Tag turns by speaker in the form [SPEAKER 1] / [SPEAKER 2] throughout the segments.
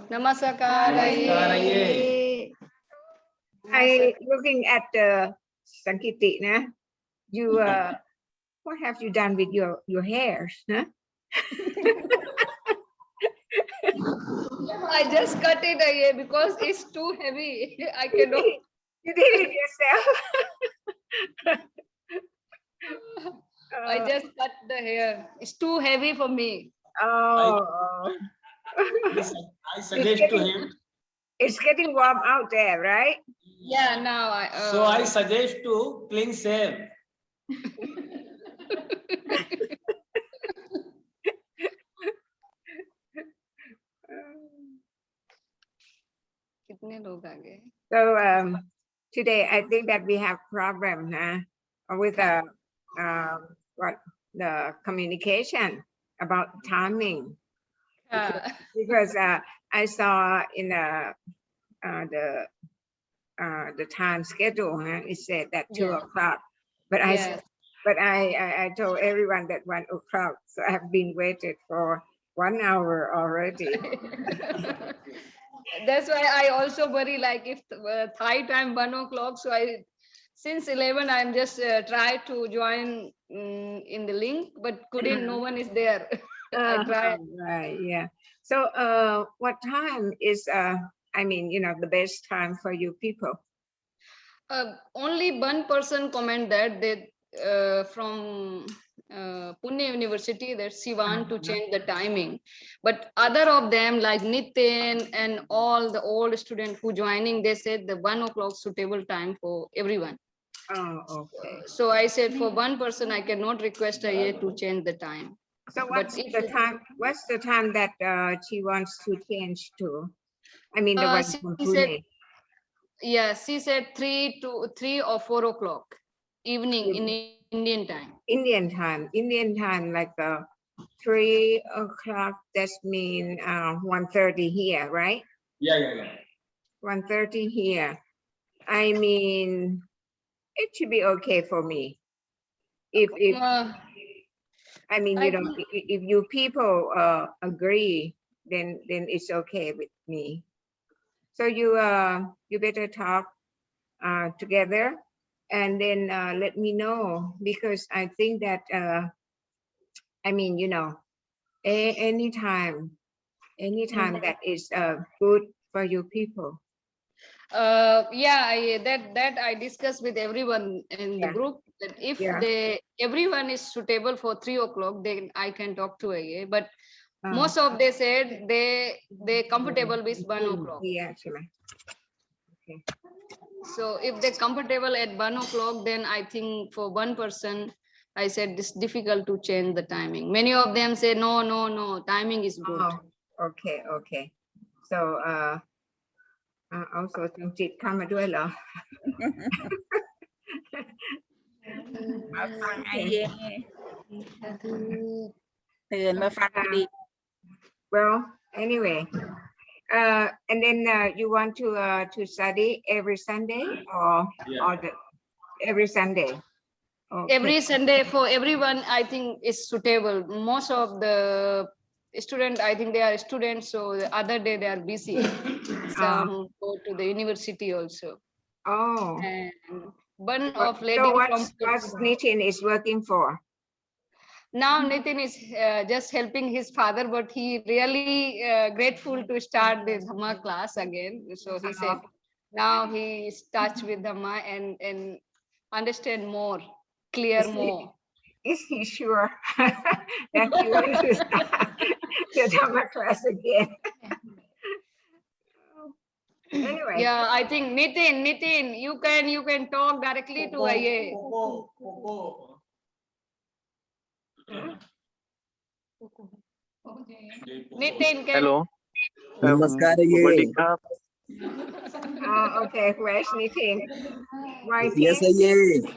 [SPEAKER 1] Namaskaraye. I looking at the Sankiti, nah? You what have you done with your hairs, huh?
[SPEAKER 2] I just cut it because it's too heavy. I cannot.
[SPEAKER 1] You did it yourself.
[SPEAKER 2] I just cut the hair. It's too heavy for me.
[SPEAKER 1] Oh.
[SPEAKER 3] I suggest to him.
[SPEAKER 1] It's getting warm out there, right?
[SPEAKER 2] Yeah, now I.
[SPEAKER 3] So I suggest to clean shave.
[SPEAKER 1] So today I think that we have problem with what the communication about timing, because I saw in the time schedule it said that 2 o'clock, but I told everyone that 1 o'clock, so I have been waited for 1 hour already.
[SPEAKER 2] That's why I also worry, like if Thai time 1 o'clock, so since 11 I'm just try to join in the link, but couldn't, no one is there. I tried.
[SPEAKER 1] Right, yeah. So what time is I mean, the best time for you people?
[SPEAKER 2] Only one person comment that they from Pune University, that she want to change the timing, but other of them like Nitin and all the old students who joining, they said the 1 o'clock suitable time for everyone.
[SPEAKER 1] Oh, okay.
[SPEAKER 2] So I said for one person I cannot request a to change the time.
[SPEAKER 1] So what's the time? What's the time that she wants to change to? I mean, the one from Pune.
[SPEAKER 2] Yeah, she said 3 or 4 o'clock evening in Indian time. Indian
[SPEAKER 1] time, like 3 o'clock. That means 1:30 here, right?
[SPEAKER 3] Yeah.
[SPEAKER 1] 1:30 here. I mean, it should be okay for me. If I mean, if you people agree, then it's okay with me. So you better talk together and then let me know, because I think that I mean, anytime that is good for you people.
[SPEAKER 2] Yeah, that I discussed with everyone in the group, that if everyone is suitable for 3 o'clock, then I can talk to AA. But most of they said they comfortable with 1 o'clock.
[SPEAKER 1] Yeah, actually. Okay.
[SPEAKER 2] So if they're comfortable at 1 o'clock, then I think for one person, I said it's difficult to change the timing. Many of them say no, timing is good.
[SPEAKER 1] Oh, okay. So also จังจิตเข้ามาด้วยเหรอ
[SPEAKER 4] มาฟังไอเย่ตื่นมาฟังดี
[SPEAKER 1] Well, anyway, and then you want to study every Sunday or every Sunday? Okay.
[SPEAKER 2] Every Sunday for everyone, I think is suitable. Most of the students, I think they are students, so the other day they are busy. Some go to the university also.
[SPEAKER 1] Oh.
[SPEAKER 2] And one of lady
[SPEAKER 1] so what's Nitin is working for?
[SPEAKER 2] Now Nitin is just helping his father, but he really grateful to start the Dhamma class again. So he said now he starts with Dhamma and understand more, clear more.
[SPEAKER 1] Is he sure that you want to start the Dhamma class again? Anyway.
[SPEAKER 2] Yeah, I think Nitin, you can talk directly to IA. Nitin, can...
[SPEAKER 5] Hello.
[SPEAKER 1] Okay, where's Nitin? Writing?
[SPEAKER 5] Yes,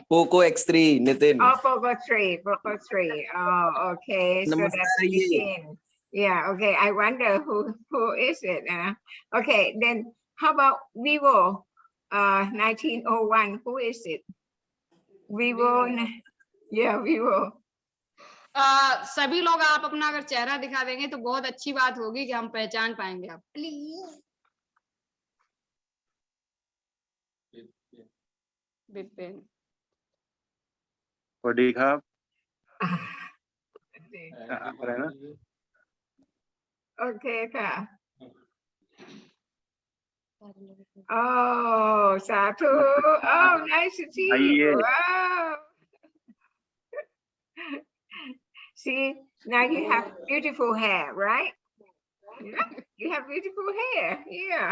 [SPEAKER 5] Poco X3, Nitin.
[SPEAKER 1] Oh, Poco 3, Poco 3. Oh, okay. So
[SPEAKER 5] Namaskar,
[SPEAKER 1] that's
[SPEAKER 5] ye.
[SPEAKER 1] 15. Yeah, okay. I wonder who is it. Okay, then how about Vivo 1901? Who is it? Vivo. Yeah, Vivo.
[SPEAKER 2] सभी लोग आप अपना अगर चेहरा दिखा देंगे तो बहुत अच्छी बात होगी कि हम पहचान पाएंगे आप Bipin
[SPEAKER 6] สวัสดีครับ
[SPEAKER 1] Ah,
[SPEAKER 6] อะไรนะ
[SPEAKER 1] okay, ka. Oh, Satu. Oh, nice to see you. Wow. See, now you have beautiful hair, right? Yeah, you have beautiful hair. Yeah.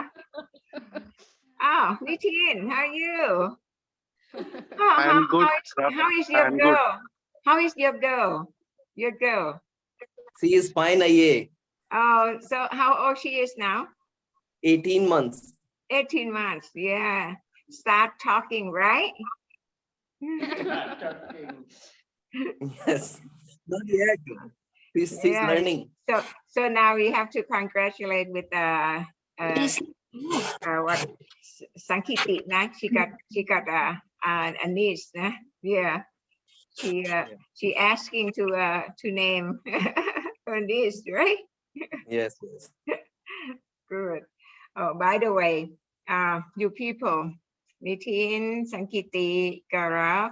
[SPEAKER 1] Oh, Nitin, how are you?
[SPEAKER 6] I'm good, sir.
[SPEAKER 1] How is your
[SPEAKER 6] I'm good.
[SPEAKER 1] girl? How is your girl? Your girl.
[SPEAKER 5] She is fine, ye.
[SPEAKER 1] Oh, so how old she is now?
[SPEAKER 5] 18 months.
[SPEAKER 1] 18 months. Yeah. Start talking, right?
[SPEAKER 5] Yes. Not yet. She's
[SPEAKER 1] Yeah.
[SPEAKER 5] learning.
[SPEAKER 1] So now we have to congratulate with what Sankiti, nah? She got a niece, nah? Yeah. She asking to name her niece, right?
[SPEAKER 5] Yes, yes.
[SPEAKER 1] Good. Oh, by the way, you people, Nitin, Sankiti, Gaurav,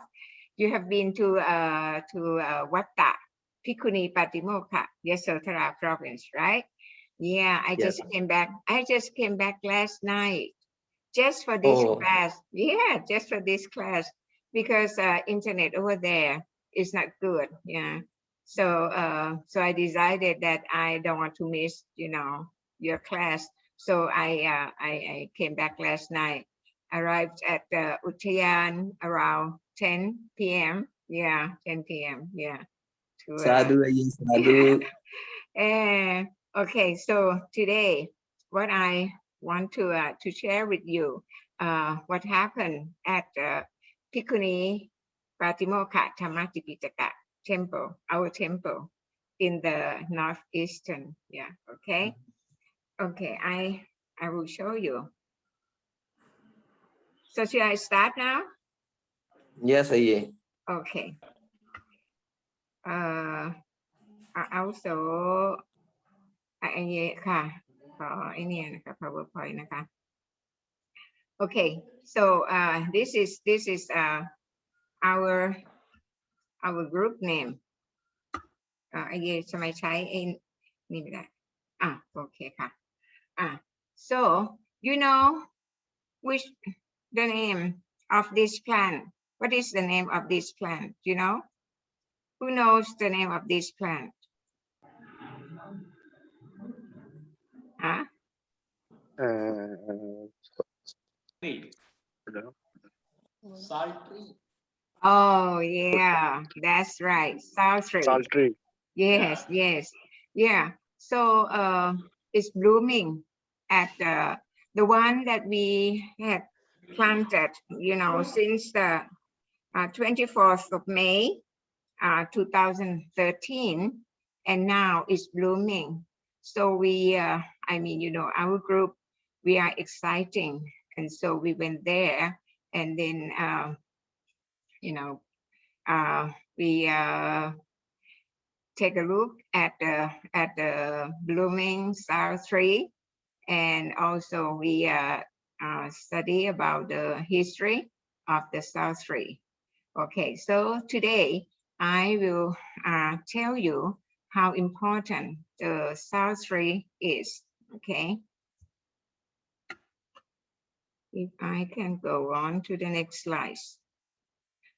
[SPEAKER 1] you have been to Watta, Pikuni Patimokkha, Yasodhara province, right? Yeah, I
[SPEAKER 5] Yes.
[SPEAKER 1] just came back. I just came back last night, just for this
[SPEAKER 5] Oh.
[SPEAKER 1] class. Yeah, just for this class, because internet over there is not good. Yeah, so so I decided that I don't want to miss, your class. So I came back last night. Arrived at Uttayan around 10 p.m. Yeah, 10 p.m. Yeah. To,
[SPEAKER 5] Sadhu, ye, sadhu.
[SPEAKER 1] Okay, so today, what I want to share with you, what happened at Pikuni Patimokkha Dhammatipitaka temple, our temple in the northeastern. Yeah, okay. Okay, I will show you. So should I start now?
[SPEAKER 5] Yes, ye.
[SPEAKER 1] Okay. Also อันนี้ค่ะขอไอ้นี่นะคะ PowerPoint นะคะ Okay, so this is our group name ไอ้นี่ทำไมใช้ไอ้นี่ไม่ได้โอเคค่ะso you know which the name of this plant. What is the name of this plant? You know, who knows the name of this plant? Huh?
[SPEAKER 3] Salt tree.
[SPEAKER 1] Oh yeah, that's right. Salt tree.
[SPEAKER 6] Salt tree.
[SPEAKER 1] Yes, yes, yeah. So it's blooming at the one that we had planted, since the 24th of May, 2013, and now it's blooming. So we, our group, we are exciting, and so we went there, and then we take a look at the blooming sal tree, and also we study about the history of the sal tree. Okay, so today I will tell you how important the sal tree is. Okay, if I can go on to the next slide.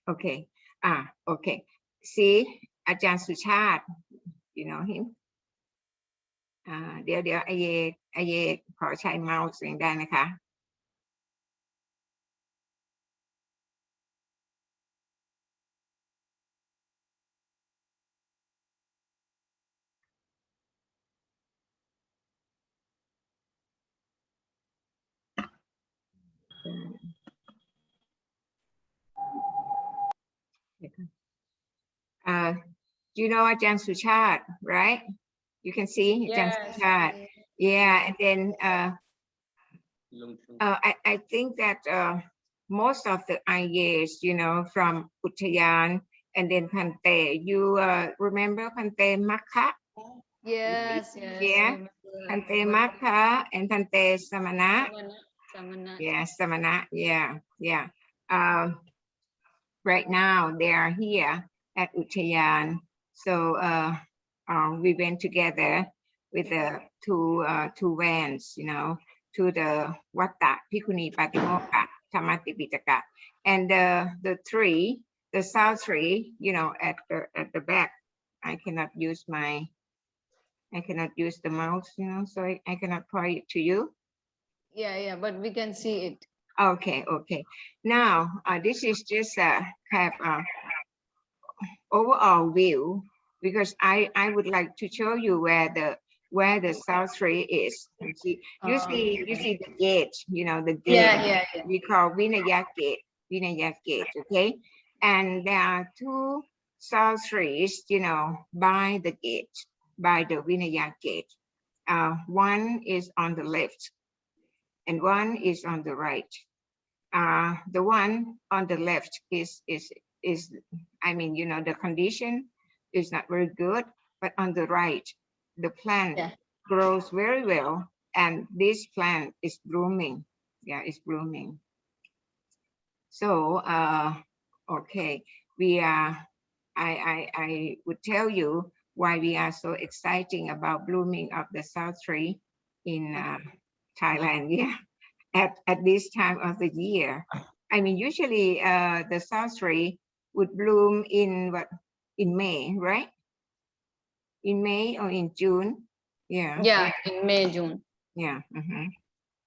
[SPEAKER 1] Okay, okay. See, อาจารย์สุชาติ you know him เดี๋ยวไอเยขอใช้เมาส์เสียงได้นะคะ You know Ajahn Suchat, right? You can see Ajahn
[SPEAKER 2] Yes.
[SPEAKER 1] Suchat. Yeah, and then I think that most of the IAs, you know, from Uttayan and then Pante, you remember Pante Makha?
[SPEAKER 2] Yes.
[SPEAKER 1] Yeah, Pante Makha and Pante Samana.
[SPEAKER 2] Samana.
[SPEAKER 1] Yeah, Samana. Yeah. Right now they are here at Uttayan. So we went together with the two vans, you know, to the Watta Pikuni Patimokkha Tamati Pitaka, and the south tree, you know, at the back. I cannot use the mouse, you know, so I cannot point it to you.
[SPEAKER 2] Yeah, but we can see it.
[SPEAKER 1] Okay. Now this is just a kind of overall view, because I would like to show you where the south tree is. You see the gate, you know, the gate.
[SPEAKER 2] Yeah.
[SPEAKER 1] We call Vinaya gate, okay? And there are two south trees, you know, by the gate, by the Vinaya gate. One is on the left and one is on the right. The one on the left is I mean, you know, the condition is not very good, but on the right, the plant grows very well, and this plant is blooming. Yeah, it's blooming. So okay, we are. I would tell you why we are so exciting about blooming of the south tree in Thailand. Yeah, at this time of the year. I mean, usually the south tree would bloom in May, right? In May or in June? Yeah.
[SPEAKER 2] In May, June.
[SPEAKER 1] Yeah.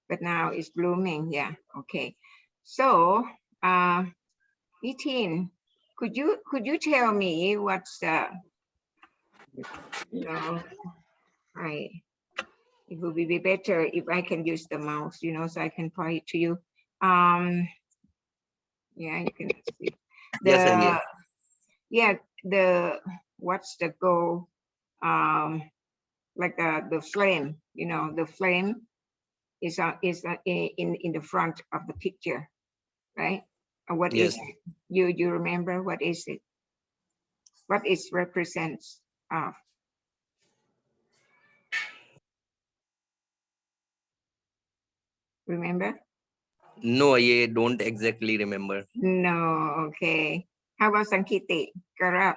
[SPEAKER 1] But now it's blooming. Yeah. Okay. So, Nitin, could you tell me what's no, right? It would be better if I can use the mouse, you know, so I can point it to you. Yeah, you can see.
[SPEAKER 5] Yes,
[SPEAKER 1] What's the goal? Like the flame, you know, the flame is in the front of the picture, right? And what is
[SPEAKER 5] Yes.
[SPEAKER 1] it? You remember what is it? What it represents of? Remember?
[SPEAKER 5] No, I don't exactly remember.
[SPEAKER 1] No, okay. How about Sankiti? Karap?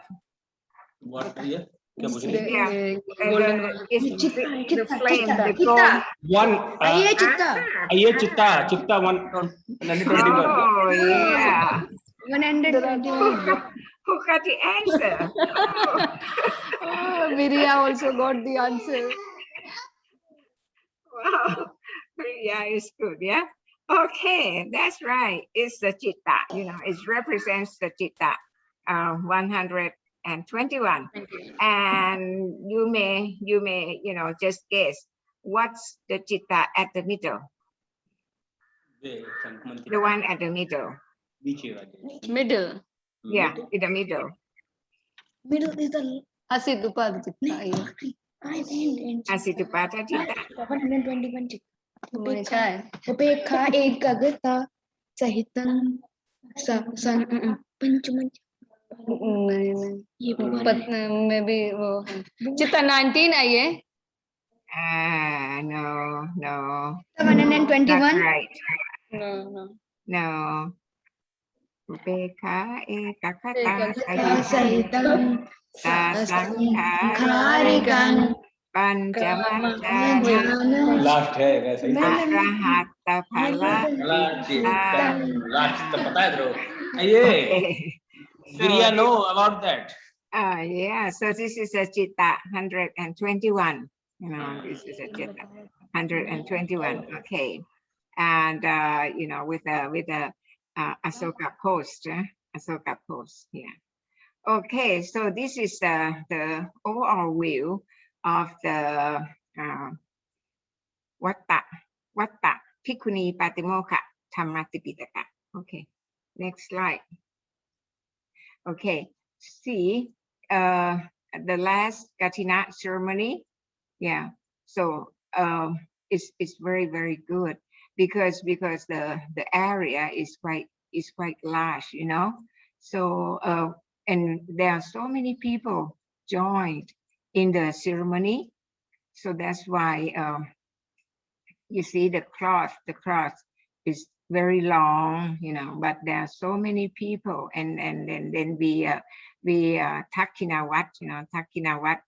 [SPEAKER 3] What? Yeah. क्या पूछ रही है?
[SPEAKER 1] Yeah.
[SPEAKER 2] Golden
[SPEAKER 1] The flame, the gold.
[SPEAKER 3] One.
[SPEAKER 1] Ah,
[SPEAKER 3] Chitta 121.
[SPEAKER 1] oh, yeah.
[SPEAKER 2] 121.
[SPEAKER 1] Who got the answer?
[SPEAKER 2] Viriya also got the answer.
[SPEAKER 1] Wow. Yeah, it's good. Yeah. Okay, that's right. It's the chitta. You know, it represents the chitta. 121. And you may, you know, just guess what's the chitta at the middle. The one at the middle.
[SPEAKER 2] Middle.
[SPEAKER 1] Yeah, in the middle.
[SPEAKER 7] Middle is the
[SPEAKER 2] Asidupad chitta.
[SPEAKER 1] Asitupata chitta.
[SPEAKER 7] 121 chitta.
[SPEAKER 2] Chai.
[SPEAKER 7] Upekha ekagata sahitam panchaman.
[SPEAKER 2] Maybe chitta 19 आई है.
[SPEAKER 1] No.
[SPEAKER 7] 121.
[SPEAKER 1] Not right.
[SPEAKER 2] No.
[SPEAKER 1] Upekha ekakata
[SPEAKER 7] Sahitam
[SPEAKER 1] sasankharikan panchamanjana
[SPEAKER 3] last है वैसे ही
[SPEAKER 1] arahata phala.
[SPEAKER 3] Last तो पता है तेरे को ये Viriya know about that.
[SPEAKER 1] Yeah, so this is a chitta 121. You know, this is a chitta 121. Okay, and you know, with a Asoka post, Asoka post. Yeah. Okay, so this is the overall view of the Watta Pikuni Patimokkha Dhammatipitaka. Okay, next slide. Okay, see, the last Katina ceremony, yeah. So it's very, very good because the area is quite large, you know. So and there are so many people joined in the ceremony. So that's why you see the cloth is very long, you know, but there are so many people, and then we Takkinawat, you know, Takkinawat.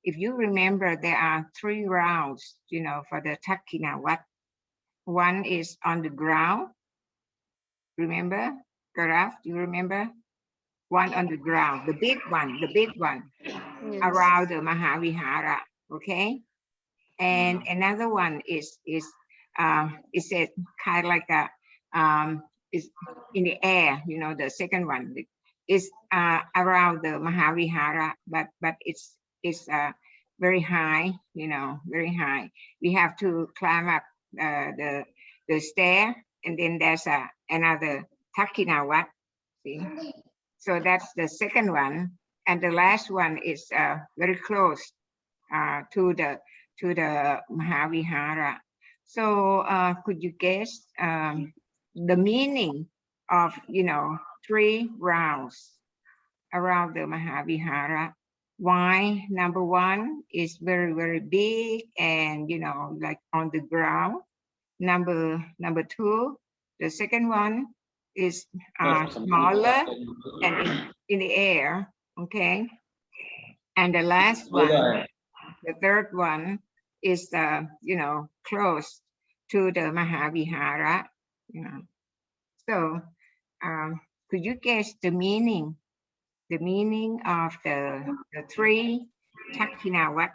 [SPEAKER 1] If you remember, there are 3 rounds, you know, for the Takkinawat. One is on the ground. Remember, Garaf? You remember? One on the ground, the big one,
[SPEAKER 2] Yes.
[SPEAKER 1] around the Mahavihara. Okay. And another one is a kind of like a is in the air, you know. The second one is around the Mahavihara, but it's very high, you know, very high. We have to climb up the stair, and then there's another Takkinawat. See, so that's the second one, and the last one is very close to the Mahavihara. So could you guess the meaning of, you know, 3 rounds around the Mahavihara? Why number 1 is very, very big and, you know, like on the ground. Number 2, the second one is smaller and in the air. Okay. And the last one, the third one, is you know, close to the Mahavihara, you know. So could you guess the meaning of the 3 Takkinawat,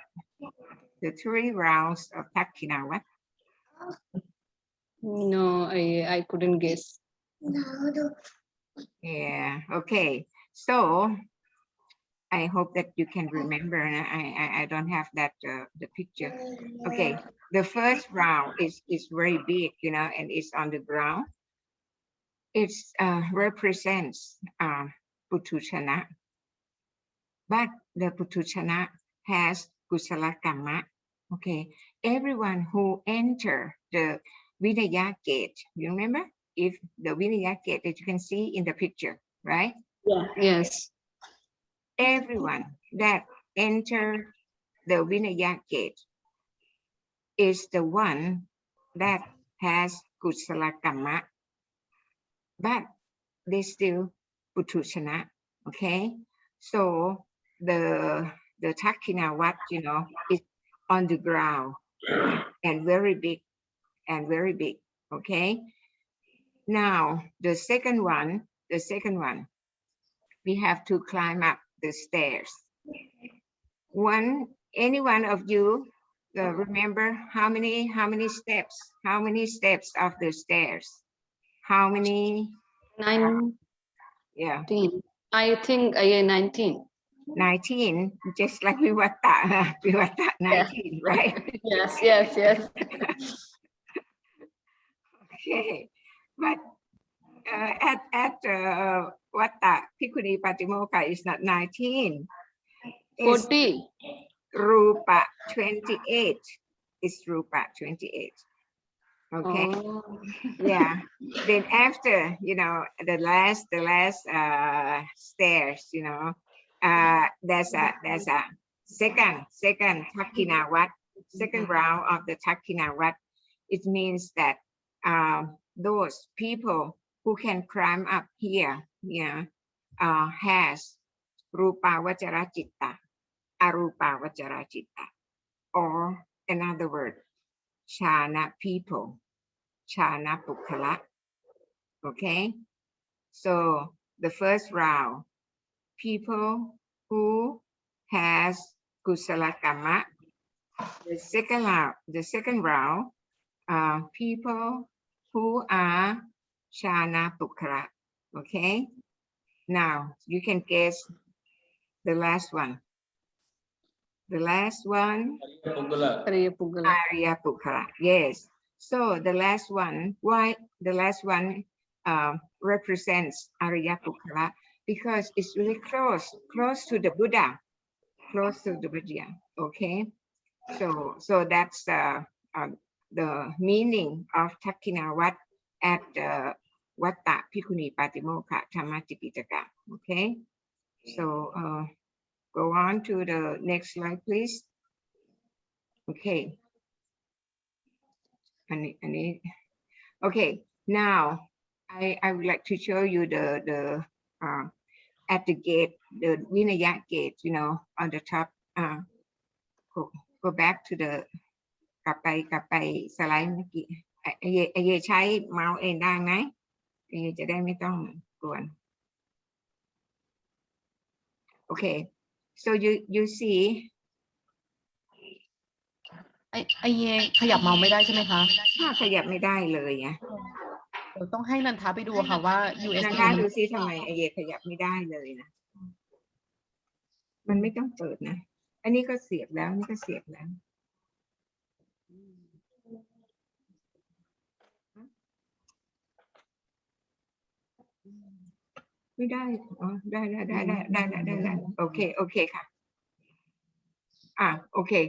[SPEAKER 1] the 3 rounds of Takkinawat?
[SPEAKER 2] No, I couldn't guess.
[SPEAKER 1] Yeah, okay. So I hope that you can remember, and I don't have that the picture. Okay, the first round is very big, you know, and it's on the ground. It represents Putuchana, but the Putuchana has Kusala Kamma. Okay, everyone who enter the Vinaya gate, you remember? If the Vinaya gate that you can see in the picture, right?
[SPEAKER 2] Yeah. Yes.
[SPEAKER 1] Everyone that enter the Vinaya gate is the one that has Kusala Kamma, but they still Putuchana. Okay, so the Takkinawat, you know, is on the ground and very big and very big. Okay, now the second one, we have to climb up the stairs. Any one of you remember how many steps? How many steps of the stairs? How many?
[SPEAKER 2] 19.
[SPEAKER 1] Yeah,
[SPEAKER 2] I think 19.
[SPEAKER 1] 19, just like Vivatta, 19, right?
[SPEAKER 2] Yes, yes, yes.
[SPEAKER 1] Okay, but at Vatta, Bhikkhuni Patimokkha is not 19. It's
[SPEAKER 2] 40.
[SPEAKER 1] Rupa 28. It's Rupa 28. Okay.
[SPEAKER 2] Oh.
[SPEAKER 1] Yeah. Then after, you know, the last stairs, you know, there's a second Takkinawat, second round of the Takkinawat. It means that those people who can climb up here, yeah, has Rupa Vachara Citta, Arupa Vachara Citta, or another word, Chana people, Chana Pukkala. Okay, so the first round, people who has Kusala Kamma. The second round, people who are Chana Pukkala. Okay, now you can guess the last one. The last one,
[SPEAKER 2] Arya Puggala.
[SPEAKER 1] Arya Pukkala. Yes. So the last one, why the last one represents Arya Pukkala? because it's really close to the Buddha, close to the Buddha. Okay, so that's the meaning of Takinavat at Vatta Bhikkhuni Patimokkha Dhammatipitaka. Okay, so go on to the next slide, please. Okay. Okay, now I would like to show you the at the gate, the Vinaya gate, you know, on the top. Go back to the กลับไปสไลด์เมื่อกี้ไอเยใช้เมาส์เองได้ไหมไอเยจะได้ไม่ต้องกวน Okay, so you see
[SPEAKER 8] ไอเยขยับเมาส์ไม่ได้ใช่ไหมคะ
[SPEAKER 1] ถ้าขยับไม่ได้เลยไง
[SPEAKER 8] เดี๋ยวต้องให้นันทาไปดูค่ะว่า USB
[SPEAKER 1] นะคะดูซิทำไมไอเยขยับไม่ได้เลยนะมันไม่ต้องเปิดนะอันนี้ก็เสียบแล้วนี่ก็เสียบแล้วไม่ได้อ๋อได้โอเคค่ะokay,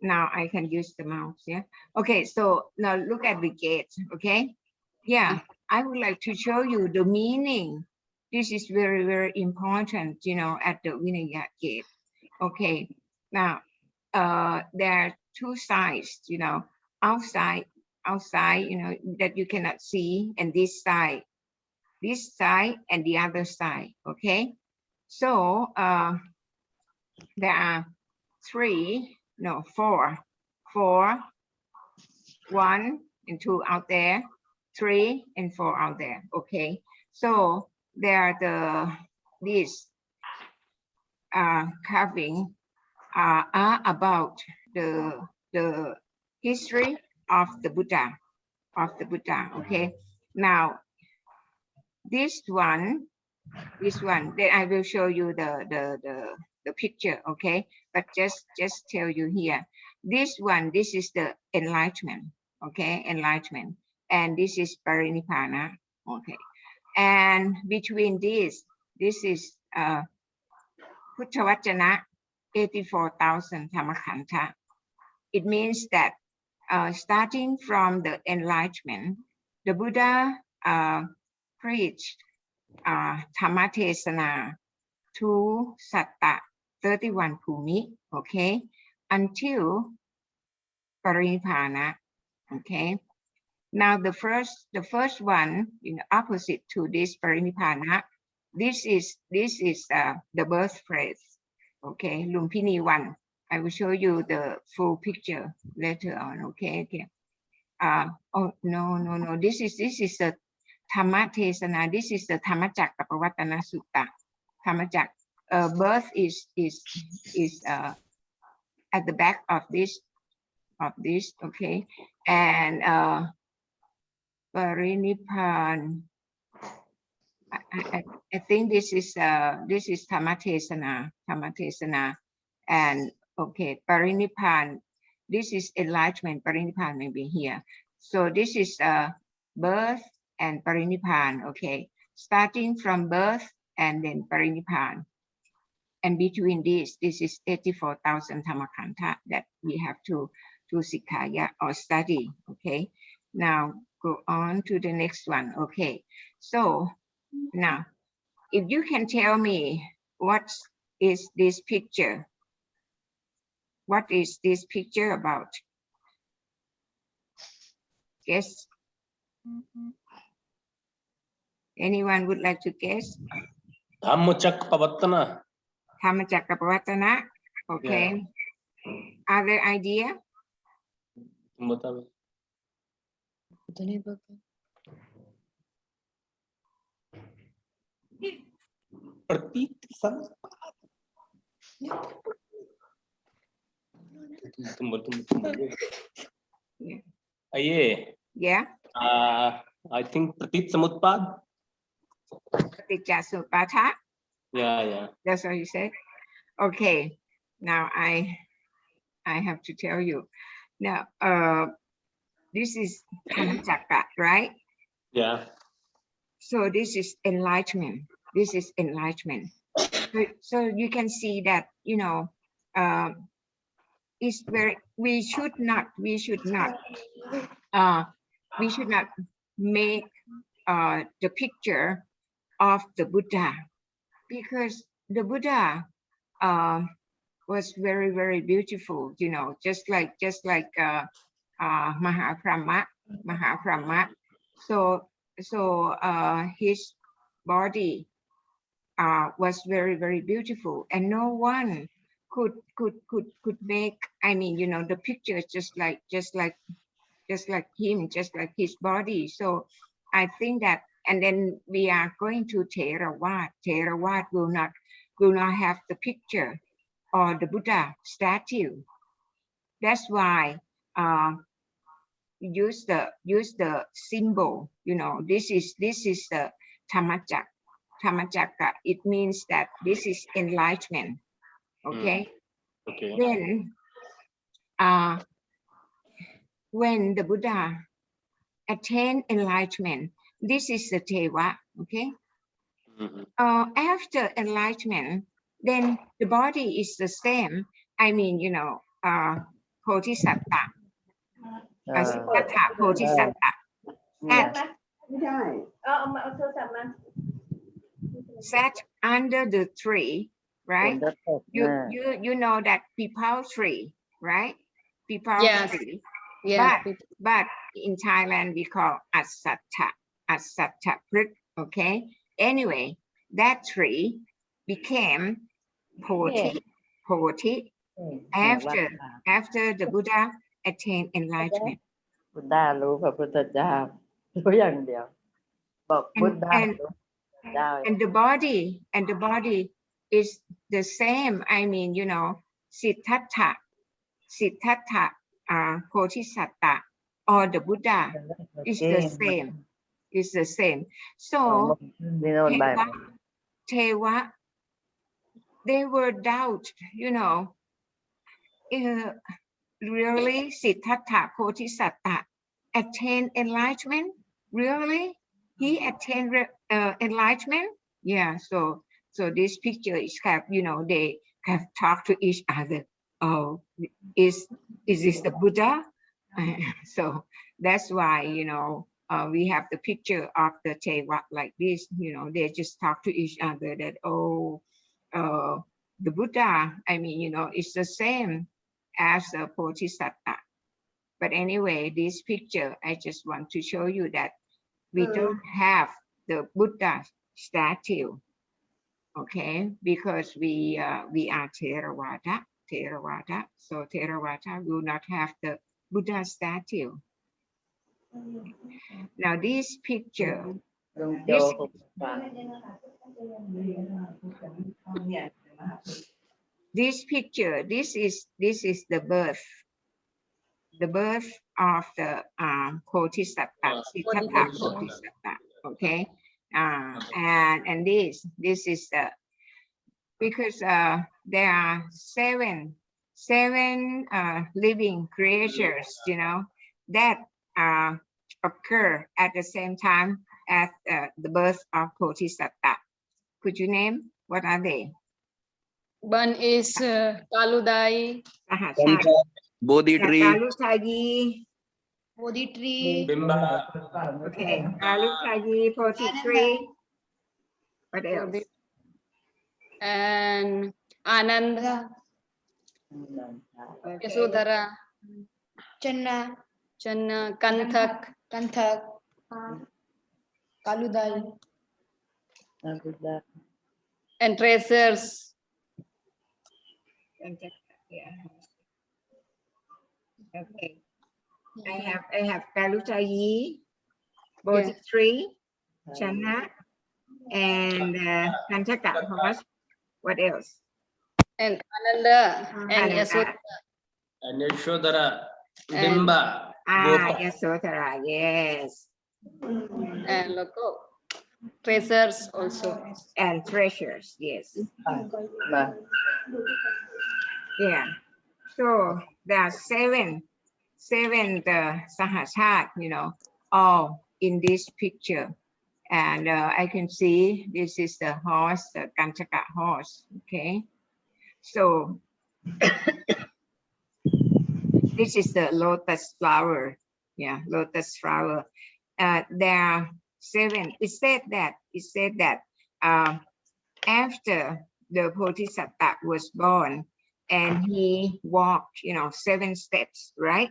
[SPEAKER 1] now I can use the mouse. Yeah, okay, so now look at the gate. Okay, yeah, I would like to show you the meaning. This is very, very important, you know, at the Vinaya gate. Okay, now there are two sides, you know, outside, you know, that you cannot see, and this side and the other side. Okay, so there are four, 1 and 2 out there, 3 and 4 out there. Okay, so there are these carving are about the history of the Buddha. Okay, now this one, then I will show you the picture. Okay, but just tell you here, this is the enlightenment. Okay, enlightenment, and this is Parinibbana. Okay, and between this is Puttavajana 84,000 Dhammakanta. It means that starting from the enlightenment, the Buddha preached Dhammatesana to Satta 31 Bhumi, okay, until Parinibbana. Okay, now the first one, you know, opposite to this Parinibbana, this is the birthplace. Okay, Lumpini 1. I will show you the full picture later on. Okay. Oh no, this is the Dhammatesana. This is the Dhammacakkappavattana Sutta. Dhammacakka. Birth is at the back of this. Okay, and Parinibbana. I think this is Dhammatesana, and okay, Parinibbana. This is enlightenment. Parinibbana may be here. So this is birth and Parinibbana. Okay, starting from birth and then Parinibbana, and between this is 84,000 Dhammakanta that we have to SIKKHA or study. Okay, now go on to the next one. Okay, so now if you can tell me what is this picture? What is this picture about? Guess? Anyone would like to guess?
[SPEAKER 3] Dhammacakkappavattana.
[SPEAKER 1] Dhammacakkappavattana. Okay. Yeah. Other idea? Yeah.
[SPEAKER 3] I think Pratit Samutpad.
[SPEAKER 1] Pratityasamutpata.
[SPEAKER 3] Yeah.
[SPEAKER 1] That's what you said. Okay. Now I have to tell you. Now this is Dhammacakka, right?
[SPEAKER 3] Yeah.
[SPEAKER 1] So this is enlightenment. This is enlightenment. So you can see that, you know, it's very, we should not make the picture of the Buddha, because the Buddha was very, very beautiful, you know, just like Mahaprama. So his body was very, very beautiful, and no one could make, I mean, you know, the picture just like him, just like his body. So I think that, and then we are going to Theravada. Theravada will not have the picture or the Buddha statue. That's why use the symbol, you know. This is the Dhammacakka. It means that this is enlightenment. Okay.
[SPEAKER 6] Okay.
[SPEAKER 1] Then when the Buddha attained enlightenment, this is the Teva. Okay. After enlightenment, then the body is the same. I mean, you know, Bodhisattva, Siddhartha Bodhisattva, sat under the tree, right? You know that pipal tree, right? Pipal
[SPEAKER 2] Yes.
[SPEAKER 1] tree.
[SPEAKER 2] Yeah.
[SPEAKER 1] But in Thailand we call asatta prit. Okay. Anyway, that tree became Bodhi after the Buddha attained enlightenment.
[SPEAKER 9] พุทธารู้พระพุทธเจ้ารู้อย่างเดียวบอกพุทธารู้เจ้า
[SPEAKER 1] And the body is the same. I mean, you know, Siddhartha Bodhisattva or the Buddha is the same. It's the same. So Teva, they were doubt, you know, really Siddhartha Bodhisattva attained enlightenment? Really? He attained enlightenment? Yeah, so this picture is have, you know, they have talked to each other. Oh, is this the Buddha? So that's why, you know, we have the picture of the Teva like this, you know, they just talk to each other that, oh, the Buddha, I mean, you know, it's the same as the Bodhisattva. But anyway, this picture, I just want to show you that we don't have the Buddha statue, okay? Because we are Theravada. So Theravada will not have the Buddha statue. Now this picture, this is the birth of the Bodhisattva, Siddhartha Bodhisattva. Okay, and this is the, because there are seven living creatures, you know, that occur at the same time as the birth of Bodhisattva. Could you name what are they?
[SPEAKER 2] One is Kaludai,
[SPEAKER 5] Bodhi tree.
[SPEAKER 1] Kalutayi.
[SPEAKER 7] Bodhi tree.
[SPEAKER 3] Bimba.
[SPEAKER 1] Okay, Kalutayi, Bodhi tree. What else?
[SPEAKER 2] and Anand, Yasodhara,
[SPEAKER 7] Channa.
[SPEAKER 2] Channa, Kanthak,
[SPEAKER 7] Kanthak. Kaludai.
[SPEAKER 2] and Tracers.
[SPEAKER 1] Yeah. Okay. I have Kalutayi, Bodhi tree, Channa, and Kantaka. What else?
[SPEAKER 2] And Ananda, and
[SPEAKER 1] Ananda.
[SPEAKER 2] Yasodhara.
[SPEAKER 3] And Yashodhara. Bimba. Gopa.
[SPEAKER 1] Yasodhara, yes.
[SPEAKER 2] And Loko. Tracers also.
[SPEAKER 1] And treasures, yes. Yeah. So there are seven the Sahashat, you know, all in this picture. And I can see this is the horse, the Kanchaka horse. Okay, so this is the lotus flower. Yeah, lotus flower. There are 7. It said that after the Bodhisattva was born and he walked, 7 steps, right?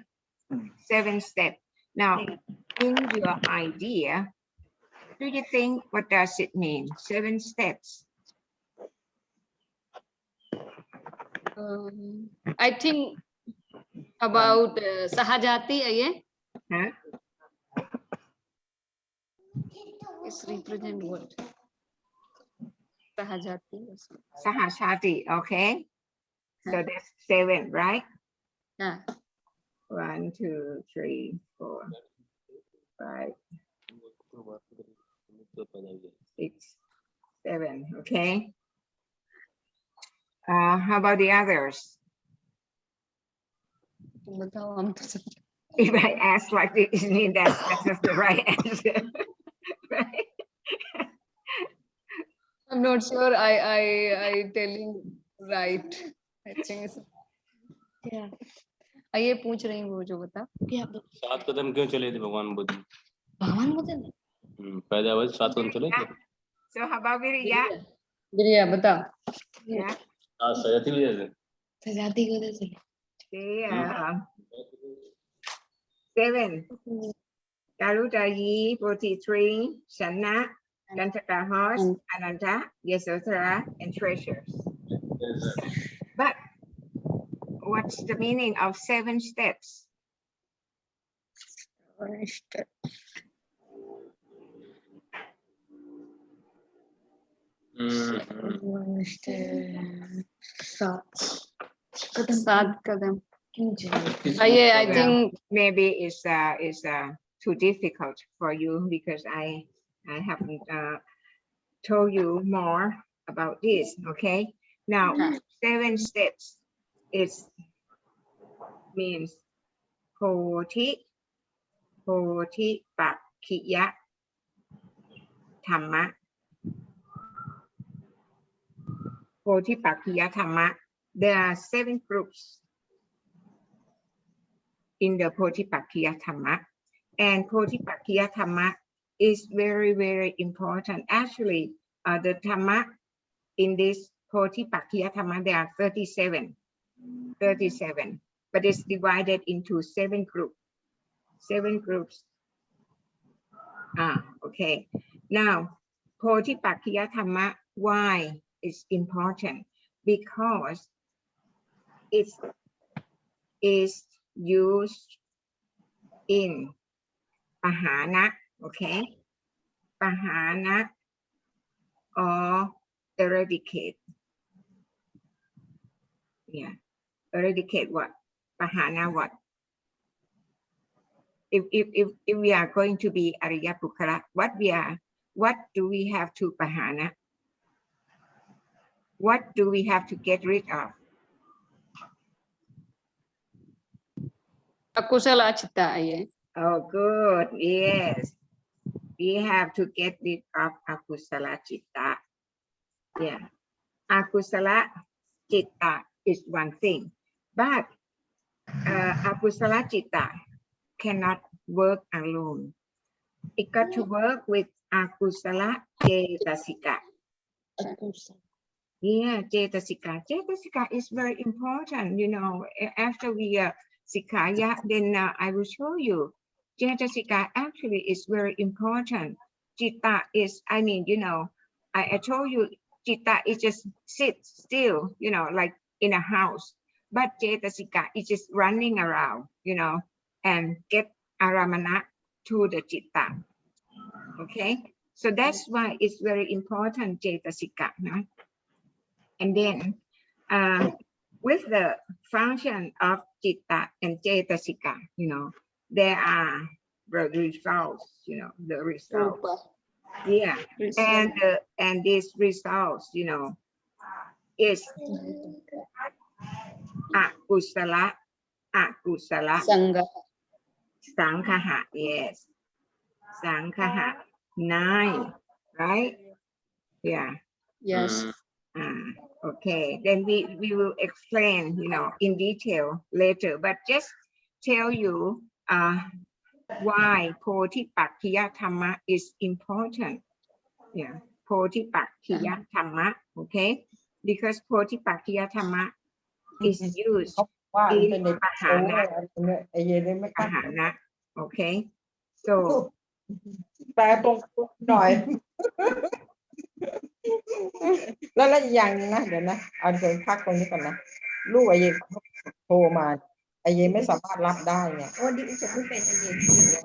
[SPEAKER 1] 7 steps. Now, in your idea, do you think what does it mean? 7 steps.
[SPEAKER 2] I think about Sahajati,
[SPEAKER 1] Huh?
[SPEAKER 2] It's represent what? Sahajati.
[SPEAKER 1] Sahasati, okay? So that's 7, right?
[SPEAKER 2] Yeah.
[SPEAKER 1] 1, 2, 3, 4, 5, 6, 7, okay? How about the others? If I ask like this, it means that's the right answer, right?
[SPEAKER 2] I'm not sure I telling right. I think it's
[SPEAKER 7] Yeah.
[SPEAKER 2] ये पूछ रही हूँ वो जो बता
[SPEAKER 3] 7 कदम क्यों चले थे भगवान बुद्ध?
[SPEAKER 2] भगवान बुद्ध ने
[SPEAKER 3] पैदा हुए 7 कदम चले थे?
[SPEAKER 1] So how about Viriya?
[SPEAKER 2] बिरिया बता
[SPEAKER 1] Yeah.
[SPEAKER 3] सजाती वजह से
[SPEAKER 2] सजाती की वजह से
[SPEAKER 1] The 7. Garudayi, 43, Shana, Gantaka horse, Ananta, Yasodhara, and treasures. But what's the meaning of 7 steps?
[SPEAKER 2] सात कदम I think
[SPEAKER 1] Maybe it's too difficult for you because I haven't told you more about this. Okay, now 7 steps means Poti Pakkiya Dhamma. Poti Pakkiya Dhamma. There are 7 groups in the Bodhipakkiya Dhamma, and Bodhipakkiya Dhamma is very, very important. Actually, the Dhamma in this Bodhipakkiya Dhamma, there are 37, but it's divided into 7 groups. 7 groups. Okay. Now, Bodhipakkiya Dhamma, why it's important? Because it is used in Pahana, okay? Pahana or eradicate. Yeah, eradicate what? Pahana what? If we are going to be Ariya Bukkala, what do we have to Pahana? What do we have to get rid of?
[SPEAKER 2] Akusala chitta.
[SPEAKER 1] Oh, good. Yes. We have to get rid of akusala chitta. Yeah. Akusala chitta is one thing, but akusala chitta cannot work alone. It got to work with akusala cetasika. Yeah, cetasika. Cetasika is very important. After we SIKKHA, then I will show you. Cetasika actually is very important. Citta is, I told you, citta is just sit still, like in a house. But cetasika is just running around, and get aramana to the citta. Okay, so that's why it's very important, cetasika. No? And then with the function of citta and cetasika, there are the results, the results. Yeah, and these results, is akusala,
[SPEAKER 2] Sangha.
[SPEAKER 1] sankhaha, yes, sankhaha 9, right? Yeah.
[SPEAKER 2] Yes.
[SPEAKER 1] Okay, then we will explain, in detail later, but just tell you why Bodhipakkhya Dhamma is important. Yeah, Bodhipakkhya Dhamma, okay? Because Bodhipakkhya Dhamma is used
[SPEAKER 9] ว่าอิน
[SPEAKER 1] in
[SPEAKER 9] เทอร์เน็ตโอ้ย
[SPEAKER 1] Pahana,
[SPEAKER 9] เนี่ยไอเย็นนี่ไม่กล้า
[SPEAKER 1] Pahana, okay? So
[SPEAKER 9] แปลตรงหน่อย แล้วอีกอย่างหนึงนะเดี๋ยวนะเอาเดี๋ยวพักตรงนี้ก่อนนะลูกไอเย็นโทรมาไอเย็นไม่สามารถรับได้เนี่ยวันนี้จะไม่เป็นไอเย็นที่อย่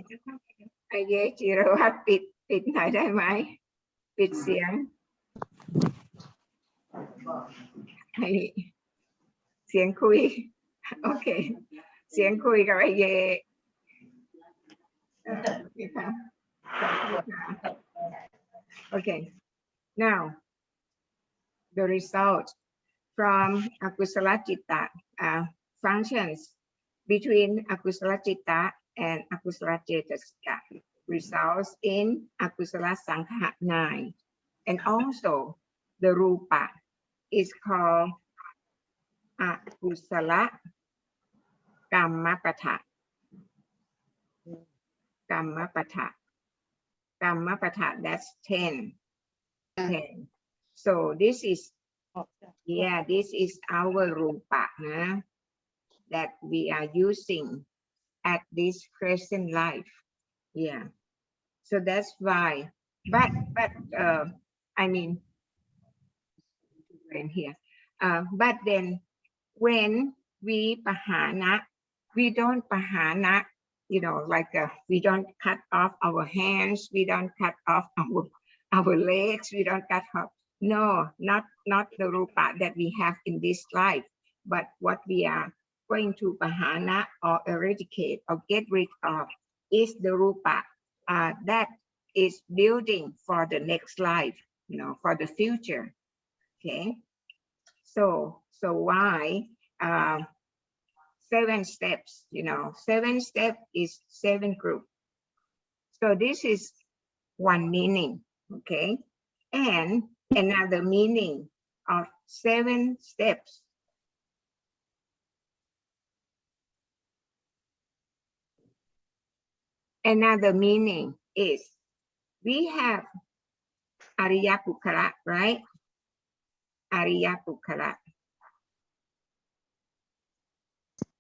[SPEAKER 9] าง
[SPEAKER 1] ไอเยจิรวัตรปิดหน่อยได้ไหมปิดเสียงให้เสียงคุยโอเคเสียงคุยกับไอเยOkay, now the result from akusala citta functions between akusala citta and akusala cetasika results in akusala sankha 9, and also the rupa is called akusala kammapatha. Kammapatha, that's 10. 10. So this is our rupa that we are using at this present life. Yeah. So that's why. But I mean, here. But then when we pahana, we don't pahana, like we don't cut off our hands, we don't cut off our legs, we don't cut off. No, not the rupa that we have in this life, but what we are going to pahana or eradicate or get rid of is the rupa that is building for the next life, for the future. Okay. So why 7 steps, 7 steps is 7 group. So this is one meaning, okay? And another meaning of 7 steps. Another meaning is we have Ariya Pukkara, right? Ariya Pukkara.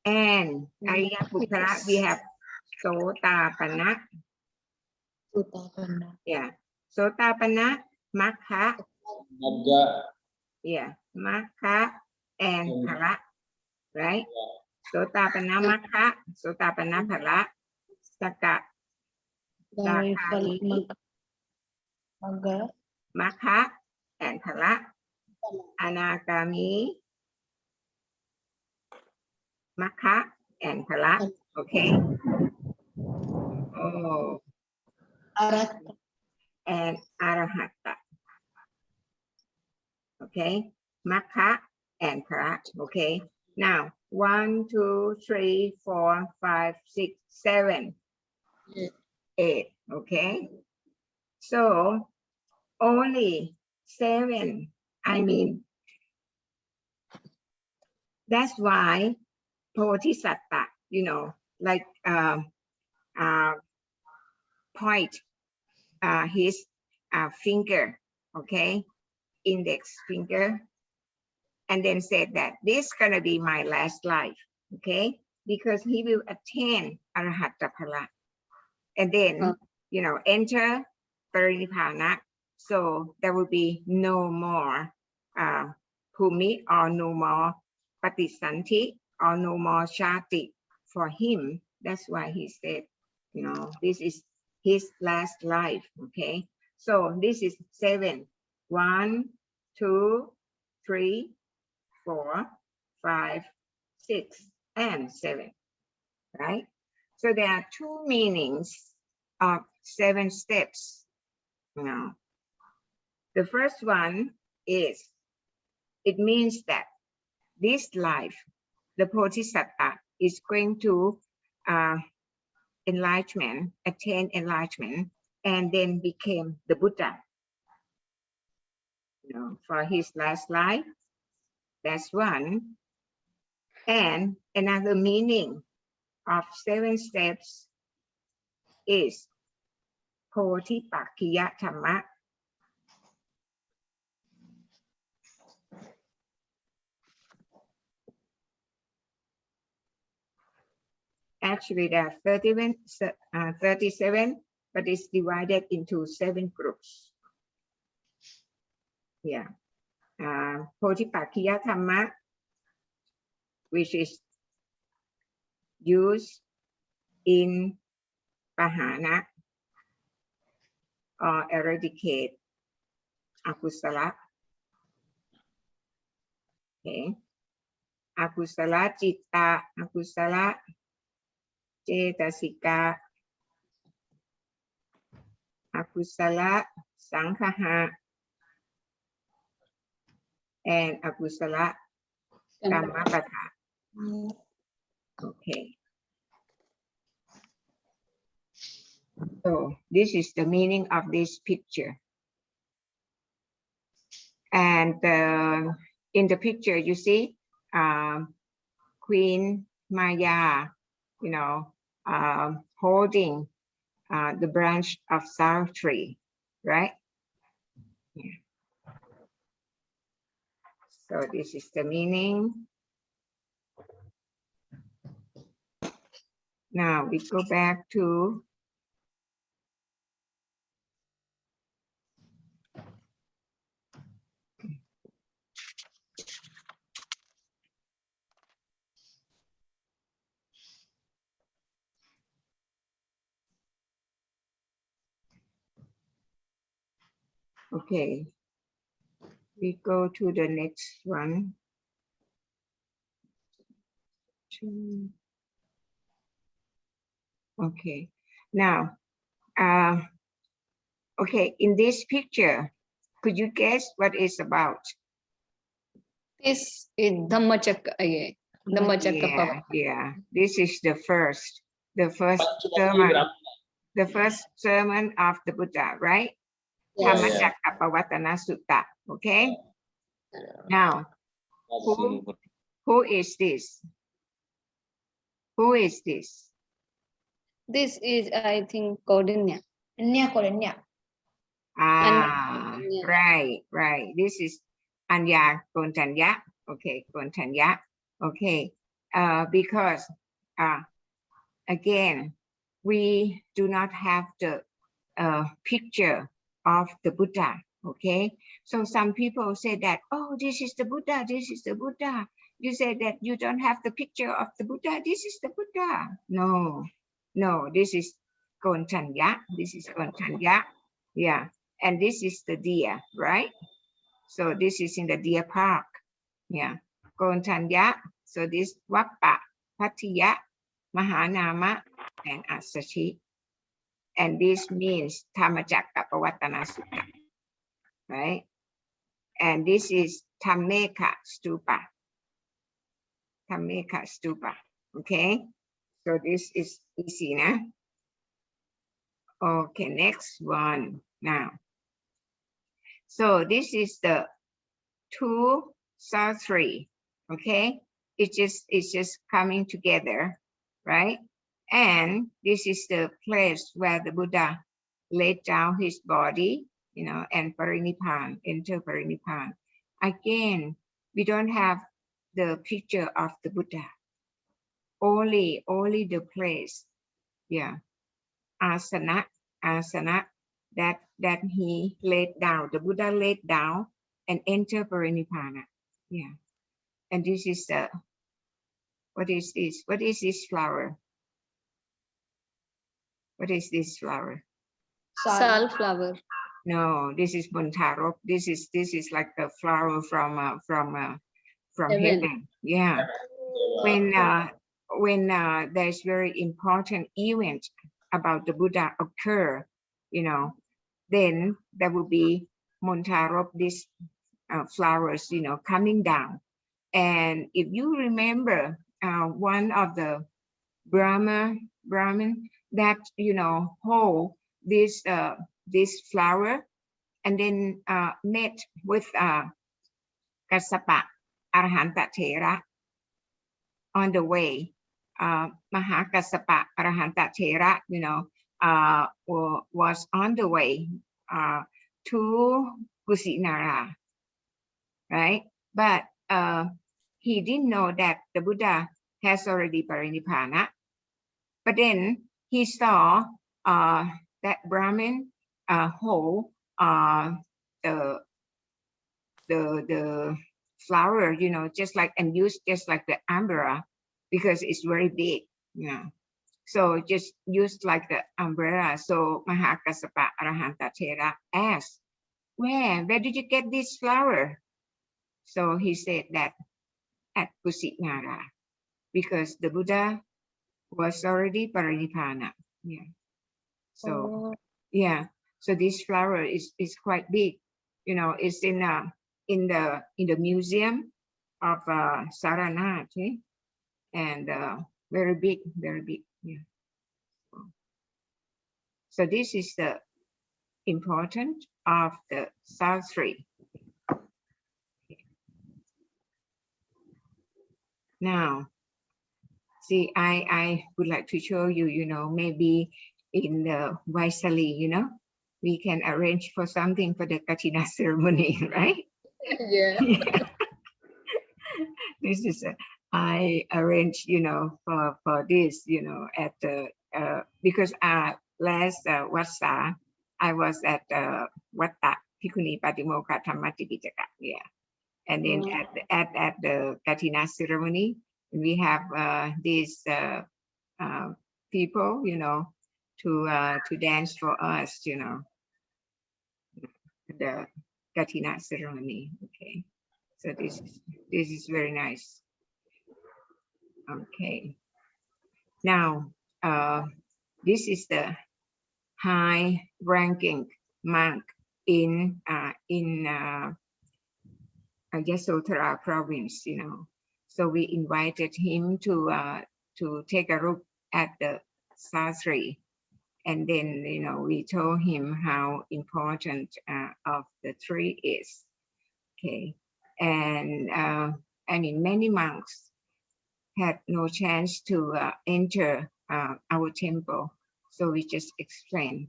[SPEAKER 1] And Ariya Pukkara, we have Sotapanna. Yeah. Sotapanna, Makha. Yeah. Makha and Phala. Right? Sotapanna Makha, Sotapanna Phala, Sakka. Makha and Phala. Anagami. Makha and Phala. Okay. Oh. And Arahata. Okay. Makha and Phala. Okay. Now 1, 2, 3, 4, 5, 6, 7, 8. Okay. So only 7. I mean, that's why Bodhisattva, like point his finger, okay, index finger, and then said that this is gonna be my last life, okay, because he will attain Arahata Phala, and then enter Parinipana. So there will be no more Bhummi or no more Patisanti or no more Shati for him. That's why he said, this is his last life. Okay. So this is 7. 1, 2, 3, 4, 5, 6, and 7. Right? So there are 2 meanings of 7 steps. Now, the first one is, it means that this life, the Bodhisattva is going to enlightenment, attained enlightenment, and then became the Buddha. You know, for his last life, that's one. And another meaning of 7 steps is Buddhabhummi Dhamma. Actually, there are 37, but it's divided into 7 groups. Yeah. Buddhabhummi Dhamma, which is used in Pahana or eradicate akusala. Okay. Akusala citta, akusala cetasika, akusala SIKKHA, and akusala Dhammapata. Okay. So this is the meaning of this picture. And in the picture, you see Queen Maya, you know, holding the branch of sour tree, right? Yeah. So this is the meaning. Now we go back to okay. We go to the next one. Okay. Now, okay, in this picture, could you guess what it's about?
[SPEAKER 2] This is Dhammacakka. Dhammacakka.
[SPEAKER 1] Yeah. This is the first sermon, the first sermon of the Buddha, right? Dhammacakkappavattana Sutta. Okay. Now, who is this? Who is this?
[SPEAKER 2] This is, I think, Kaudinya.
[SPEAKER 7] Kaudinya.
[SPEAKER 1] Right. This is Anya Kontanya. Okay, Kontanya. Okay, because again, we do not have the picture of the Buddha. Okay, so some people say that, oh, this is the Buddha, this is the Buddha. You say that you don't have the picture of the Buddha, this is the Buddha. No, this is Kontanya. This is Kontanya. Yeah, and this is the deer, right? So this is in the deer park. Yeah, Kontanya. So this Wappa, Patiya, Mahanama, and Asachi. And this means Dhammacakkappavattana Sutta, right? And this is Dhammeka Stupa. Dhammeka Stupa, okay? So this is easy, nah? Okay, next one now. So this is the 2 3, okay? It's just coming together, right? And this is the place where the Buddha laid down his body, you know, and Parinippan, enter Parinippan. Again, we don't have the picture of the Buddha. Only the place, yeah. Asana that he laid down, the Buddha laid down and enter Parinippana. Yeah. And this is what is this? What is this flower? What is this flower?
[SPEAKER 2] Sal flower.
[SPEAKER 1] No, this is Buntarok. This is like the flower from heaven. Yeah. When there's very important event about the Buddha occur, you know, then there will be Montarop, these flowers, you know, coming down. And if you remember, one of the Brahmin, that hold this this flower and then met with Kassapa Arahanta Thera on the way. Mahakassapa Arahanta Thera, was on the way to Kusinara, right? But he didn't know that the Buddha has already parinibbana. But then he saw that Brahmin hold the flower, just like, and used just like the umbrella because it's very big, So just used like the umbrella. So Mahakassapa Arahanta Thera asked, where did you get this flower? So he said that at Kusinara, because the Buddha was already parinibbana. Yeah. So so this flower is quite big. It's in the museum of Saranath, and very big, very big. Yeah. So this is the importance of the Sastri. Now, see, I would like to show you, maybe in the Vaisali, we can arrange for something for the Katina ceremony, right?
[SPEAKER 2] Yeah.
[SPEAKER 1] This is I arranged, for this, at the because last Vassa I was at Vatta Bhikkhuni Patimokkha Dhammatipitaka, and then at the Katina ceremony we have these people, to dance for us, the Katina ceremony. Okay, so this is very nice. Okay, now this is the high ranking monk in Yasodhara province, So we invited him to take a look at the Sastri, and then we told him how important of the tree is. Okay, and I mean many monks had no chance to enter our temple, so we just explained.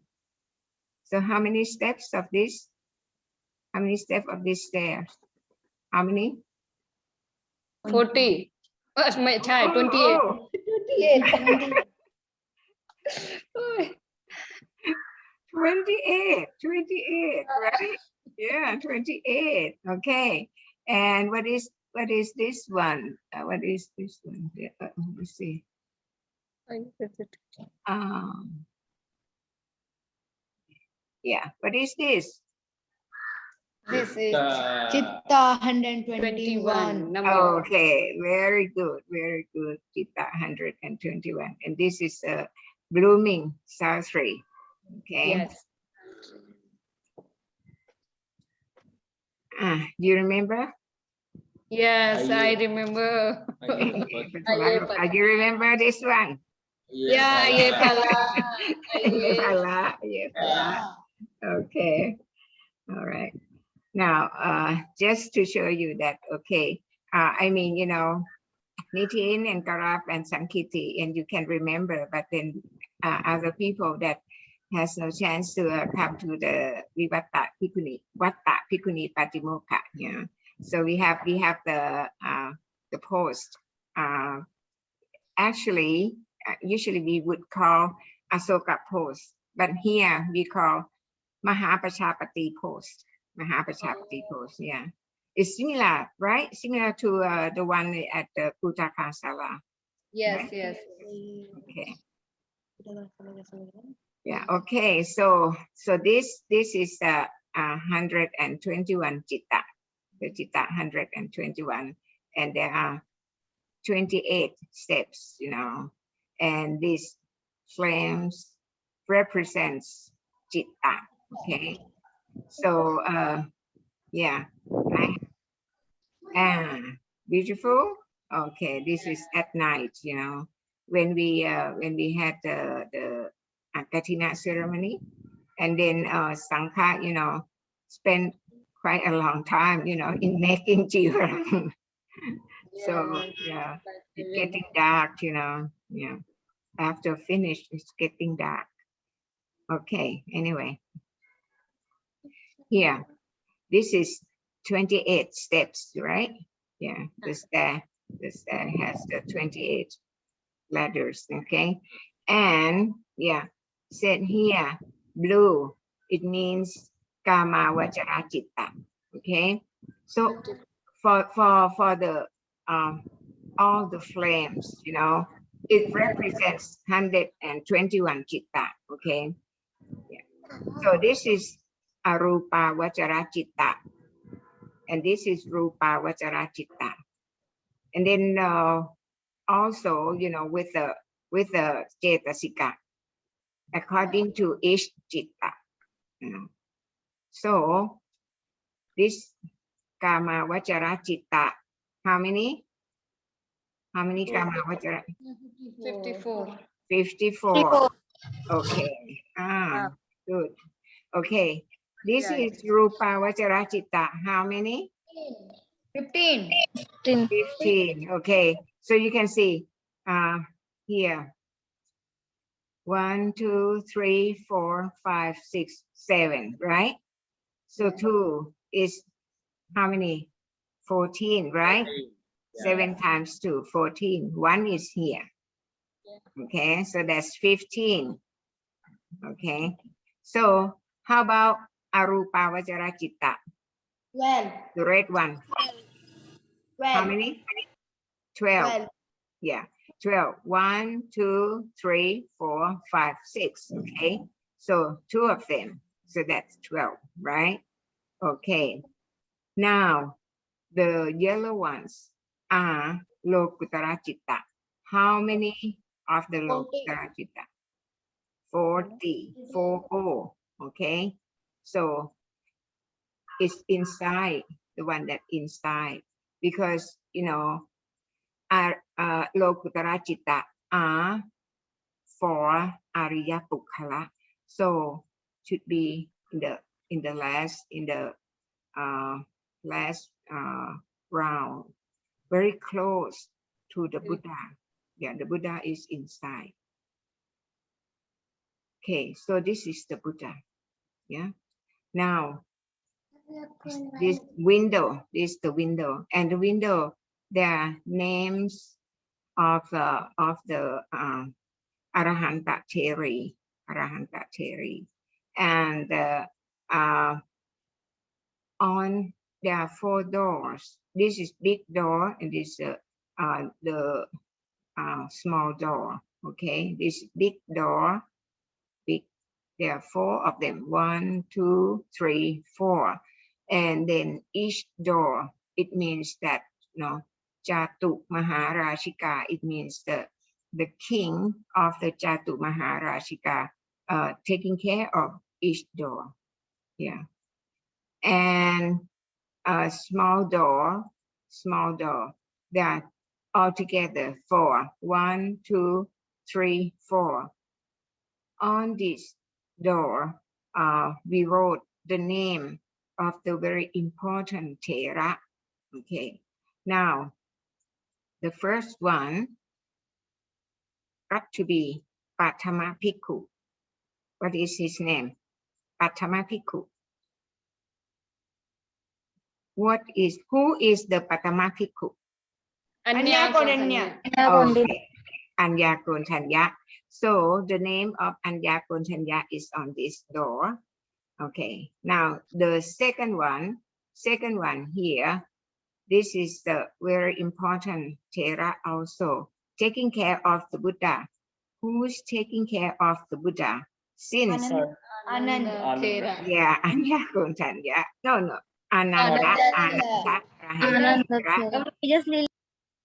[SPEAKER 1] So how many steps of this? How many steps of this stairs? How many?
[SPEAKER 2] 40. 28.
[SPEAKER 1] 28, right? Yeah, 28. Okay. And what is this one? What is this one? Let me see. Yeah, what is this?
[SPEAKER 2] This is
[SPEAKER 7] Chitta 121.
[SPEAKER 2] number.
[SPEAKER 1] Okay, very good, very good. Chitta 121. And this is a blooming Sastri. Okay.
[SPEAKER 2] Yes.
[SPEAKER 1] You remember?
[SPEAKER 2] Yes, I remember.
[SPEAKER 1] You remember this one?
[SPEAKER 2] Yeah,
[SPEAKER 1] Okay. All right. Now, just to show you that, okay, I mean, Nitin and Karap and Sankiti, and you can remember, but then other people that has no chance to come to the Vatta Bhikkhuni Patimokkha. So we have the post. Actually, usually we would call Asoka post, but here we call Mahapachapati post. Mahapachapati post, yeah. It's similar, right? Similar to the one at the Kutaka Sala.
[SPEAKER 2] Yes,
[SPEAKER 1] right?
[SPEAKER 2] yes.
[SPEAKER 1] Okay. Yeah. Okay. So this is 121 chitta, the chitta 121, and there are 28 steps, and these flames represents chitta. Okay. So yeah. Beautiful. Okay. This is at night, when we had the Katina ceremony, and then Sangha, spend quite a long time, in making jiva. So yeah, it's getting dark, yeah. After finish, it's getting dark. Okay, anyway. Here, this is 28 steps, right? Yeah, the stair has the 28 ladders, okay? And yeah, said here, blue, it means kama vajara citta, okay? So for the all the flames, it represents 121 citta, okay? Yeah. So this is arupa vajara citta, and this is rupa vajara citta. And then also, with the cetasika, according to each citta. So this kama vajara citta, how many kama vajara?
[SPEAKER 2] 54.
[SPEAKER 1] 54. Okay. Good. Okay. This is rupa vajara citta. How many?
[SPEAKER 7] 15.
[SPEAKER 1] 15. Okay. So you can see here. 1, 2, 3, 4, 5, 6, 7, right? So 2 is how many? 14, right? 7 times 2, 14. 1 is here. Okay, so that's 15. Okay, so how about arupa vajara citta?
[SPEAKER 7] 12.
[SPEAKER 1] The red one.
[SPEAKER 7] 12.
[SPEAKER 1] How many? 12. Yeah, 12. 1, 2, 3, 4, 5, 6. Okay, so 2 of them. So that's 12, right? Okay, now the yellow ones are lokutara citta. How many of the lokutara citta? 40. 40. Okay, so it's inside, the one that inside, because lokutara citta are for Ariya Bukkhala, so should be in the last round, very close to the Buddha. Yeah, the Buddha is inside. Okay, so this is the Buddha. Yeah. Now this window, this is the window, and the window, there are names of the Arahanta Theri, and on there are 4 doors. This is big door, and this the small door. Okay, this big door, big. There are 4 of them. 1, 2, 3, 4, and then each door, it means that Jatu Maharashika. It means the king of the Jatu Maharashika taking care of each door. Yeah, and a small door. There are altogether 4. 1, 2, 3, 4. On this door, we wrote the name of the very important Thera. Okay, now the first one got to be Patama Bhikkhu. What is his name? Patama Bhikkhu. Who is the Patama Bhikkhu?
[SPEAKER 2] Anya Kondanya.
[SPEAKER 1] Okay, Anya Kondanya. So the name of Anya Kondanya is on this door. Okay, now the second one here, this is the very important Thera also, taking care of the Buddha. Who's taking care of the Buddha? Since
[SPEAKER 7] Ananda.
[SPEAKER 2] Thera.
[SPEAKER 1] yeah, Anya Kondanya. No, Ananda.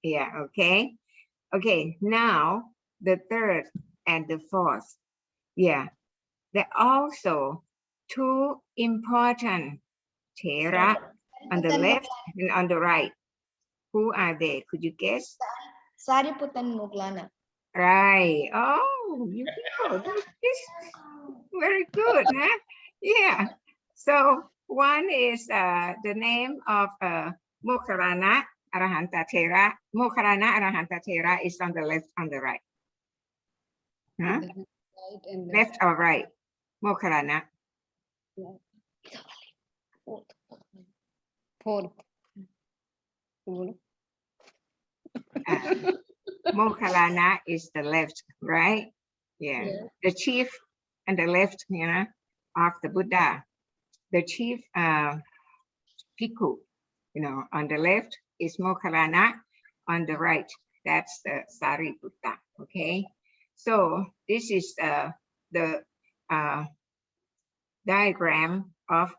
[SPEAKER 1] Yeah, okay. Okay, now the third and the fourth. Yeah, there are also 2 important Thera on the left and on the right. Who are they? Could you guess?
[SPEAKER 7] Sariputta and Moggallana.
[SPEAKER 1] Right. Oh, you people, this very good, huh? Yeah. So one is the name of Mokkarana Arahanta Thera. Mokkarana Arahanta Thera is on the left, on the right. Huh?
[SPEAKER 2] Right and
[SPEAKER 1] Left or right? Mokkarana.
[SPEAKER 2] fourth.
[SPEAKER 1] Mokkarana is the left, right? Yeah.
[SPEAKER 2] Yeah.
[SPEAKER 1] The chief and the left, you know, of the Buddha. The chief Bhikkhu, you know, on the left is Mokkarana, on the right, that's the Sariputta, okay? So this is the diagram of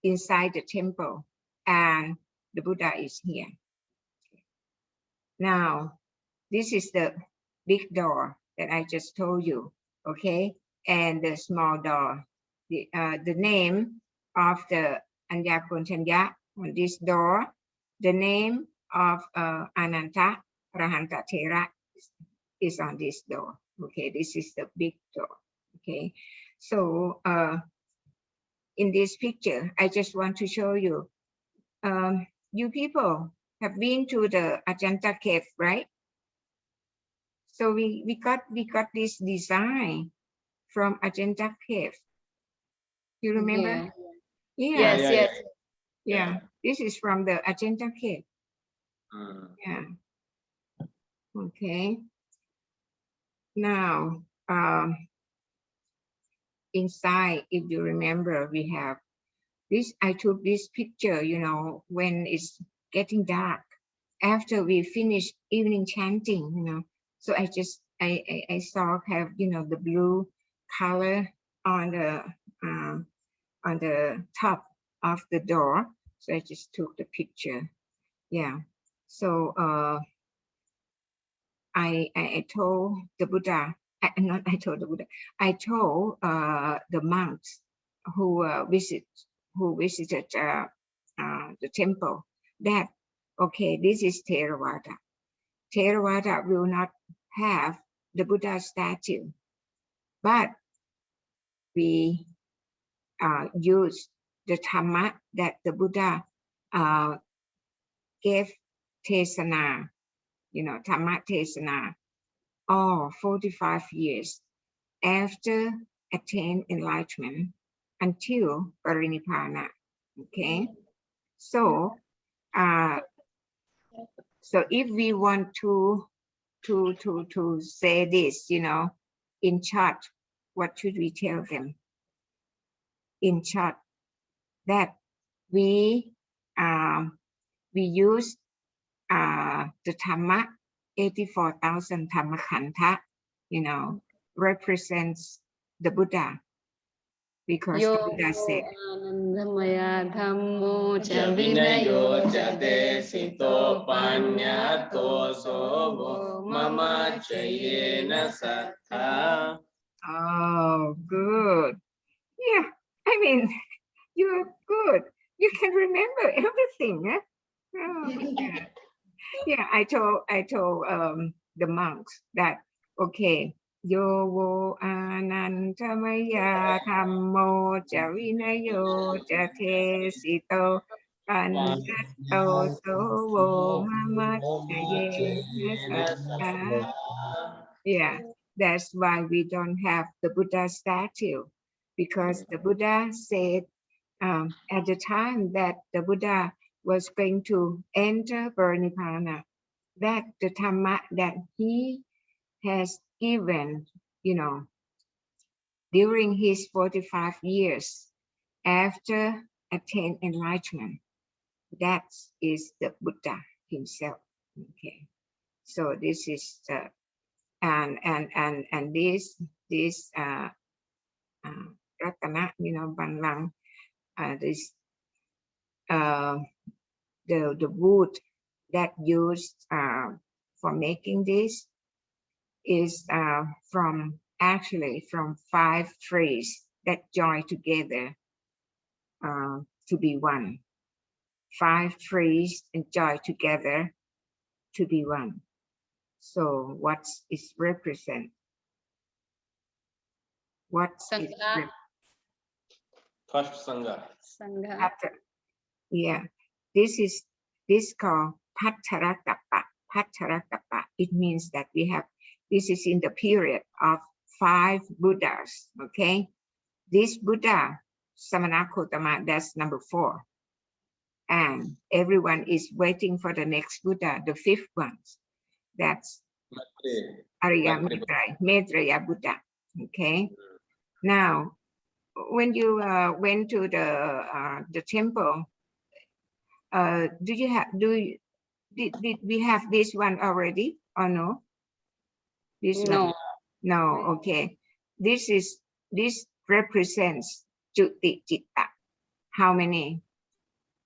[SPEAKER 1] inside the temple, and the Buddha is here. Now, this is the big door that I just told you, okay? And the small door. The name of the Anya Kontanya on this door, the name of Ananta Rahanta Thera is on this door. Okay, this is the big door. Okay, so in this picture, I just want to show you. You people have been to the Ajanta cave, right? So we got this design from Ajanta cave. You remember?
[SPEAKER 2] Yeah.
[SPEAKER 1] Yeah.
[SPEAKER 2] Yes.
[SPEAKER 1] Yeah. This is from the Ajanta cave. Yeah. Okay. Now, inside, if you remember, we have this. I took this picture, you know, when it's getting dark after we finish evening chanting, you know. So I saw have, you know, the blue color on the top of the door. So I just took the picture. Yeah. So I told the Buddha, I told the monks who visited the temple that, okay, this is Theravada. Theravada will not have the Buddha statue, but we use the Dhamma that the Buddha gave Tesana, you know, Dhamma Tesana, all 45 years after attain enlightenment until Parinibbana. Okay, so so if we want to say this, you know, in short, what should we tell them? In short, that we use the Dhamma, 84,000 Dhamma Khanta, you know, represents the Buddha, because the Buddha said,
[SPEAKER 2] Anandamaya Dhammo Cha Vinayo Cha Desito Panyato Sobo Mama Chayena Sattha.
[SPEAKER 1] oh, good. Yeah, I mean, you're good. You can remember everything. Huh? Oh, yeah. Yeah, I told the monks that, okay, yo wo anantamaya dhammo cha vinayo cha te sito panyato sovo mama chayena sattha. Yeah, that's why we don't have the Buddha statue, because the Buddha said at the time that the Buddha was going to enter Parinibbana, that the Dhamma that he has given, you know, during his 45 years after attain enlightenment, that is the Buddha himself. Okay, so this is the and this Ratana, you know, Banlang, this the wood that used for making this is from 5 trees that join together to be one. 5 trees and join together to be one. So what is represent? What is
[SPEAKER 2] Sangha.
[SPEAKER 3] First Sangha.
[SPEAKER 2] Sangha.
[SPEAKER 1] yeah, this called Pacharakappa. Pacharakappa. It means that we have, this is in the period of 5 Buddhas, okay? This Buddha, Samanakotama, that's number 4. And everyone is waiting for the next Buddha, the 5th one. That's Arya Maitreya Buddha, okay? Now, when you went to the temple, did we have this one already or no? This
[SPEAKER 2] No.
[SPEAKER 1] one? No, okay. This represents Juti Citta. How many?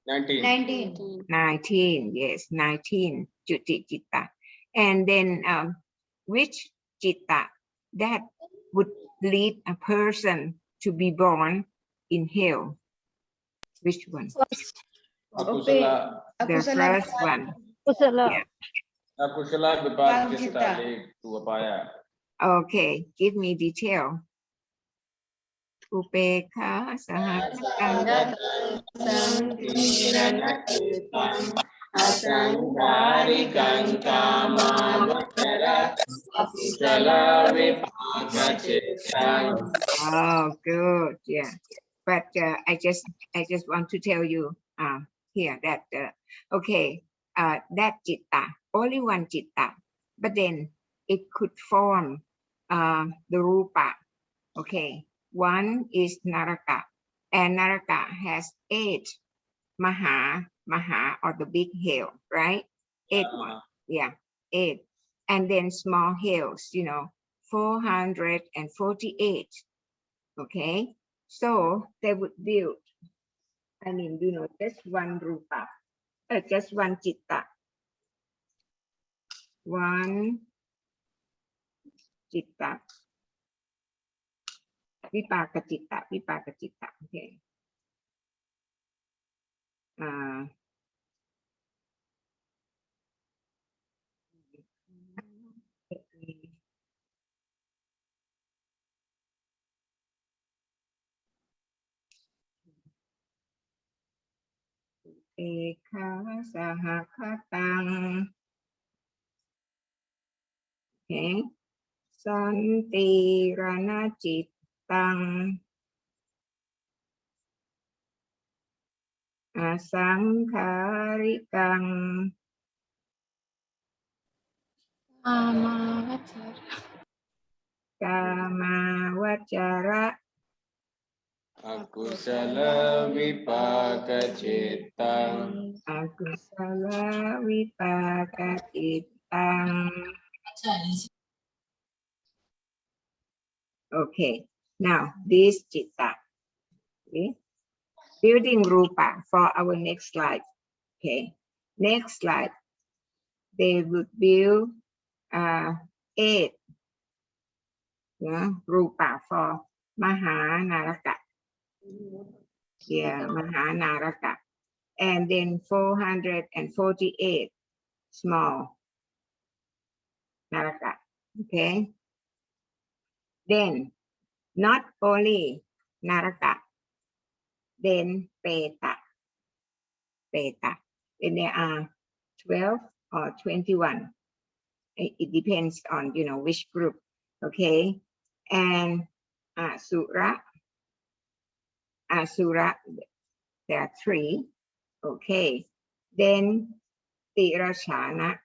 [SPEAKER 3] 19.
[SPEAKER 1] 19, yes, 19 Juti Citta. And then which Citta that would lead a person to be born in hell? Which one?
[SPEAKER 3] Akusala.
[SPEAKER 1] The first one. Yeah.
[SPEAKER 3] Akusala Vibhag Chitta lead to Apaya.
[SPEAKER 1] Okay, give me detail. Upekha Sahakata.
[SPEAKER 3] Asangharikang Kamavakara Akusala Vibhaga Chitta.
[SPEAKER 1] Oh, good. Yeah. But I just want to tell you here that okay, that citta, only one citta, but then it could form the rupa. Okay, one is naraka, and naraka has 8 maha or the big hell, right? 8 one, yeah, 8, and then small hells, 448. Okay, so they would build, just one rupa, just one citta. One citta. Vipaka citta, okay. Ekha sahakatang. Okay. Santi rana cittang. Asangkarikang. Kama wacara.
[SPEAKER 3] Akusala Vibhaga Chitta.
[SPEAKER 1] Akusala vipaka cittang. Okay, now this citta, okay, building rupa for our next slide. Okay, next slide, they would build 8 rupa for Mahanaraka. Yeah, Mahanaraka. And then 448 small Naraka. Okay. Then not only Naraka, then Peta. Then there are 12 or 21. It depends on, which group. Okay. And Asura, there are 3. Okay. Then Tirashana.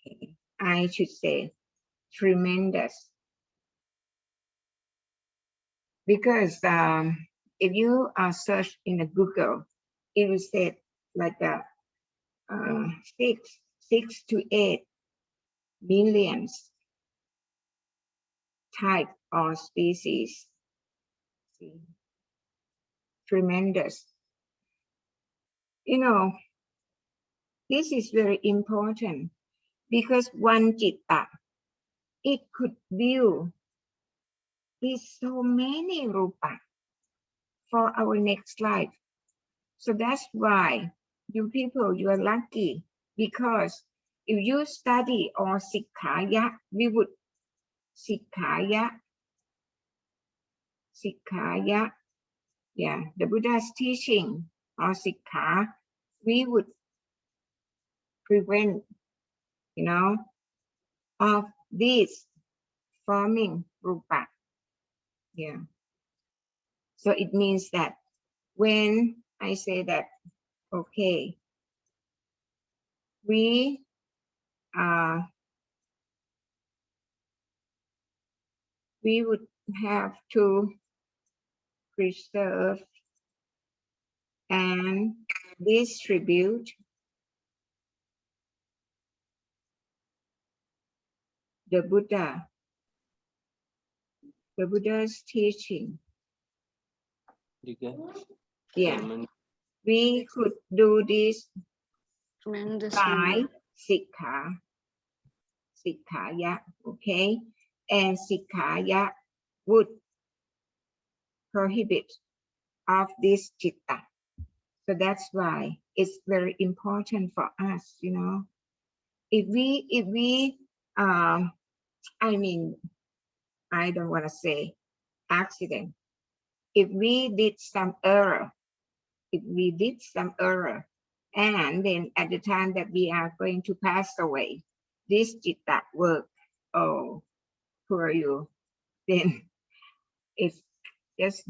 [SPEAKER 1] Okay. I should say tremendous. Because if you search in the Google, it will say like 6 to 8 millions type or species. See? Tremendous. This is very important because one citta, it could build with so many rupa for our next life. So that's why you people, you are lucky because if you study or SIKKHA, we would SIKKHA, yeah, the Buddha's teaching or SIKKHA, we would prevent, you know, of this forming rupa. Yeah. So it means that when I say that, okay, we would have to preserve and distribute the Buddha's teaching. Yeah, we could do this by SIKKHA, okay? And SIKKHA would prohibit of this citta. So that's why it's very important for us, you know. If we I mean, I don't want to say accident. If we did some error, and then at the time that we are going to pass away, this citta work, oh, poor you, then it's just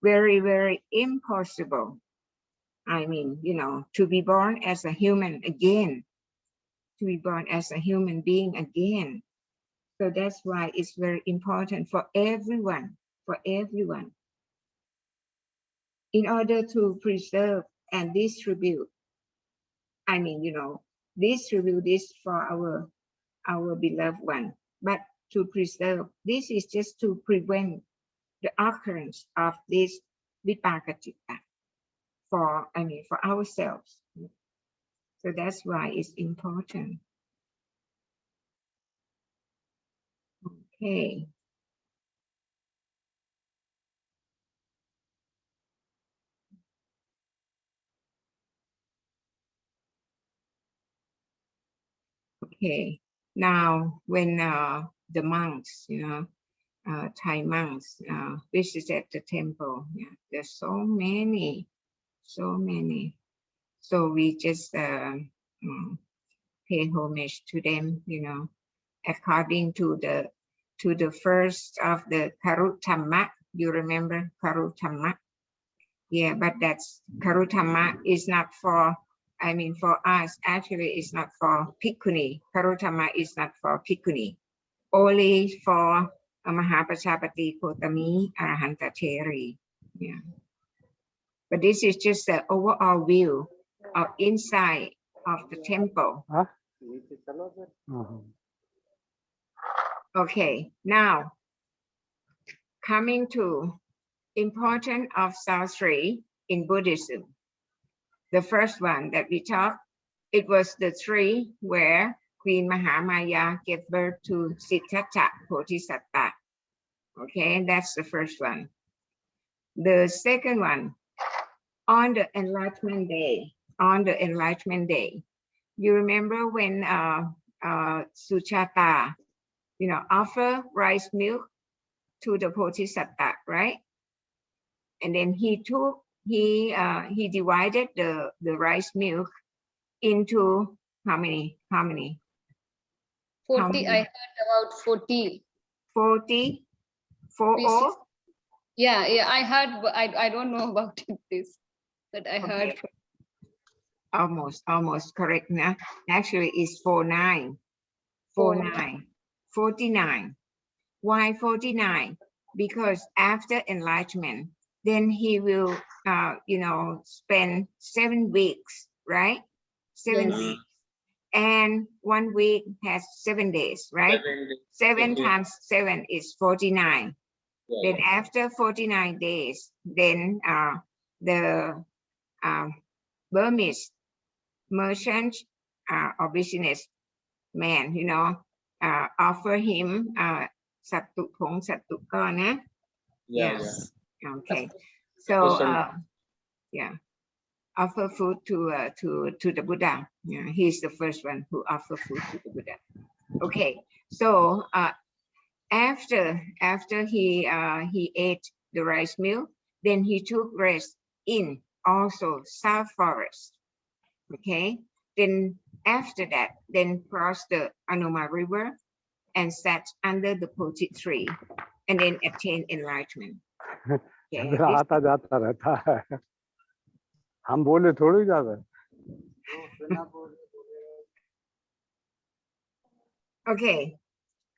[SPEAKER 1] very, very impossible. I mean, you know, to be born as a human again, to be born as a human being again. So that's why it's very important for everyone, in order to preserve and distribute. I mean, you know, distribute this for our beloved one, but to preserve, this is just to prevent the occurrence of this vipaka citta for ourselves. So that's why it's important. Okay. Okay. Now, when the monks, you know, Thai monks visited the temple, yeah, there's so many. So we just pay homage to them, you know, according to the first of the DHAMMA. You remember DHAMMA? Yeah, but that's DHAMMA is not for, I mean, for us. Actually, it's not for Bhikkhuni. DHAMMA is not for Bhikkhuni. Only for Mahapajapati Kotami Arahanta Theri. Yeah. But this is just the overall view of inside of the temple. Okay, now coming to importance of Sastri in Buddhism. The first one that we talked, it was the tree where Queen Mahamaya gave birth to Siddhartha Bodhisattva. Okay, that's the first one. The second one, on the Enlightenment Day, you remember when Suchata, you know, offer rice milk to the Bodhisattva, right? And then he divided the rice milk into how many?
[SPEAKER 2] 40. I heard about 40.
[SPEAKER 1] 40? 40?
[SPEAKER 2] Yeah, I heard. I don't know about this, but I heard.
[SPEAKER 1] Okay. Almost correct now. Actually, it's 49. 49. Why 49? Because after enlightenment, then he will, you know, spend 7 weeks, right? 7 weeks. And 1 week has 7 days, right? 7 times 7 is 49. Yeah. Then after 49 days, then the Burmese merchant or business man, you know, offer him sattu phong sattu kona. Yes. Okay. So yeah. offer food to the Buddha. Yeah, he's the first one who offer food to the Buddha. Okay, so after he ate the rice meal, then he took rest in also South Forest. Okay, then after that, then crossed the Anuma River and sat under the Bodhi tree, and then attained enlightenment. Okay,
[SPEAKER 10] इधर आता जाता रहता है हम बोले थोड़ी ज्यादा
[SPEAKER 1] okay,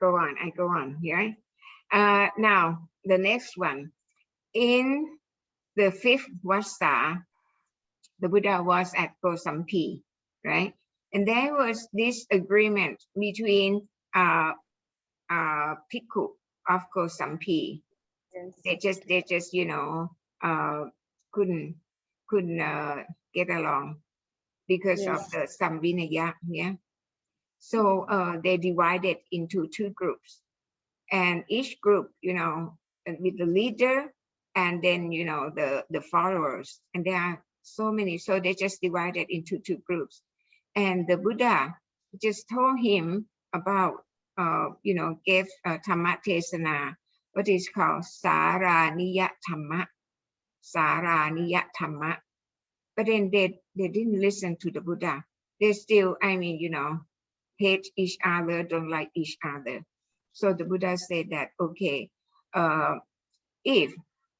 [SPEAKER 1] go on. I go on here. Now the next one. In the fifth Vassa, the Buddha was at Kosampi, right? And there was this agreement between Bhikkhu of Kosampi. They just couldn't get along because of the Samvinaya. Yeah. So they divided into two groups, and each group, with the leader, and then the followers, and there are so many. So they just divided into two groups, and the Buddha just told him about gave Dhamma Tesana, what is called Saraniya Dhamma. Saraniya Dhamma. But then they didn't listen to the Buddha. They still, hate each other, don't like each other. So the Buddha said that, okay, if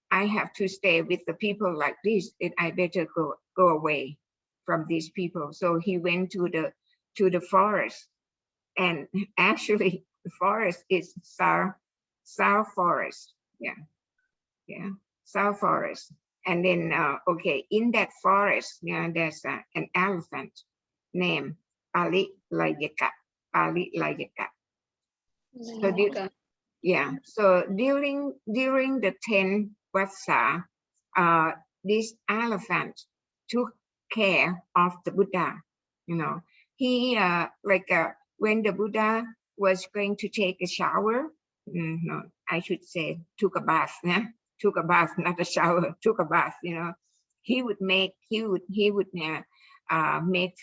[SPEAKER 1] I have to stay with the people like this, then I better go away from these people. So he went to the forest, and actually the forest is South Forest. Yeah, South Forest. And then in that forest, there's an elephant named Ali Layaka. So so during the 10th Vassa, this elephant took care of the Buddha. He when the Buddha was going to take a shower, no, I should say took a bath. Took a bath, not a shower. Took a bath. He would make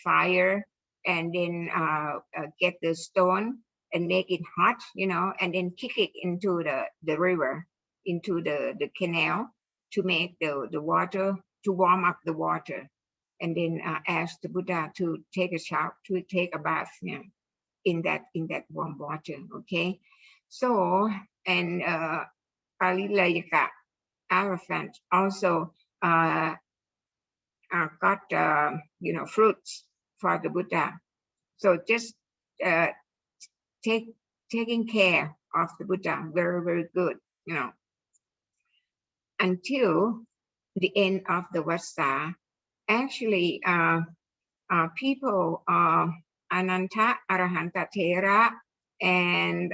[SPEAKER 1] fire, and then get the stone and make it hot, and then kick it into the river, into the canal, to make the water, to warm up the water, and then ask the Buddha to take a shower, to take a bath, in that warm water. Okay, so and Palilayaka elephant also got fruits for the Buddha. So just taking care of the Buddha, very, very good, until the end of the Vassa. Actually, people, Ananta Arahanta Thera and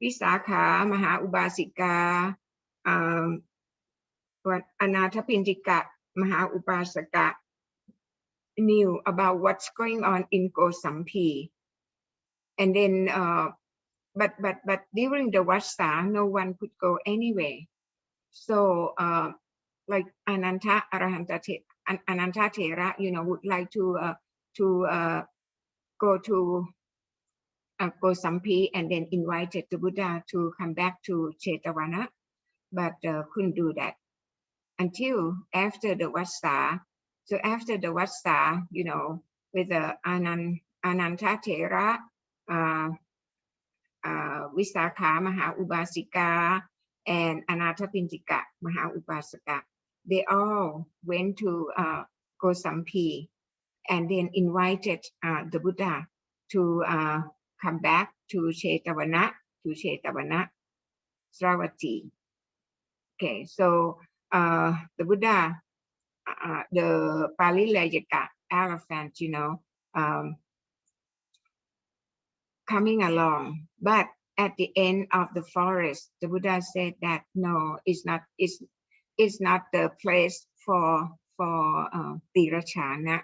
[SPEAKER 1] Visakha Maha Ubasika, Anathapindika Maha Upasaka, knew about what's going on in Kosampi. And then but during the Vassa, no one could go anywhere. So like Ananta Arahanta Ananta Thera, would like to go to Kosampi, and then invited the Buddha to come back to Chetavana, but couldn't do that until after the Vassa. So after the Vassa, with the Ananta Thera, Visakha Maha Ubasika, and Anathapindika Maha Upasaka, they all went to Kosampi, and then invited the Buddha to come back to Chetavana, Sravati. Okay, so the Buddha, the Palilayaka elephant, coming along, but at the end of the forest, the Buddha said that no, it's not the place for Tirachana.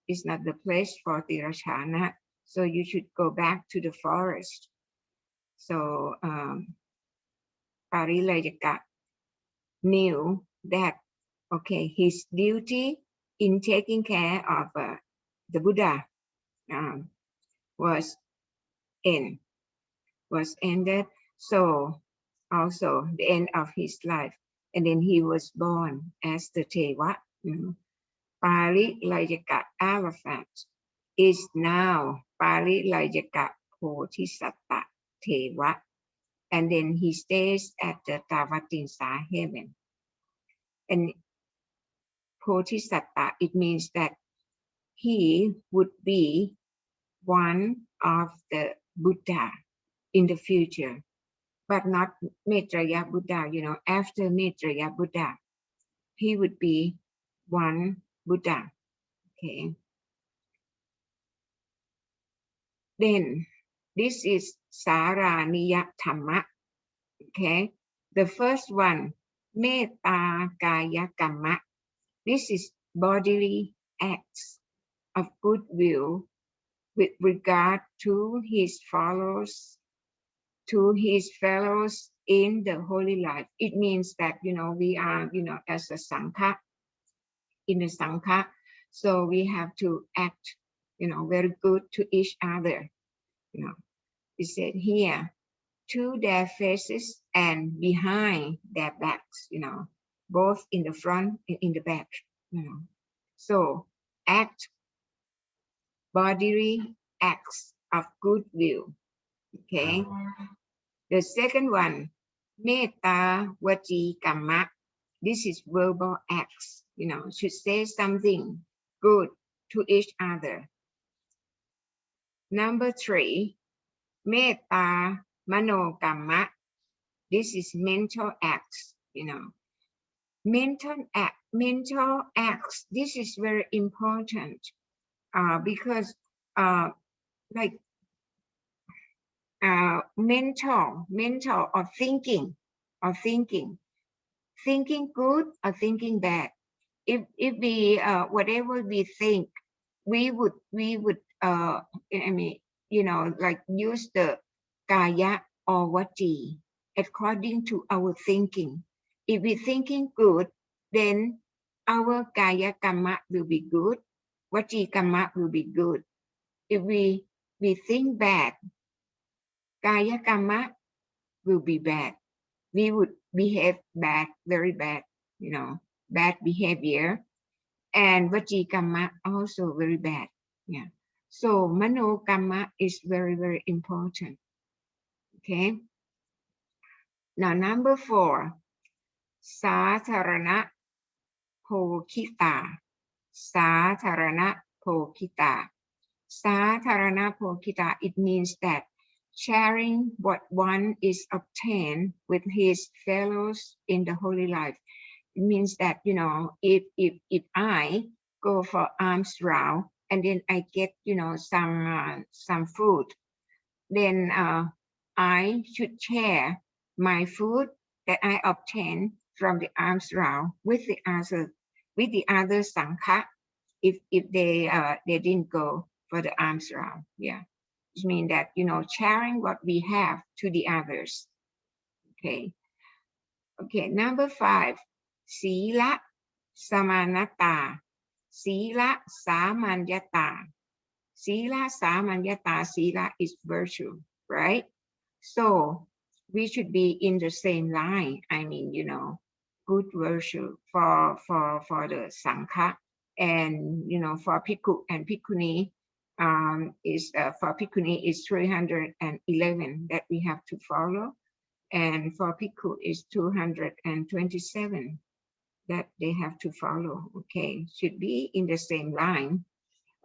[SPEAKER 1] It's not the place for Tirachana. So you should go back to the forest. So Parilayaka knew that, okay, his duty in taking care of the Buddha was ended. So also the end of his life, and then he was born as the Teva. Parilayaka Arafat is now Parilayaka Bodhisattva Teva, and then he stays at the Tavatinsa heaven. And Bodhisattva, it means that he would be one of the Buddha in the future, but not Maitreya Buddha, after Maitreya Buddha, he would be one Buddha. Okay. Then this is Saraniya Dhamma. Okay. The first one, Metta Kaya Kamma. This is bodily acts of goodwill with regard to his fellows in the holy life. It means that, we are, as a Sankha, in the Sankha, so we have to act, very good to each other. It said here, to their faces and behind their backs, both in the front and in the back, So act, bodily acts of goodwill. Okay. The second one, Metta Vaci Kamma. This is verbal acts, should say something good to each other. Number 3, Metta Mano Kamma. This is mental acts, Mental acts, this is very important because like mental or thinking good or thinking bad. If we whatever we think, we would like use the kaya or vaci according to our thinking. If we're thinking good, then our kaya kamma will be good, vaci kamma will be good. If we think bad, kaya kamma will be bad. We would behave bad, very bad, bad behavior. And vaci kamma also very bad. Yeah. So mano kamma is very, very important. Okay. Now number 4, Satharana Pokata. Satharana Pokata. Satharana Pokata, it means that sharing what one is obtained with his fellows in the holy life. It means that, if I go for alms round and then I get, some food, then I should share my food that I obtained from the alms round with the other Sankha if they didn't go for the alms round. Yeah. It means that, sharing what we have to the others. Okay. Okay, number 5, Sila Samanata. Sila Samanyata. Sila Samanyata. Sila is virtue, right? So we should be in the same line. I mean, good virtue for the Sankha, and for Bhikkhu and Bhikkhuni for Bhikkhuni is 311 that we have to follow. And for Bhikkhu is 227 that they have to follow. Okay, should be in the same line.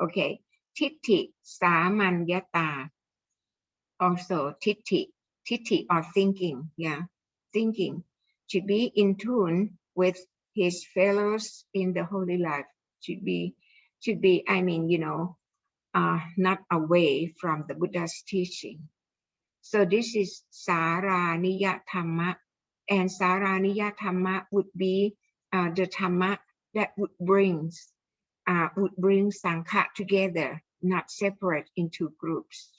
[SPEAKER 1] Okay, Titti Samanyata. Also Titti or thinking, thinking should be in tune with his fellows in the holy life. Should be, I mean, not away from the Buddha's teaching. So this is Saraniya Dhamma, and Saraniya Dhamma would be the Dhamma that would bring Sankha together, not separate into groups.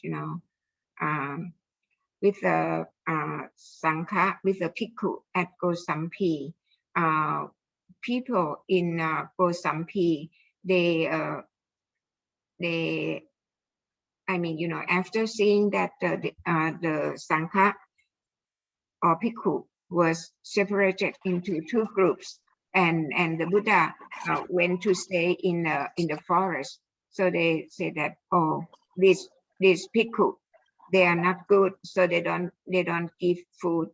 [SPEAKER 1] With the Sankha, with the Bhikkhu at Gosampi, people in Gosampi, they I mean, after seeing that the Sankha or Bhikkhu was separated into two groups, and the Buddha went to stay in the forest. So they say that, oh, this Bhikkhu, they are not good, so they don't give food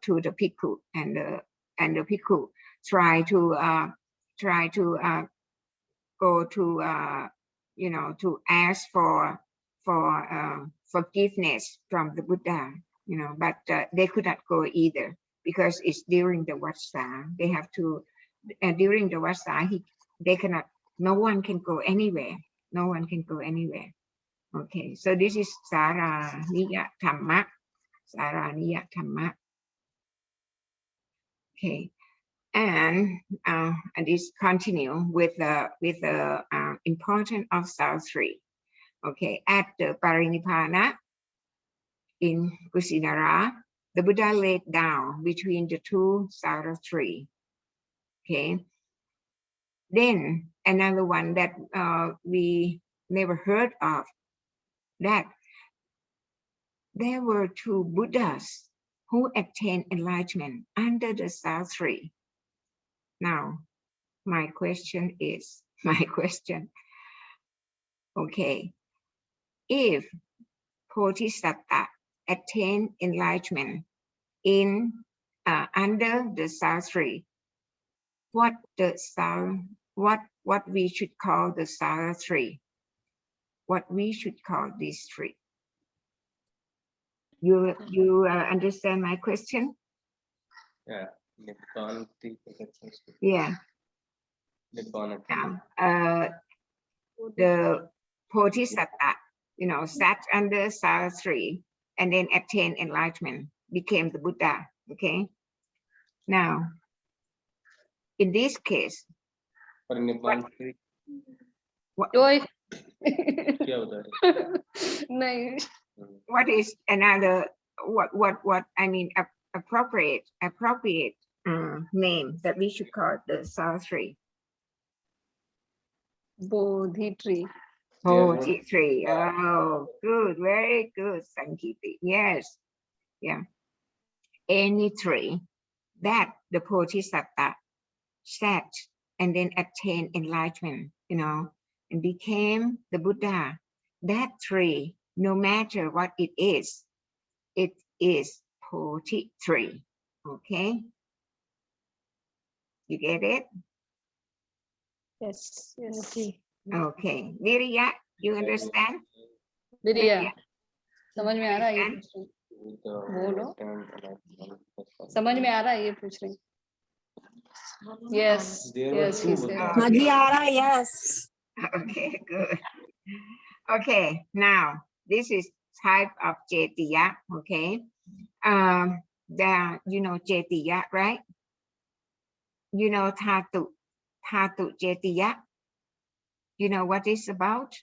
[SPEAKER 1] to the Bhikkhu, and the Bhikkhu try to go to to ask for forgiveness from the Buddha, but they could not go either, because it's during the Vassa. They have to during the Vassa, they cannot. No one can go anywhere. No one can go anywhere. Okay, so this is Saraniya Dhamma. Saraniya Dhamma. Okay, and this continue with the importance of Sarasri. Okay, at the Parinibbana in Kusinara, the Buddha laid down between the two Sarasri. Okay, then another one that we never heard of, that there were two Buddhas who attained enlightenment under the Sarasri. Now, my question, okay, if Bodhisattva attained enlightenment in under the Sarasri, what we should call the Sarasri? What we should call these three? You understand my question?
[SPEAKER 3] Yeah.
[SPEAKER 1] Yeah. The Bodhisattva, sat under Sarasri and then attained enlightenment, became the Buddha. Okay. Now, in this case, what is another what I mean appropriate name that we should call the Sarasri?
[SPEAKER 2] Bodhi tree.
[SPEAKER 1] Bodhi tree. Oh, good, very good, Sankiti. Yes, yeah. Any tree that the Bodhisattva sat and then attained enlightenment, and became the Buddha. That tree, no matter what it is Bodhi tree. Okay, you get it?
[SPEAKER 2] Yes.
[SPEAKER 1] Okay, Viriya, you understand?
[SPEAKER 2] Viriya, समझ में आ रहा है ये पूछ रही? बोलो. समझ में आ रहा है ये पूछ रही? Yes, he said.
[SPEAKER 4] Yes.
[SPEAKER 1] Okay, good. Okay, now this is type of Jetiya. Okay, Jetiya, right? Thatu Jetiya. You know what it's about?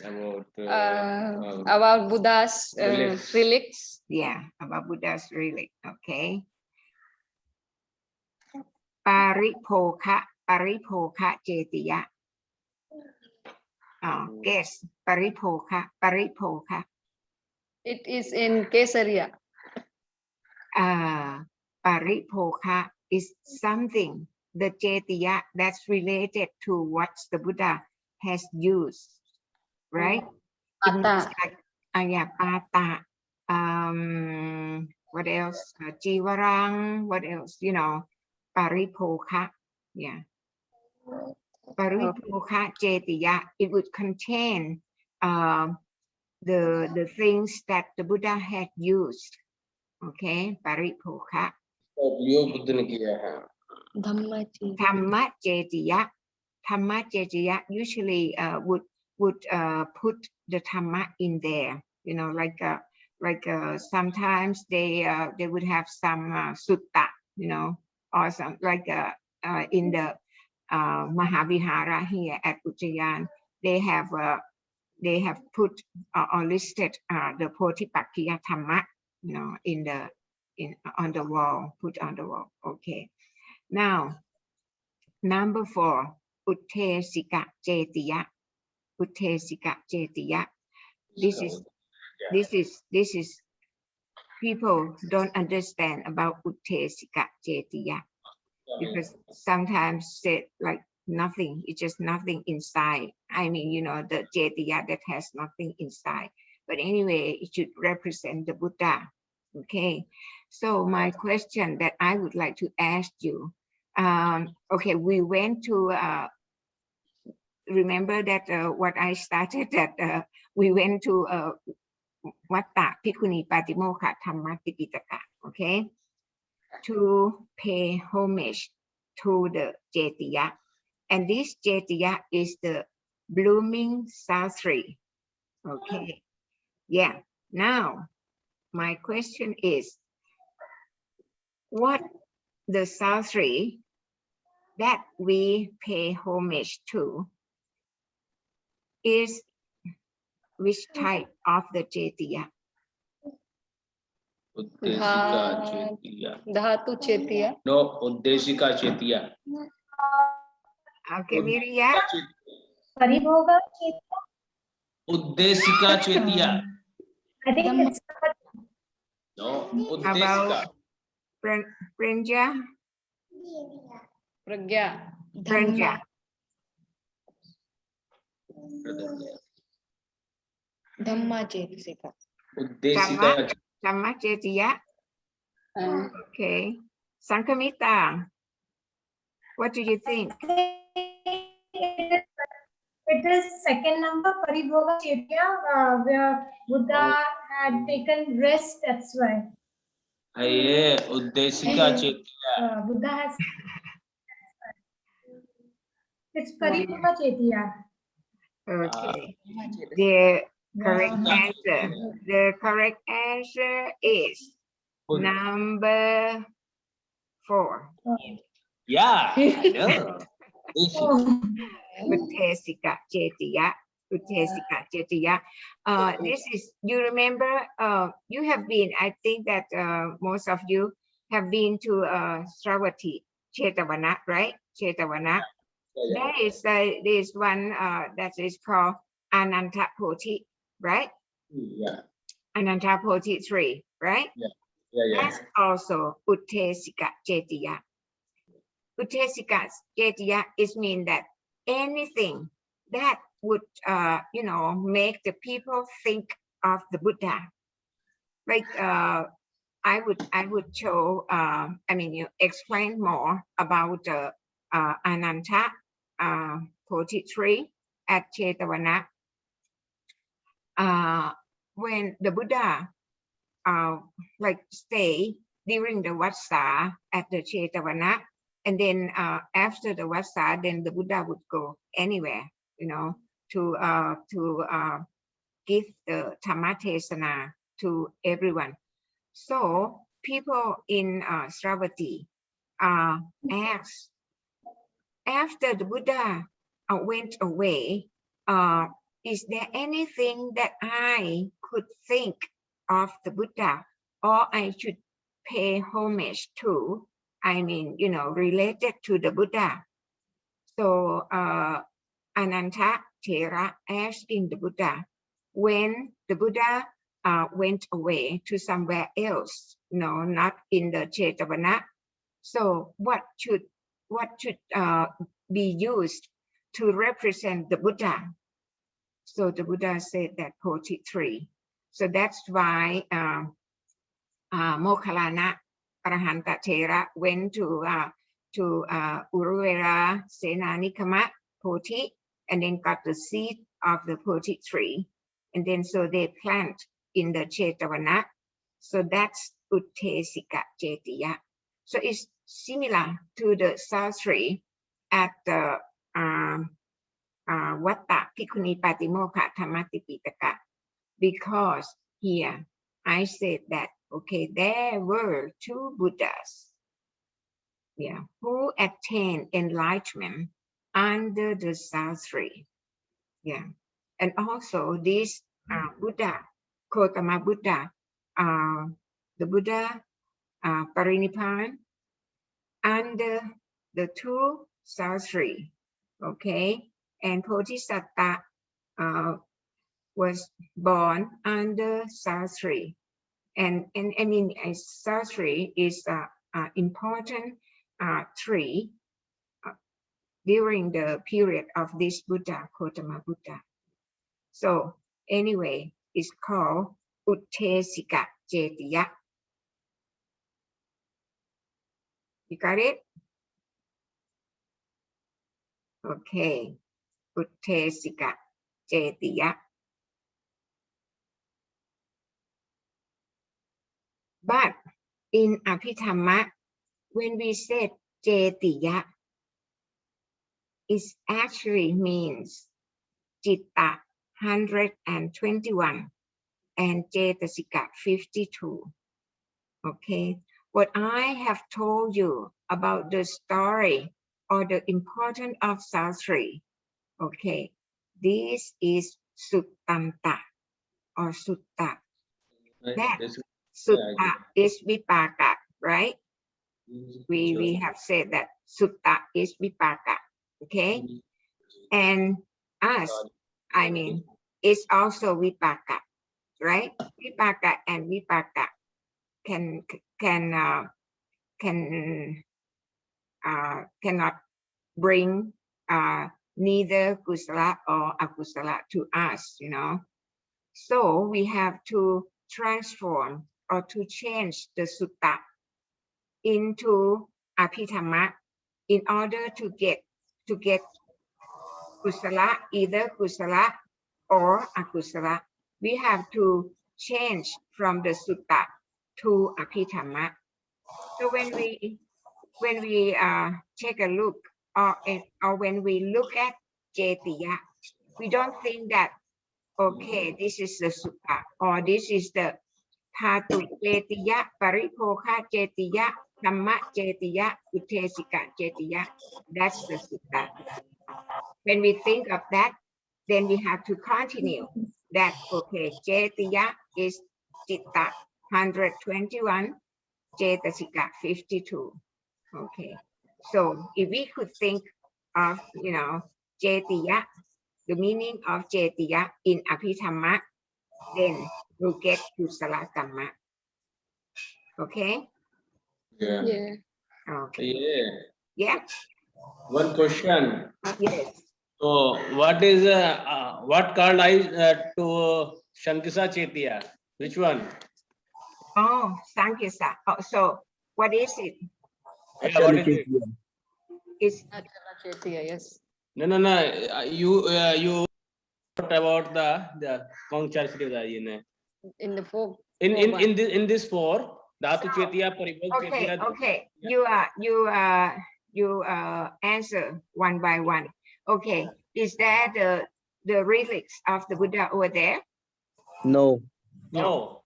[SPEAKER 2] About Buddha's relics.
[SPEAKER 1] Yeah, about Buddha's relic. Okay. Paripokha Jetiya. Guess. Paripokha.
[SPEAKER 2] It is in Kesaria.
[SPEAKER 1] Paripokha is something, the Jetiya, that's related to what the Buddha has used, right?
[SPEAKER 2] Pata.
[SPEAKER 1] Pata. What else? Jivarang. What else? Paripokha. Yeah. Paripokha Jetiya. It would contain the things that the Buddha had used. Okay, Paripokha. Dhamma Jetiya usually would put the Dhamma in there. Like sometimes they would have some sutta, or some like in the Mahavihara here at Ujjayan, they have put or listed the Bodhipakkhya Dhamma, on the wall, put on the wall. Okay. Now, number 4, Uttesika Jetiya. Uttesika Jetiya. This is people don't understand about Uttesika Jetiya, because sometimes said like nothing, it's just nothing inside. I mean, you know, the Jetiya that has nothing inside. But anyway, it should represent the Buddha. Okay, so my question that I would like to ask you, okay, we went to, remember that what I started that we went to Vatta Bhikkhuni Patimokkha Dhamma Tipitaka, okay, to pay homage to the Jetiya. And this Jetiya is the blooming Sastri. Okay, yeah. Now, my question is, what the Sastri that we pay homage to is which type of the Jetiya?
[SPEAKER 3] Uddeshika Chetiya.
[SPEAKER 2] Dhatu Chetiya.
[SPEAKER 3] No, Uddeshika Chetiya.
[SPEAKER 1] Okay, Viriya.
[SPEAKER 7] Paribhoga.
[SPEAKER 3] Uddeshika Chetiya.
[SPEAKER 7] I think it's
[SPEAKER 3] No,
[SPEAKER 1] About
[SPEAKER 3] Uddeshika.
[SPEAKER 1] Pranja.
[SPEAKER 2] Pragya.
[SPEAKER 1] Pranja.
[SPEAKER 8] Dhamma Chetasika.
[SPEAKER 3] Uddeshika.
[SPEAKER 1] Dhamma Jetiya. Okay. Sankhamita, what do you think?
[SPEAKER 7] it is second number Paribhoga Chetya, where Buddha had taken rest. That's why
[SPEAKER 3] Aye, Uddeshika Chetiya.
[SPEAKER 7] Buddha has. It's Paribhoga Chetya.
[SPEAKER 1] Okay. The correct answer is number 4.
[SPEAKER 3] Yeah, I know.
[SPEAKER 1] Uttesika Jetiya. Uttesika Jetiya. This is, you remember, you have been, I think that most of you have been to Sravati Chetavana, right? Chetavana. There is one that is called Ananta Poti, right?
[SPEAKER 3] Yeah.
[SPEAKER 1] Ananta Poti 3, right?
[SPEAKER 3] Yeah.
[SPEAKER 1] That's also Uttesika Jetiya. Uttesika Jetiya is mean that anything that would, you know, make the people think of the Buddha. Like I would show, I mean, you explain more about Ananta Poti 3 at Chetavana. When the Buddha like stay during the Vatsa at the Chetavana, and then after the Vatsa, then the Buddha would go anywhere, you know, to give the Dhammatesana to everyone. So people in Sravati asked, after the Buddha went away, is there anything that I could think of the Buddha, or I should pay homage to? I mean, you know, related to the Buddha. So Ananta Thera asking the Buddha, when the Buddha went away to somewhere else, no, not in the Chetavana. So what should be used to represent the Buddha? So the Buddha said that Poti 3. So that's why Mokkhalana Arahanta Thera went to Uruvela Senanikama Poti, and then got the seed of the Poti 3. And then so they plant in the Chetavana. So that's Uttesika Jetiya. So it's similar to the Sastri at the Vatta Bhikkhuni Patimokkha Dhamma Tipitaka, because here I said that, okay, there were 2 Buddhas, yeah, who attained enlightenment under the Sastri, yeah, and also this Buddha, Gautama Buddha, the Buddha Parinipan under the 2 Sastri, Okay, and Bodhisatta was born under Sastri, and I mean Sastri is important tree during the period of this Buddha, Gautama Buddha. So anyway, it's called Uttesika Jetiya. You got it? Okay, Uttesika Jetiya. But in Abhidhamma, when we said Jetiya, it actually means Citta 121 and Cetasika 52. Okay, what I have told you about the story or the importance of Sastri, okay, this is Suttanta or Sutta. That Sutta is Vipaka, right? We have said that Sutta is Vipaka, okay? And us, I mean, it's also Vipaka, right? Vipaka and Vipaka cannot bring neither kusala or akusala to us, you know. So we have to transform or to change the sutta into Abhidhamma in order to get kusala, either kusala or akusala. We have to change from the sutta to Abhidhamma. So when we take a look or when we look at Jetiya, we don't think that, okay, this is the sutta or this is the Dhatu Jetiya, Paripokha Jetiya, Dhamma Jetiya, Uttesika Jetiya. That's the sutta. When we think of that, then we have to continue that, okay, Jetiya is Citta 121, Cetasika 52. Okay, so if we could think of, you know, Jetiya, the meaning of Jetiya in Abhidhamma, then we'll get to Salatama. Okay?
[SPEAKER 3] Yeah.
[SPEAKER 2] Yeah.
[SPEAKER 1] Okay.
[SPEAKER 3] Yeah.
[SPEAKER 1] Yeah?
[SPEAKER 3] One question.
[SPEAKER 1] Yes.
[SPEAKER 3] So what is what called to Shankisa Chetiya? Which one?
[SPEAKER 1] Oh, Sankisa. Oh, so what is it?
[SPEAKER 3] Yeah, what is it?
[SPEAKER 1] It's
[SPEAKER 2] Achala Chaitya, yes.
[SPEAKER 3] No. You what about the Kongchar Chetiya?
[SPEAKER 2] In the folk.
[SPEAKER 3] In this four, Dhatu Chetiya, Paribhog
[SPEAKER 1] okay.
[SPEAKER 3] Chetiya.
[SPEAKER 1] Okay. You answer one by one. Okay. Is that the relics of the Buddha over there?
[SPEAKER 5] No.
[SPEAKER 3] No.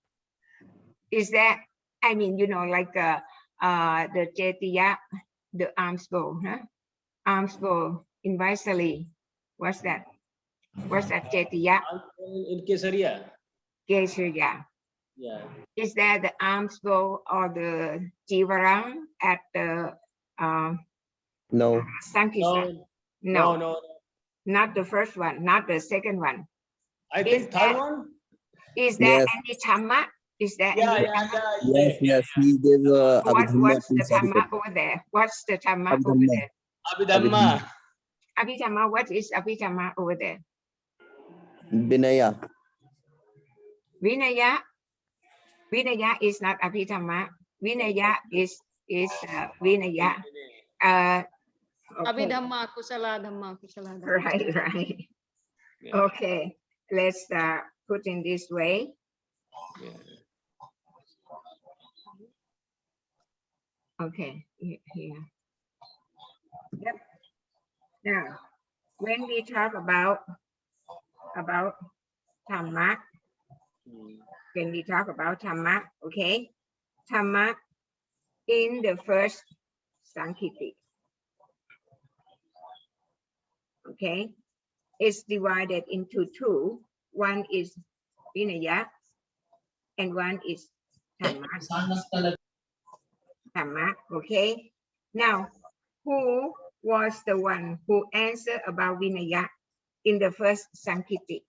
[SPEAKER 1] Is that, I mean, you know, like the Jetiya, the alms bowl, huh? Alms bowl in Vaisali. What's that? What's that Jetiya?
[SPEAKER 3] In Kesaria.
[SPEAKER 1] Kesariya.
[SPEAKER 3] Yeah.
[SPEAKER 1] Is that the alms bowl or the Jivaram at the
[SPEAKER 5] No.
[SPEAKER 1] Sankisa?
[SPEAKER 3] No.
[SPEAKER 1] Not the first one, not the second one.
[SPEAKER 3] I think third one.
[SPEAKER 1] Is there
[SPEAKER 5] Yes.
[SPEAKER 1] any Dhamma? Is there
[SPEAKER 3] Yeah,
[SPEAKER 1] any
[SPEAKER 3] yeah.
[SPEAKER 5] Yes. He gave Abhidhamma
[SPEAKER 1] what's
[SPEAKER 5] to
[SPEAKER 1] the Dhamma
[SPEAKER 5] Sariputta.
[SPEAKER 1] over there? What's the Dhamma over
[SPEAKER 5] Abhidhamma.
[SPEAKER 1] there?
[SPEAKER 3] Abhidhamma.
[SPEAKER 1] Abhidhamma, what is Abhidhamma over there?
[SPEAKER 5] Vinaya.
[SPEAKER 1] Vinaya. Vinaya is not Abhidhamma. Vinaya is Vinaya. Okay.
[SPEAKER 2] Abhidhamma, Kusala Dhamma, Kusala Dhamma.
[SPEAKER 1] Right.
[SPEAKER 3] Yeah.
[SPEAKER 1] Okay, let's put in this way.
[SPEAKER 3] Yeah.
[SPEAKER 1] Okay, here. Yep. Now, when we talk about Dhamma, when we talk about Dhamma, okay, Dhamma in the first Sankiti, okay, it's divided into two. One is Vinaya and one is Dhamma. Dhamma, okay. Now, who was the one who answered about Vinaya in the first Sankiti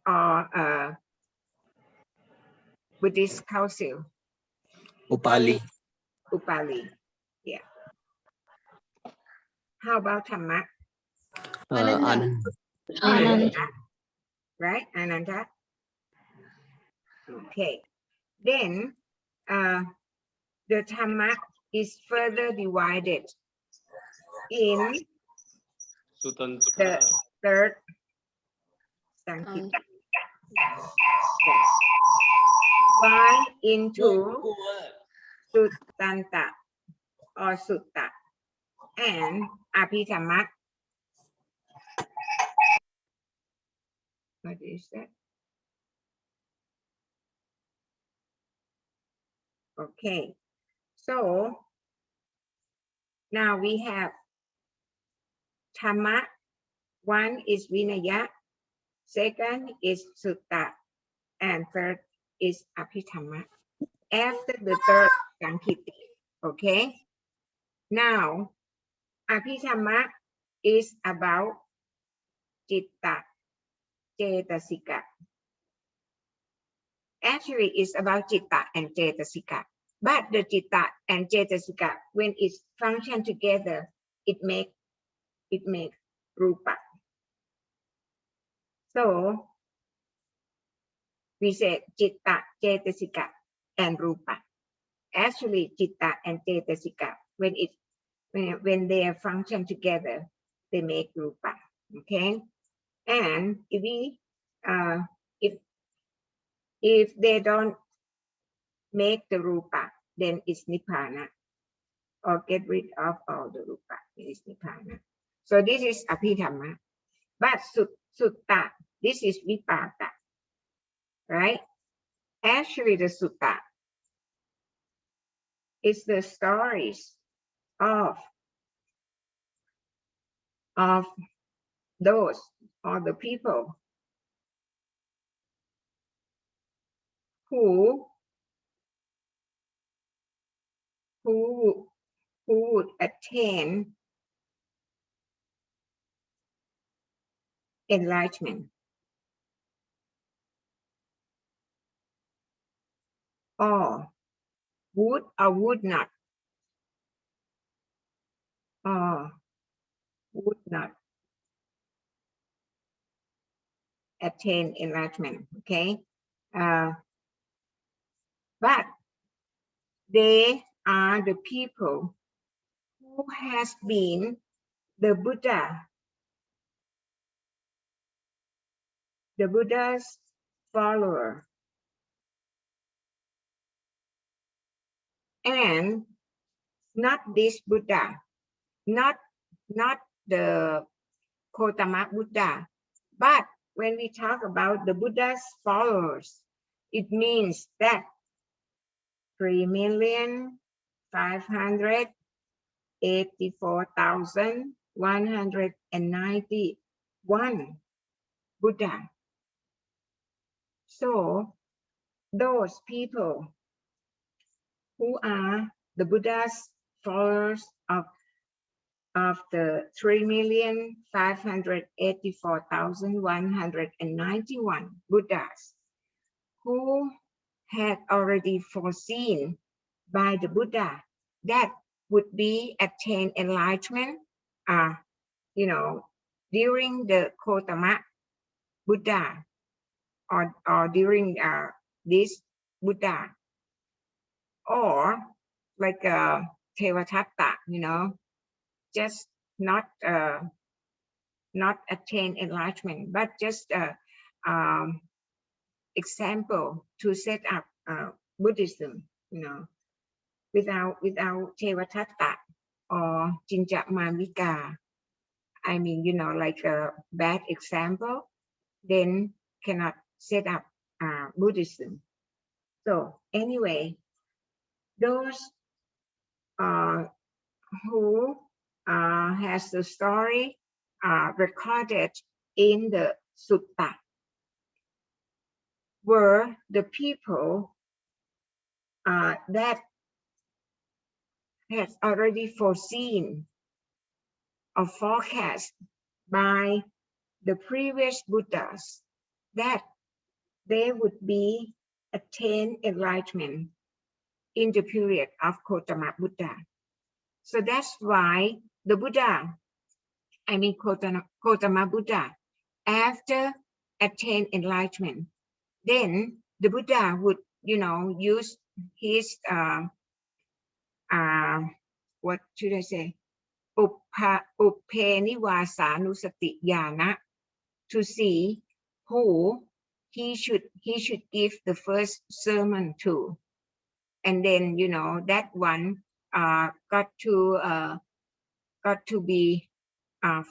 [SPEAKER 1] or Buddhist council?
[SPEAKER 5] Upali.
[SPEAKER 1] Upali. Yeah. How about Dhamma?
[SPEAKER 5] Anand.
[SPEAKER 1] Ananda. Right? Ananda. Okay. Then the Dhamma is further divided in the third Sankita. One into Suttanta or Sutta and Abhidhamma. What is that? Okay, so now we have Dhamma. One is Vinaya, second is Sutta, and third is Abhidhamma. After the third Sankiti, okay? Now, Abhidhamma is about Citta, Cetasika. Actually, it's about Citta and Cetasika. But the Citta and Cetasika, when it's function together, it make Rupa. So, we say Citta, Cetasika, and Rupa. Actually, Citta and Cetasika, when they function together, they make Rupa. Okay, and if they don't make the Rupa, then it's Nibbana, or get rid of all the Rupa. It is Nibbana. So this is Abhidhamma. But Sutta, this is Vipaka, right? Actually, the Sutta is the stories of those or the people who would attain enlightenment, or would or would not attain enlightenment. Okay, but they are the people who has been the Buddha's follower, and not this Buddha, not the Gautama Buddha, but when we talk about the Buddha's followers, it means that 3,584,191 Buddha. So those people who are the Buddha's followers of the 3,584,191 Buddhas who had already foreseen by the Buddha that would be attained enlightenment, during the Gautama Buddha or during this Buddha, or like Tevatatta, just not attain enlightenment, but just example to set up Buddhism, without Tevatatta or Jinjamamika. I mean, like a bad example, then cannot set up Buddhism. So anyway, those who has the story recorded in the Sutta were the people that has already foreseen or forecast by the previous Buddhas that they would be attain enlightenment in the period of Gautama Buddha. So that's why the Buddha, I mean Gautama Buddha, after attain enlightenment, then the Buddha would, use his what should I say, Uppenivasanusati Yana, to see who he should give the first sermon to, and then that one got to be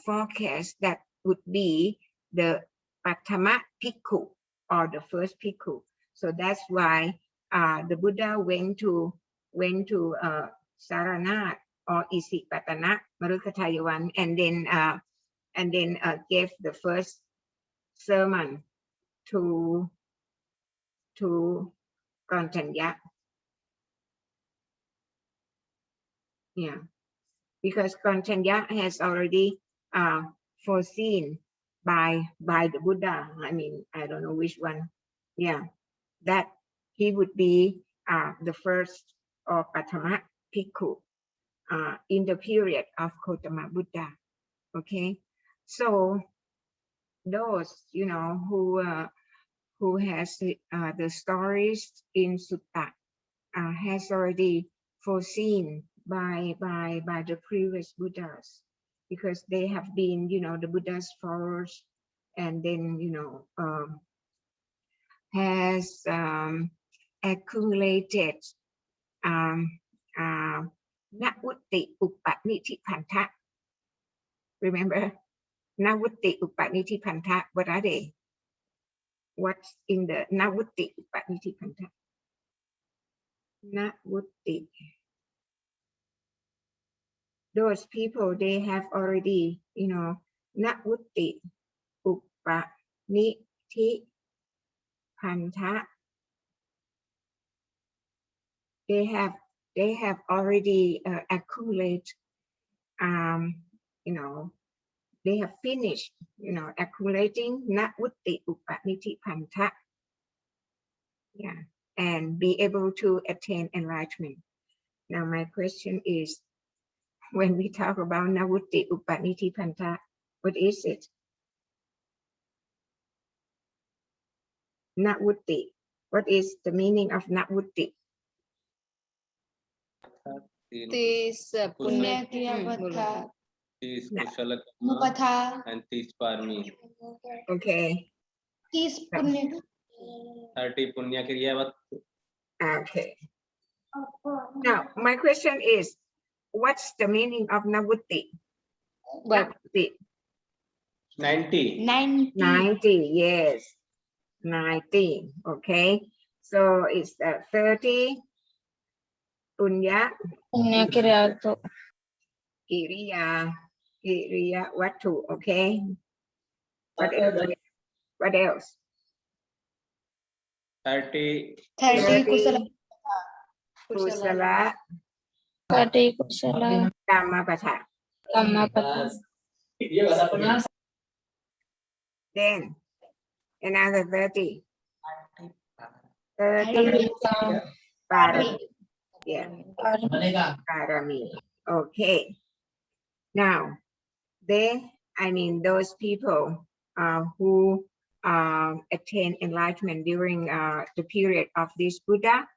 [SPEAKER 1] forecast that would be the Patama Bhikkhu, or the first Bhikkhu. So that's why the Buddha went to Saranath or Isipatana Marukatayawan, and then gave the first sermon to Kontanya. Yeah, because Kontanya has already foreseen by the Buddha. I mean, I don't know which one. Yeah, that he would be the first or Patama Bhikkhu in the period of Gautama Buddha. Okay, so those who has the stories in Sutta has already foreseen by the previous Buddhas, because they have been the Buddha's followers, and then has accumulated Navutti Upaniti Panta. Remember Navutti Upaniti Panta? What are they? What's in the Navutti Upaniti Panta? Navutti. Those people, they have already, Navutti Upaniti Panta. They have already accumulated, they have finished, accumulating Navutti Upaniti Panta. Yeah, and be able to attain enlightenment. Now, my question is, when we talk about Navutti Upaniti Panta, what is it? Navutti. What is the meaning of Navutti?
[SPEAKER 2] Tis
[SPEAKER 11] Punya Kriya
[SPEAKER 3] Tis Kushala
[SPEAKER 11] Mupatha.
[SPEAKER 3] and Tis Parmi.
[SPEAKER 1] Okay.
[SPEAKER 11] Tis Punya.
[SPEAKER 3] 30 Punya Kriya.
[SPEAKER 1] Okay. Now, my question is, what's the meaning of Navutti? Navutti.
[SPEAKER 3] 90.
[SPEAKER 1] 90, yes. 90, okay. So it's 30 Punya Kiriya Watu, okay. What else?
[SPEAKER 3] 30
[SPEAKER 1] Kusala Dhammapatha. Then another 30 Parami. Yeah. Parami. Okay. Now, those people who attain enlightenment during the period of this Buddha,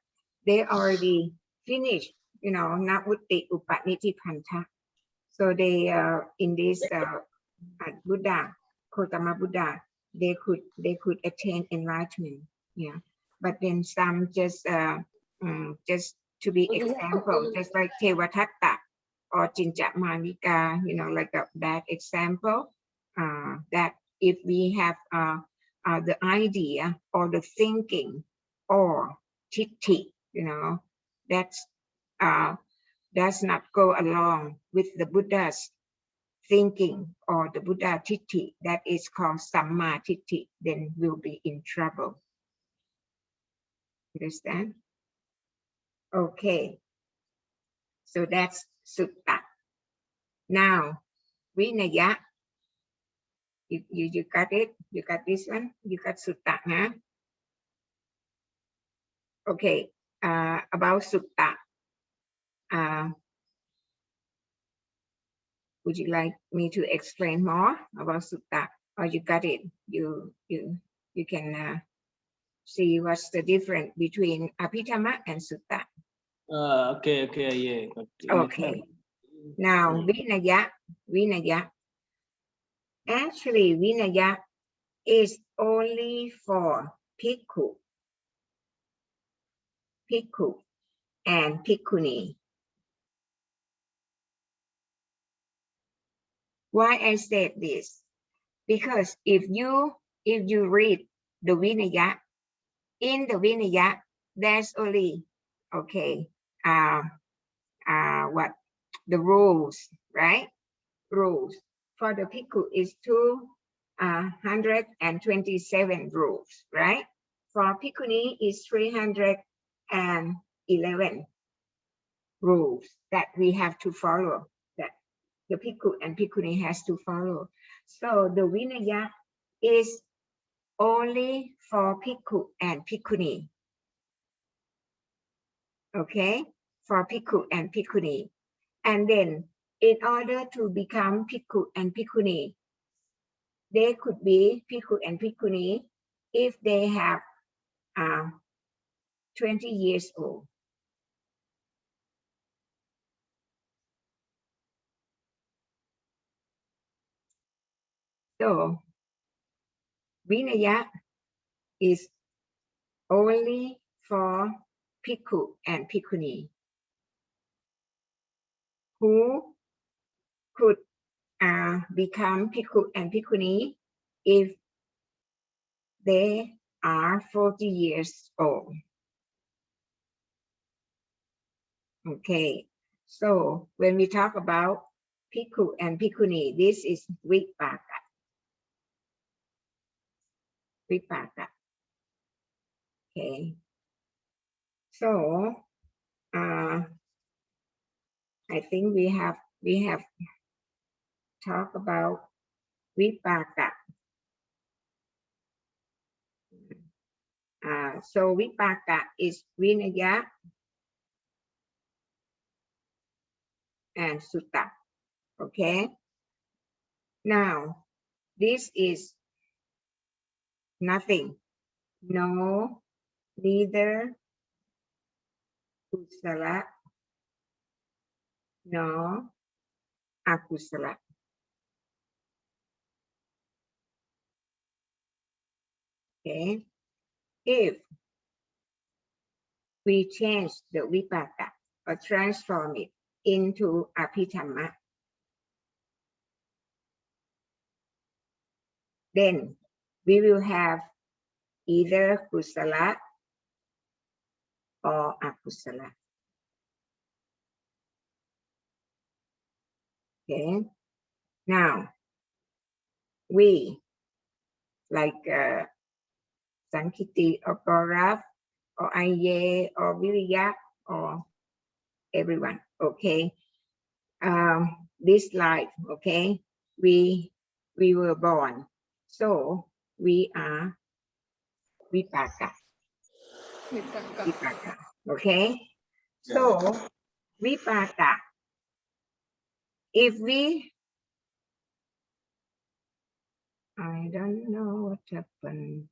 [SPEAKER 1] they already finished, Navutti Upaniti Panta. So they in this Buddha, Gautama Buddha, they could attain enlightenment. Yeah, but then some just to be example, just like Tevatatta or Chinchamanika, like that example, that if we have the idea or the thinking or chitti, that's does not go along with the Buddha's thinking or the Buddha Titti, that is called Samma Titti, then we'll be in trouble. Understand? Okay. So that's Sutta. Now, Vinaya. You got it? You got this one? You got sutta, huh? Okay. About sutta. Would you like me to explain more about sutta, or you got it? You can see what's the difference between Abhidhamma and sutta.
[SPEAKER 3] Okay, yeah.
[SPEAKER 1] Okay. Now Vinaya. Actually, Vinaya is only for Bhikkhu and Bhikkhuni. Why I said this? Because if you read the Vinaya, in the Vinaya, there's only what the rules, right? Rules for the Bhikkhu is 227 rules, right? For Bhikkhuni is 311 rules that we have to follow, that the Bhikkhu and Bhikkhuni has to follow. So the Vinaya is only for Bhikkhu and Bhikkhuni. Okay, for Bhikkhu and Bhikkhuni. And then in order to become Bhikkhu and Bhikkhuni, they could be Bhikkhu and Bhikkhuni if they have 20 years old. So Vinaya is only for Bhikkhu and Bhikkhuni who could become Bhikkhu and Bhikkhuni if they are 40 years old. Okay, so when we talk about Bhikkhu and Bhikkhuni, this is Vipaka. Okay, so I think we have talked about Vipaka. So Vipaka is Vinaya and Sutta. Okay. Now this is nothing. No, neither kusala, no akusala. Okay. If we change the Vipaka or transform it into Abhidhamma, then we will have either kusala or akusala. Okay. Now we like Sankiti or Gaurav or Aye or Viriya or everyone. Okay. This life. Okay. We were born, so we are Vipaka. Okay. So Vipaka. If we, I don't know what happened.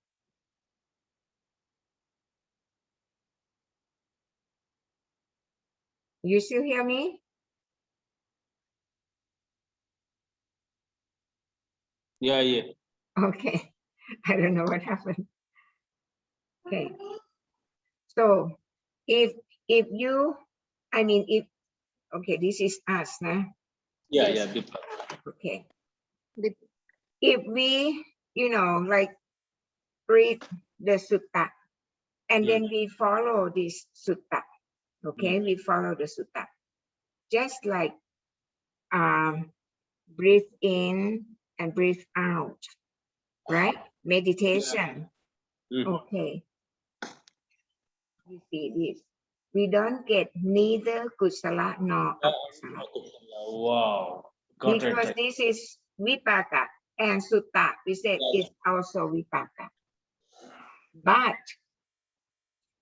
[SPEAKER 1] You still hear me?
[SPEAKER 3] Yeah.
[SPEAKER 1] Okay. I don't know what happened. Okay. So if you, I mean, if, okay, this is us, nah?
[SPEAKER 3] Yeah.
[SPEAKER 1] Okay. If we, like read the sutta and then we follow this sutta, okay, we follow the sutta, just like breathe in and breathe out, right? Meditation. Okay. You see this. We don't get neither kusala nor akusala.
[SPEAKER 3] Wow. Got
[SPEAKER 1] because
[SPEAKER 3] it.
[SPEAKER 1] this is vipaka and sutta. We said
[SPEAKER 3] Yeah.
[SPEAKER 1] it's also vipaka. But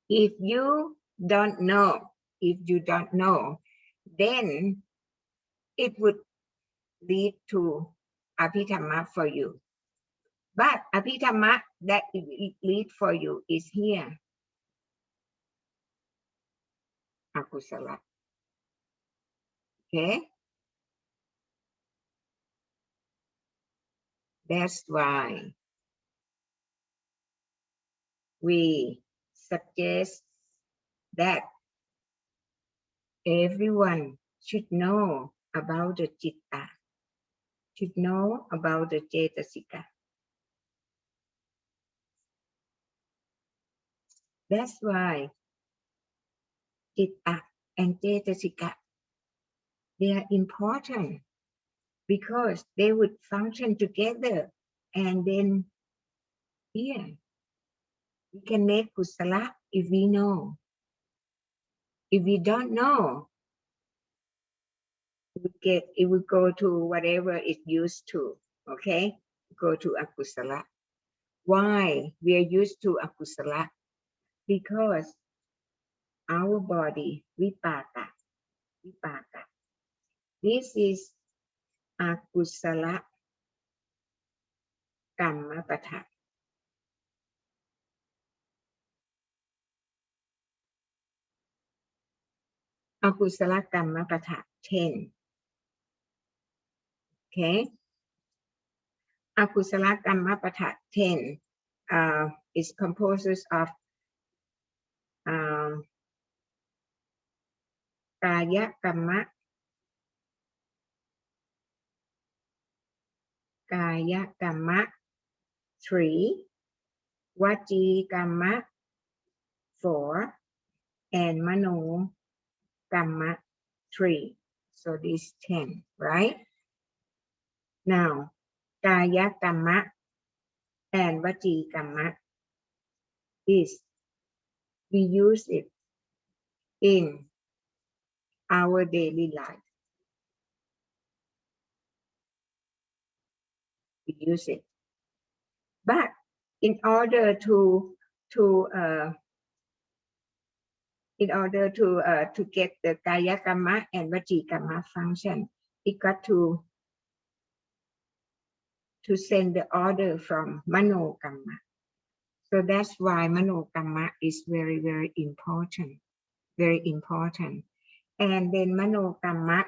[SPEAKER 1] if you don't know, then it would lead to abhidhamma for you. But abhidhamma that it lead for you is here. Akusala. Okay? That's why we suggest that everyone should know about the citta, should know about the cetasika. That's why citta and cetasika, they are important because they would function together, and then here we can make kusala if we know. If we don't know, it would go to whatever it used to. Okay, go to akusala. Why we are used to akusala? Because our body vipaka. This is akusala kamma patha. Akusala kamma patha 10. Okay. Akusala kamma patha 10 is composed of kaya kamma, 3, vaci kamma 4, and mano kamma 3. So this 10, right? Now, kaya kamma and vaci kamma is we use it in our daily life. We use it, but in order to get the kaya kamma and vaci kamma function, it got to send the order from mano kamma. So that's why mano kamma is very, very important. Very important. And then mano kamma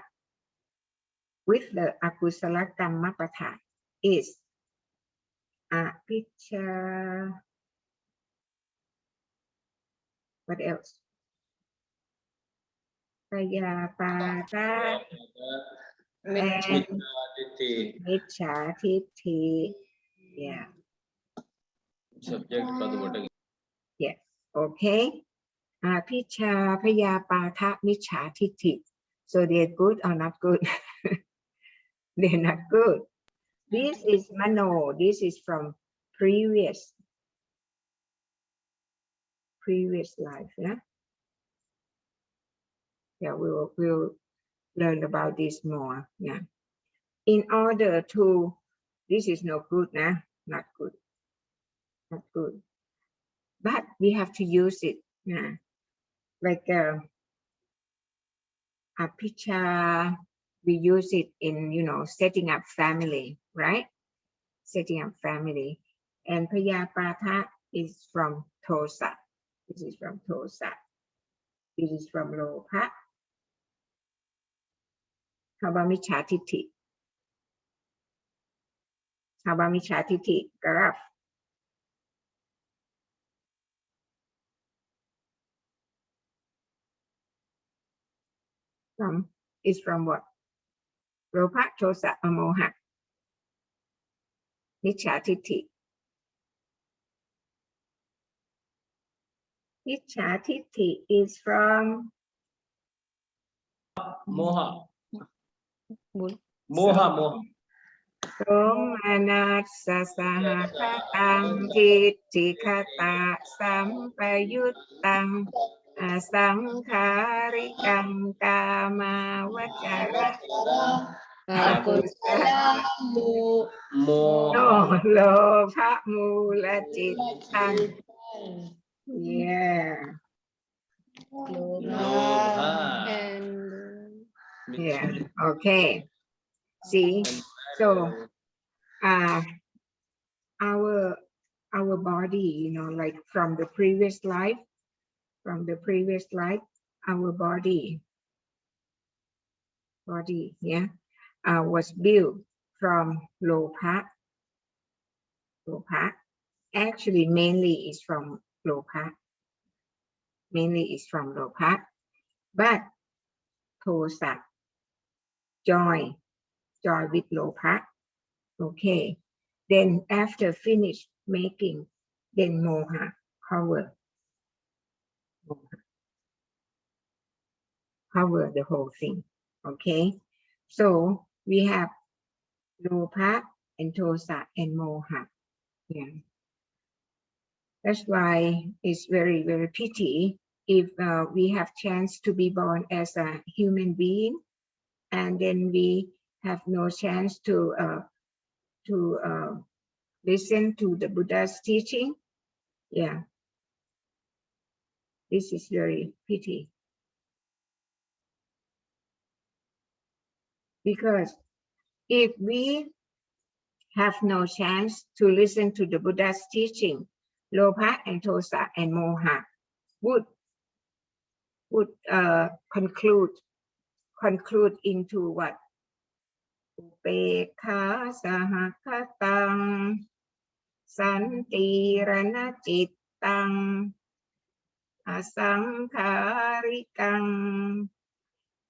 [SPEAKER 1] with the akusala kamma patha is apicca. What else? Payapata and micca titti. Yeah.
[SPEAKER 3] Subject paduvata.
[SPEAKER 1] Yes. Okay. Apicca, payapata, micca titti. So they're good or not good? They're not good. This is mano. This is from previous life. Yeah. Yeah, we'll learn about this more. Yeah. In order to, this is no good, nah? Not good. Not good. But we have to use it. Yeah. Like a picture, we use it in, setting up family, right? Setting up family. And payapata is from tosa. This is from tosa. This is from lopa. How about micca titti? How about micca titti? Garaf. Is from what? Lopa, tosa, or moha? Micca titti. Micca titti is from
[SPEAKER 3] Moha. Moha.
[SPEAKER 1] Somanassa sahakatam titthikata sampayuttang asangkarikam kama vachara
[SPEAKER 11] Akusala
[SPEAKER 3] Moha.
[SPEAKER 1] No, Lobha Mula Chitan. Yeah.
[SPEAKER 3] Lobha.
[SPEAKER 2] And
[SPEAKER 1] Yeah. Okay. See, so uh our body, you know, like from the previous life, our body, yeah, was built from Lobha. Actually mainly is from Lobha. But Tosa joy with Lobha. Okay. Then after finish making, then Moha cover the whole thing. Okay. So we have Lobha and Tosa and Moha. Yeah. That's why it's very, very pity if we have chance to be born as a human being, and then we have no chance to listen to the Buddha's teaching. Yeah, this is very pity. Because if we have no chance to listen to the Buddha's teaching, Lobha and Tosa and Moha would conclude into what? Upekha sahakatang santirana cittang asangkarikang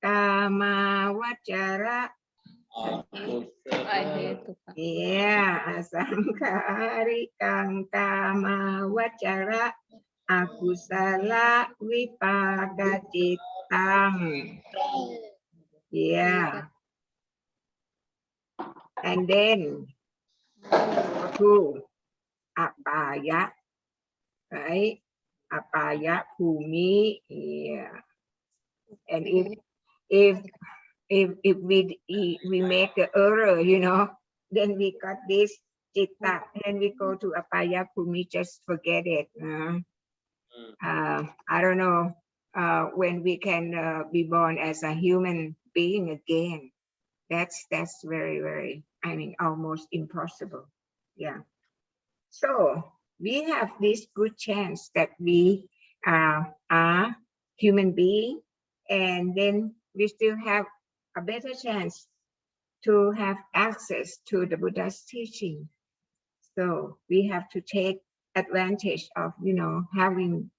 [SPEAKER 1] kama wachara.
[SPEAKER 2] I hate to
[SPEAKER 1] Yeah, asangkarikang kama wachara akusala vipaka cittang. Yeah. And then to apaya, right? Apaya Bhummi. Yeah. And if we make the error, you know, then we got this citta, and we go to apaya Bhummi, just forget it. I don't know when we can be born as a human being again. That's very, very, I mean, almost impossible. Yeah. So we have this good chance that we are human being, and then we still have a better chance to have access to the Buddha's teaching. So we have to take advantage of, you know, having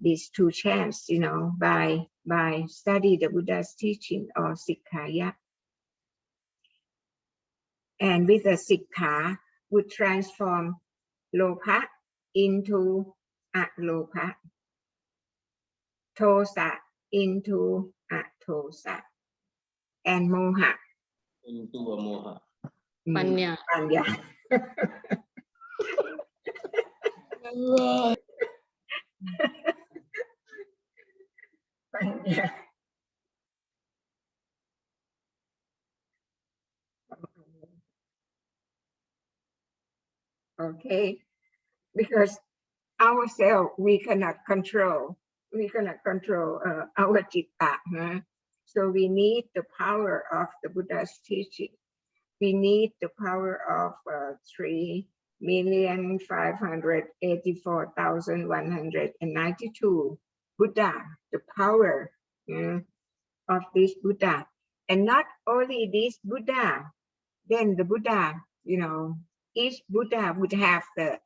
[SPEAKER 1] these two chances, you know, by study the Buddha's teaching or SIKKHA. And with the SIKKHA would transform Lobha into Alobha, Tosa into Atosa, and Moha
[SPEAKER 3] Into a Moha.
[SPEAKER 2] Panya.
[SPEAKER 1] Panya. Panya. Okay, because ourselves we cannot control our citta. So we need the power of the Buddha's teaching. We need the power of 3,584,192 Buddha, the power of this Buddha. And not only this Buddha, then the Buddha, you know, each Buddha would have the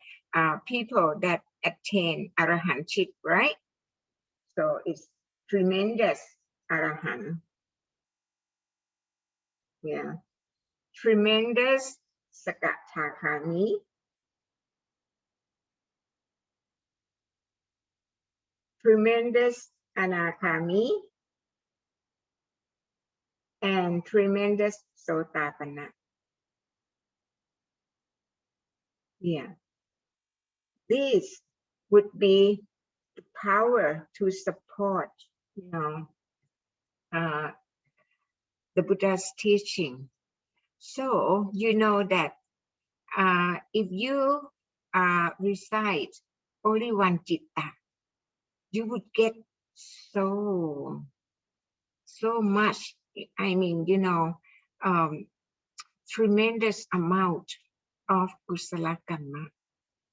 [SPEAKER 1] people that attain arahantship, right? So it's tremendous arahant. Yeah. Tremendous SIKKHA, tremendous Anakami, and tremendous Sotapanna. Yeah. This would be the power to support, you know, the Buddha's teaching. So you know that if you recite only one citta, you would get so much. I mean, you know, tremendous amount of kusala karma.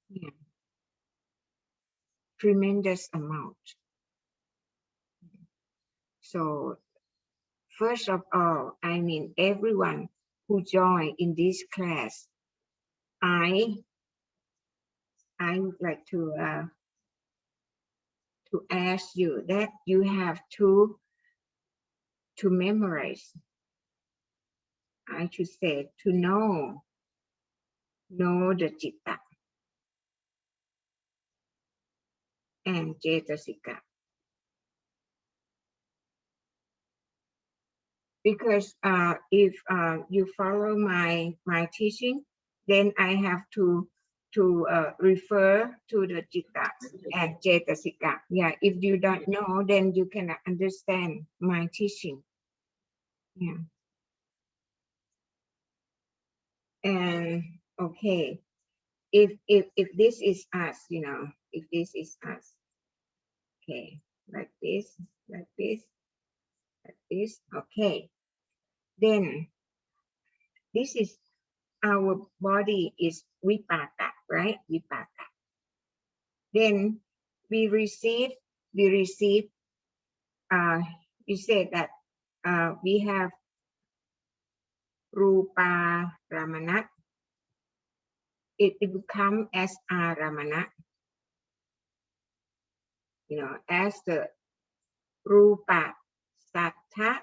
[SPEAKER 1] Yeah. Tremendous amount. So first of all, I mean, everyone who joined in this class, I would like to ask you that you have to memorize. I should say to know the citta and cetasika. Because if you follow my teaching, then I have to refer to the citta and cetasika. Yeah, if you don't know, then you cannot understand my teaching. Yeah. And okay, if this is us, you know, if this is us, okay, like this, like this, like this, okay, then this is our body is vipaka, right? Vipaka. Then we receive, we said that we have rupa ramana. It become as aramana, you know, as the rupa sattha,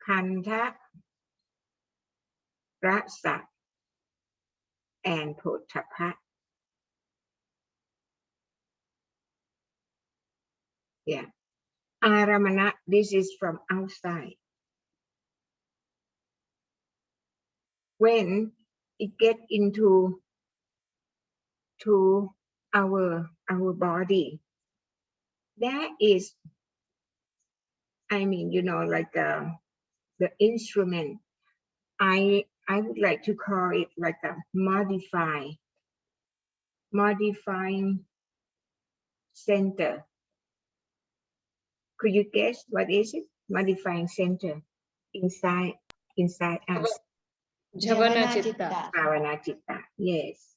[SPEAKER 1] kantha, rasa, and potapha. Yeah. Aramana, this is from outside. When it get into our body, that is, I mean, you know, like the instrument. I would like to call it like a modifying center. Could you guess what is it? Modifying center inside us.
[SPEAKER 2] Jhavana citta.
[SPEAKER 1] Bhavana citta. Yes.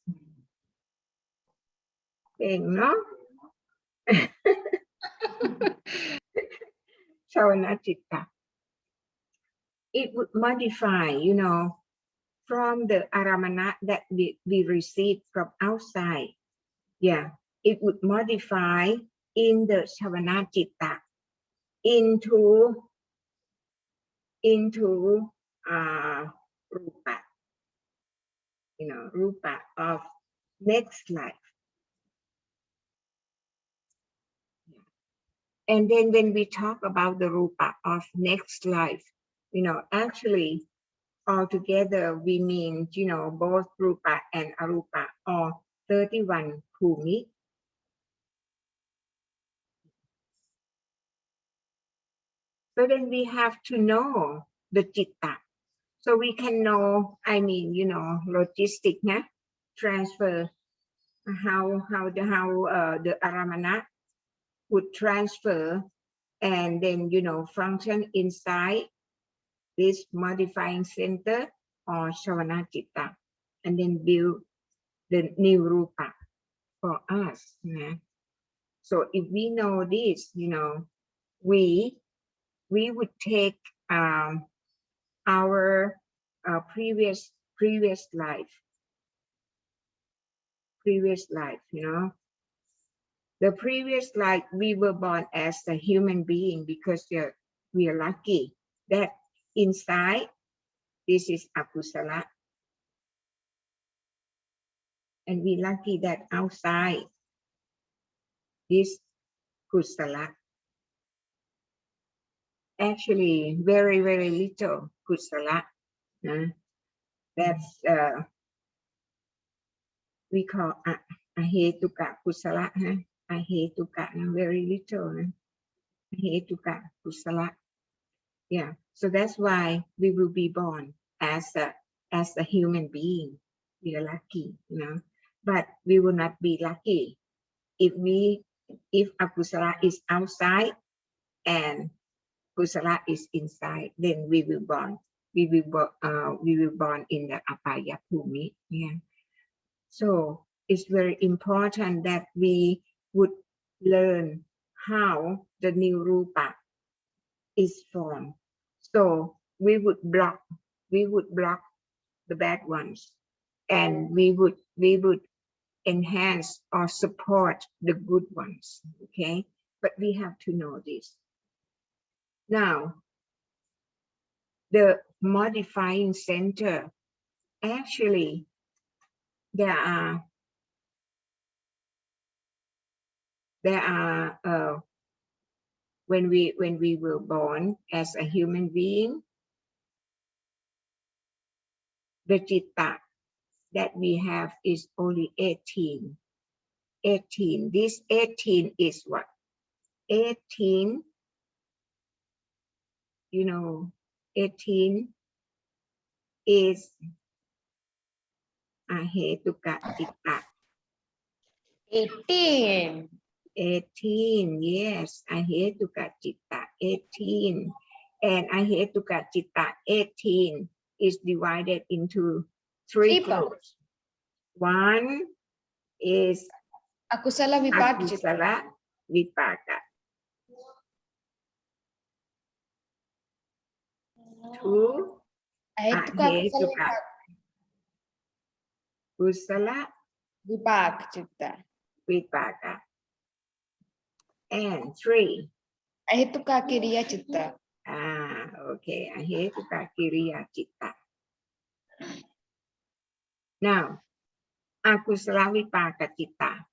[SPEAKER 1] No? Bhavana citta. It would modify, you know, from the aramana that we receive from outside. Yeah, it would modify in the shavana citta into rupa, you know, rupa of next life. And then when we talk about the rupa of next life, you know, actually altogether we mean, you know, both rupa and arupa, or 31 bhumi. So then we have to know the citta. So we can know, I mean, you know, logistic, transfer, how the aramana would transfer and then, you know, function inside this modifying center or shavana citta, and then build the new rupa for us. So if we know this, you know, we would take our previous life, you know. The previous life we were born as a human being because we are lucky that inside this is akusala, and we lucky that outside this kusala. Actually, very little kusala. That's we call ahetuka kusala. Ahetuka, very little. Hetuka kusala. Yeah. So that's why we will be born as a human being. We are lucky, you know. But we will not be lucky if akusala is outside and kusala is inside. Then we will born. We will born in the apaya bhumi. Yeah. So it's very important that we would learn how the new rupa is formed. So we would block the bad ones, and we would enhance or support the good ones. Okay, but we have to know this. Now, the modifying center, actually, there are when we were born as a human being, the citta that we have is only 18. 18. This 18 is what? 18, you know, 18 is ahetuka citta.
[SPEAKER 11] 18.
[SPEAKER 1] 18, yes, ahetuka citta, 18. And ahetuka citta 18 is divided into three groups. One is
[SPEAKER 11] Akusala vipaka.
[SPEAKER 1] akusala vipaka. Two, ahetuka kusala
[SPEAKER 11] Vipaka chitta.
[SPEAKER 1] vipaka. And three,
[SPEAKER 11] Ahetuka kiriya chitta.
[SPEAKER 1] Okay, ahetuka kiriya citta. Now, akusala vipaka citta.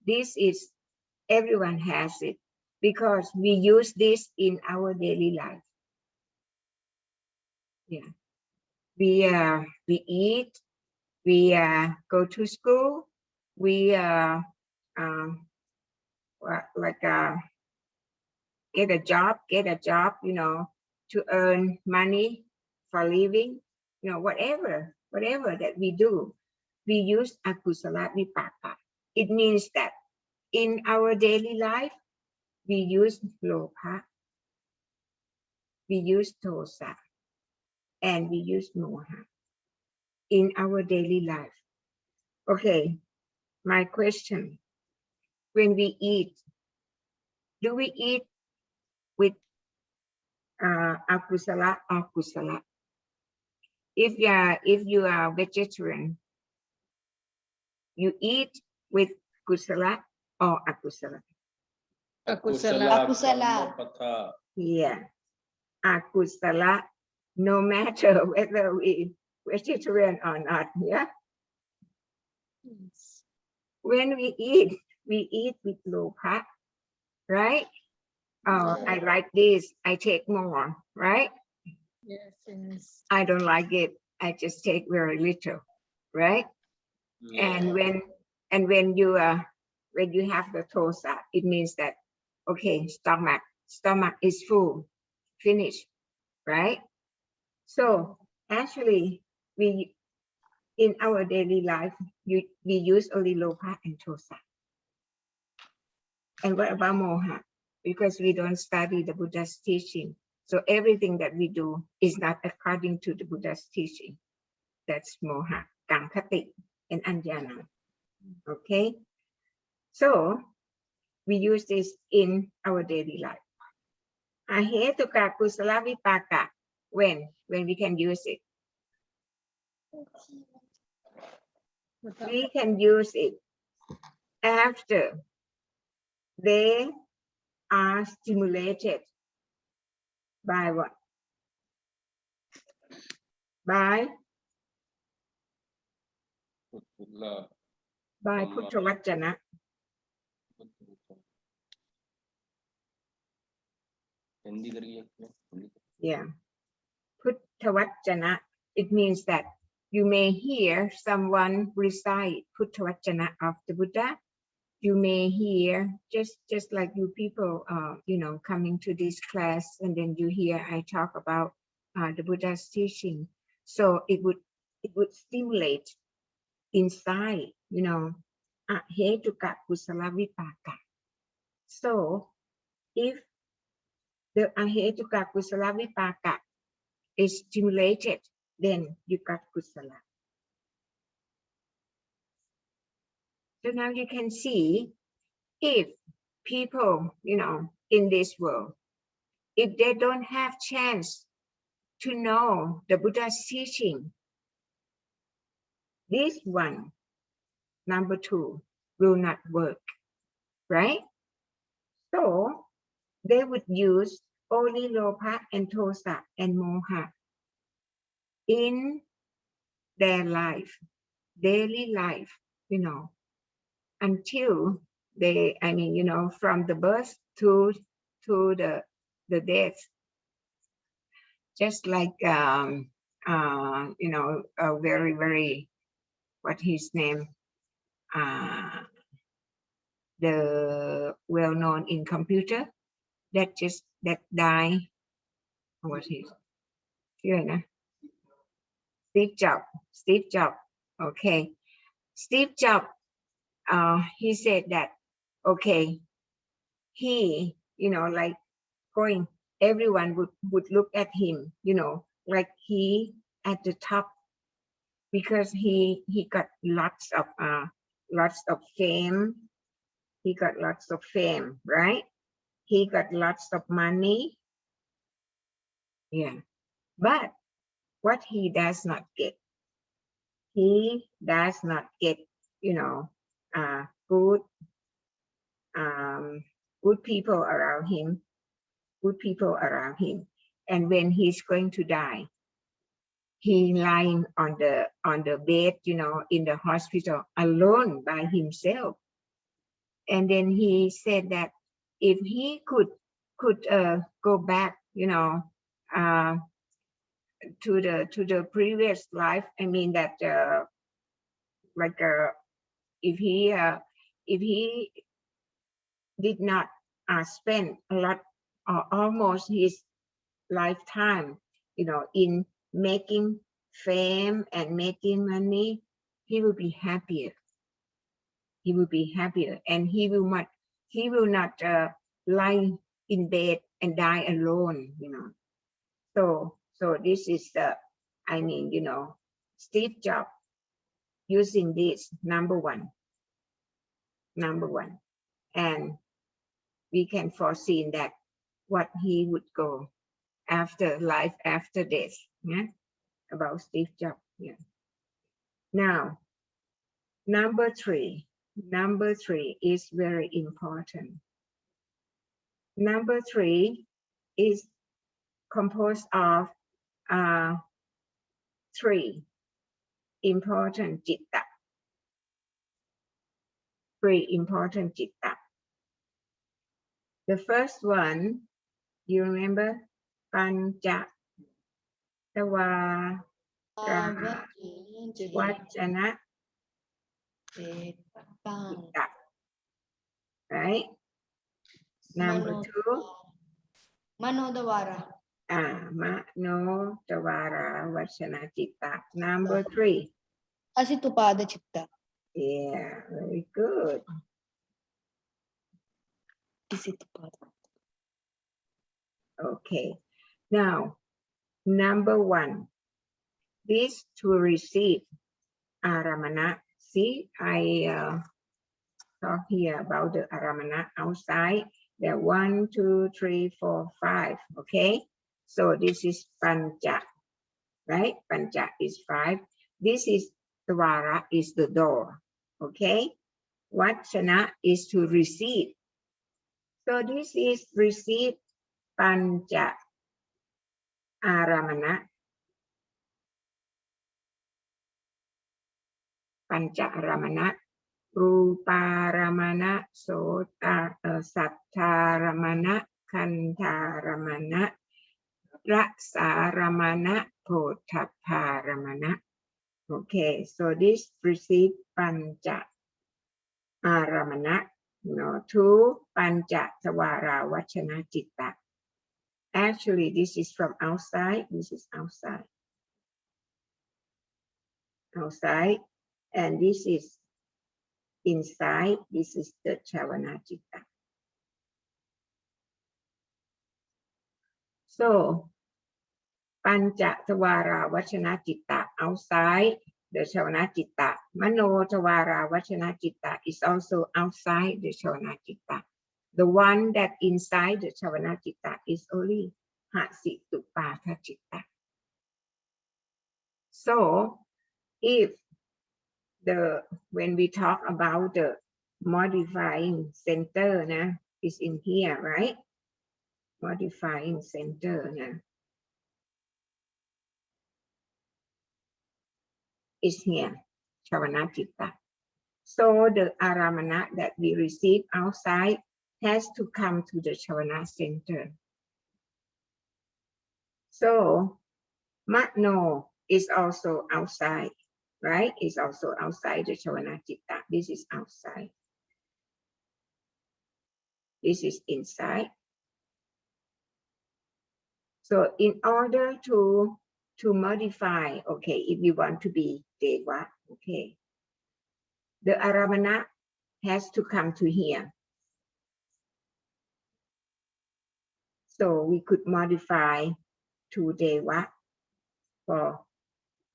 [SPEAKER 1] This is, everyone has it because we use this in our daily life. Yeah, we eat, we go to school, we get a job, you know, to earn money for living, you know, whatever that we do, we use akusala vipaka. It means that in our daily life, we use lobha, we use dosa, and we use moha in our daily life. Okay, my question, when we eat, do we eat with akusala or kusala? If you are vegetarian, you eat with kusala or akusala?
[SPEAKER 11] Akusala.
[SPEAKER 1] Yeah, akusala, no matter whether we vegetarian or not. Yeah. When we eat with lobha, right? Oh, I like this, I take more, right?
[SPEAKER 2] Yes.
[SPEAKER 1] I don't like it, I just take very little, right? And when you have the dosa, it means that, okay, stomach is full, finished, right? So actually, we in our daily life, we use only lobha and dosa. And what about moha? Because we don't study the Buddha's teaching, so everything that we do is not according to the Buddha's teaching. That's moha, kankati, and anjana. Okay, so we use this in our daily life. Ahetuka kusala vipaka, when we can use it. We can use it after they are stimulated by what? By Puttavajjana. Yeah, Puttavajjana, it means that you may hear someone recite Puttavajjana of the Buddha, you may hear just like you people, coming to this class, and then you hear I talk about the Buddha's teaching. So it would stimulate inside, ahetuka kusala vipaka. So if the ahetuka kusala vipaka is stimulated, then you got kusala. So now you can see, if people, in this world, if they don't have chance to know the Buddha's teaching, this one, number 2, will not work, right? So they would use only lopa and tosa and moha in their life, daily life, until they, from the birth to the death. Just like, a very, very, what his name, the well-known in computer, that died, what his, Steve Jobs, okay. Steve Jobs, he said that, okay, he, like going, everyone would look at him, like he at the top, because he got lots of fame. He got lots of fame, right? He got lots of money. Yeah. But what he does not get, he does not get, good people around him, And when he's going to die, he lying on the bed, in the hospital alone by himself. And then he said that if he could go back, to the previous life, I mean that if he did not spend a lot, almost his lifetime, in making fame and making money, he will be happier. He will be happier, and he will not lie in bed and die alone. So this is Steve Jobs using this number one, and we can foresee that what he would go after life, after death. Yeah, about Steve Jobs. Yeah. Now, number three is very important. Number 3 is composed of 3 important citta. 3 important citta. The first one, you remember, Pancha Tawara Vachana Citta. Right? Number 2,
[SPEAKER 11] Manodavara.
[SPEAKER 1] Mano Tawara Vachana Citta. Number 3,
[SPEAKER 11] Asitupada chitta.
[SPEAKER 1] yeah, very good. Okay. Now, number 1, this to receive aramana. See, I talk here about the aramana outside. There are 1, 2, 3, 4, 5. Okay. So this is pancha, right? Pancha is 5. This is Dwara, is the door. Okay. Vachana is to receive. So this is receive pancha aramana. Pancha aramana. Ruparamana, Sattharamana, Kantharamana, Rasaramana, Pothapparamana. Okay, so this receive pancha. aramana, no, to panja tawara vachana citta. Actually, this is from outside. This is outside. Outside. And this is inside. This is the chavana citta. So, panja tawara vachana citta outside the chavana citta. Mano tawara vachana citta is also outside the chavana citta. The one that inside the chavana citta is only hasitupatha citta. So, if when we talk about the modifying center, is in here, right? Modifying center is here, chavana citta. So the aramana that we receive outside has to come to the chavana center. So mano is also outside, right? It's also outside the chavana citta. This is outside. This is inside. So in order to modify, okay, if you want to be deva, okay, the aramana has to come to here. So we could modify to deva for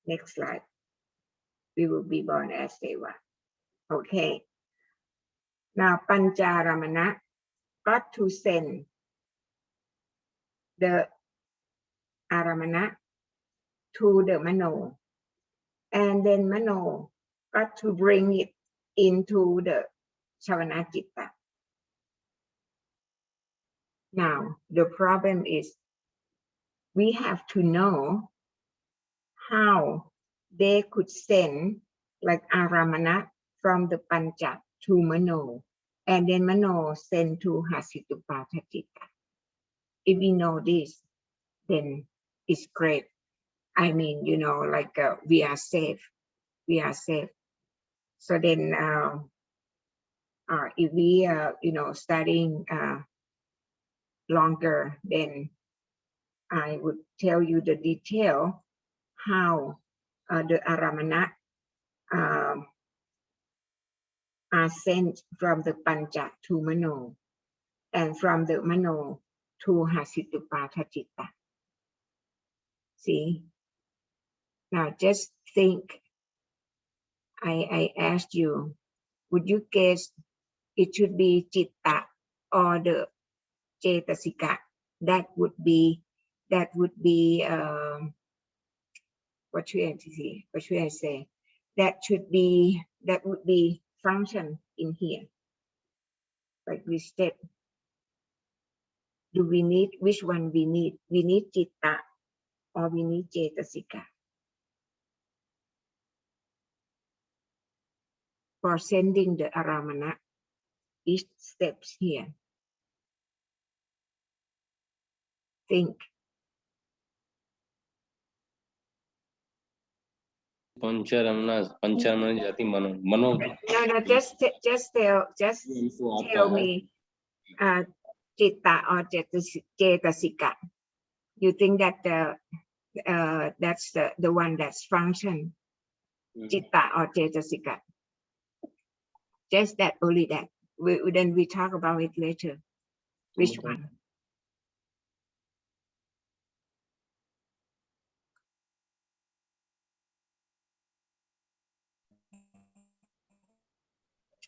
[SPEAKER 1] next slide. We will be born as deva. Okay. Now pancharamana got to send the aramana to the mano, and then mano got to bring it into the chavana citta. Now the problem is we have to know how they could send like aramana from the pancha to mano, and then mano send to hasitupatha citta. If we know this, then it's great. I mean, you know, like we are safe. We are safe. So then, if we, you know, studying longer, then I would tell you the detail how the aramana are sent from the pancha to mano, and from the mano to hasitupatha citta. See? Now just think, I asked you, would you guess it should be citta or the cetasika? That would be what should I say? What should I say? That would be function in here. Like we said, do we need, which one we need? We need citta or we need cetasika for sending the aramana. Each steps here. Think.
[SPEAKER 3] Pancharamana jati mano. Mano.
[SPEAKER 1] No, just tell me citta or cetasika. You think that that's the one that's function, citta or cetasika? Just that, only that. Then we talk about it later. Which one?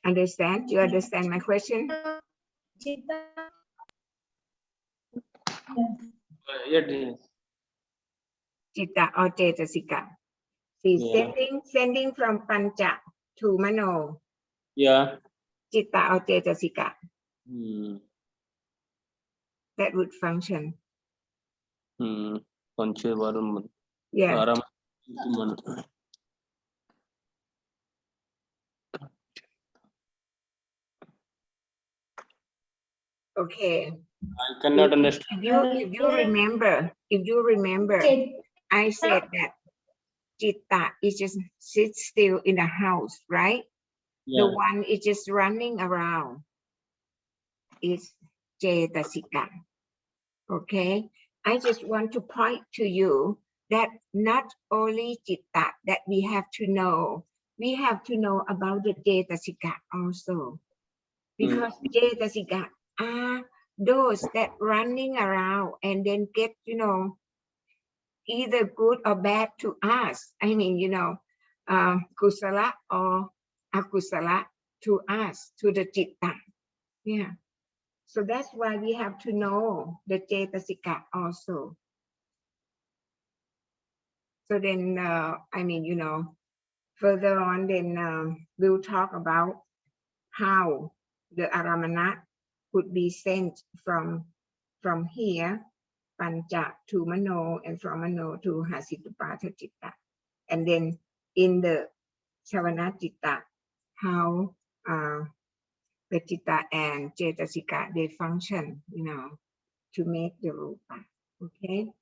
[SPEAKER 1] Understand? You understand my question?
[SPEAKER 3] Yes.
[SPEAKER 1] Citta or cetasika. See, sending from pancha to mano.
[SPEAKER 3] Yeah.
[SPEAKER 1] Citta or cetasika. That would function. Yeah. Okay.
[SPEAKER 3] I cannot understand.
[SPEAKER 1] If you remember, I said that citta is just sits still in the house, right? The one is just running around is Cetasika. Okay, I just want to point to you that not only Citta that we have to know about the Cetasika also. Because Cetasika are those that running around and then get, either good or bad to us. I mean, kusala or akusala to us, to the Citta. Yeah. So that's why we have to know the Cetasika also. So then, further on, then we'll talk about how the Aramana could be sent from here, Pancha to Mano, and from Mano to Hasitupatha Citta. And then in the Savana Citta, how the Citta and Cetasika, they function, to make the Rupa. Okay.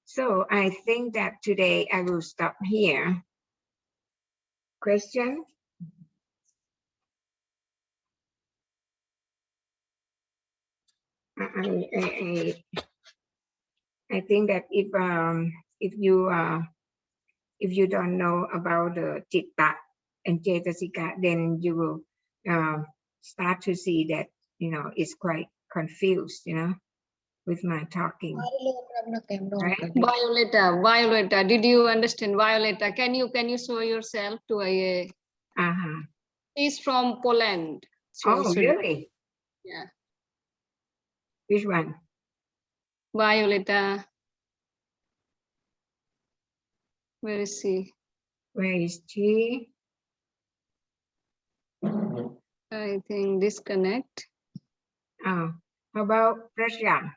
[SPEAKER 1] So I think that today I will stop here. Question? I think that if you don't know about the Citta and Cetasika, then you will start to see that it's quite confused, with my talking. Right?
[SPEAKER 2] Violeta, did you understand? Violeta, can you show yourself to a? She's from Poland.
[SPEAKER 1] Oh, really?
[SPEAKER 2] Yeah.
[SPEAKER 1] Which one?
[SPEAKER 2] Violeta. Where is she?
[SPEAKER 1] Where is she?
[SPEAKER 2] I think disconnect.
[SPEAKER 1] Oh, how about Prasya?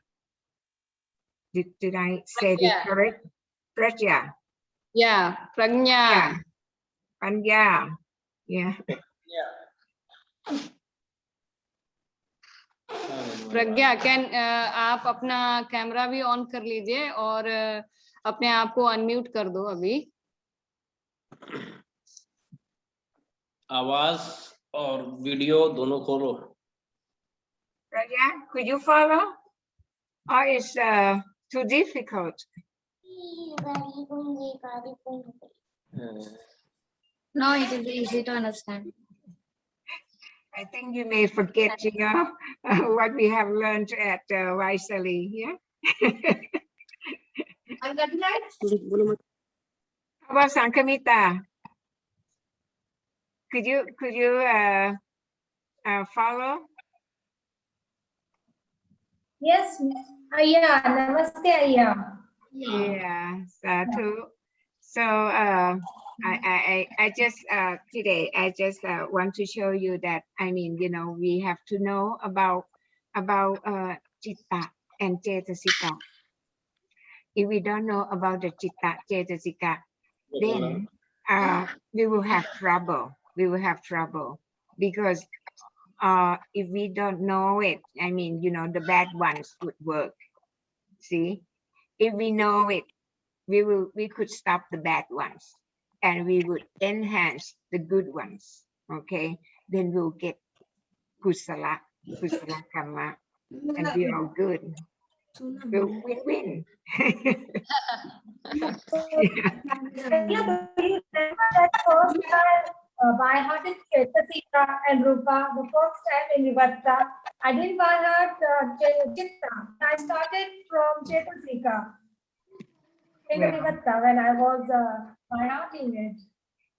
[SPEAKER 1] Did I say it correct? Prasya.
[SPEAKER 2] Yeah, Pragnya.
[SPEAKER 1] Panya. Yeah.
[SPEAKER 2] प्रज्ञा आप अपना camera भी on कर लीजिए और अपने आप को unmute कर दो अभी.
[SPEAKER 3] आवाज और वीडियो दोनों खोलो.
[SPEAKER 1] Pragya, could you follow? Or is too difficult?
[SPEAKER 11] No, it is easy to understand.
[SPEAKER 1] I think you may forget, what we have learned at Vaisali. Yeah.
[SPEAKER 11] How
[SPEAKER 1] about Sankamita? Could you follow?
[SPEAKER 7] Yes, Ayya. Namaste, Ayya.
[SPEAKER 1] Yeah, Satu. So I just today I just want to show you that we have to know about Citta and Cetasika. If we don't know about the Citta Cetasika, then we will have trouble. We will have trouble because if we don't know it, the bad ones would work. See, if we know it, we could stop the bad ones and we would enhance the good ones. Okay, then we'll get kusala karma, and we are good. We'll win.
[SPEAKER 7] By hearted Cetasika and Rupa, the first time in Vivatta, I didn't by heart Citta. I started from Cetasika in Vivatta when I was by hearting it.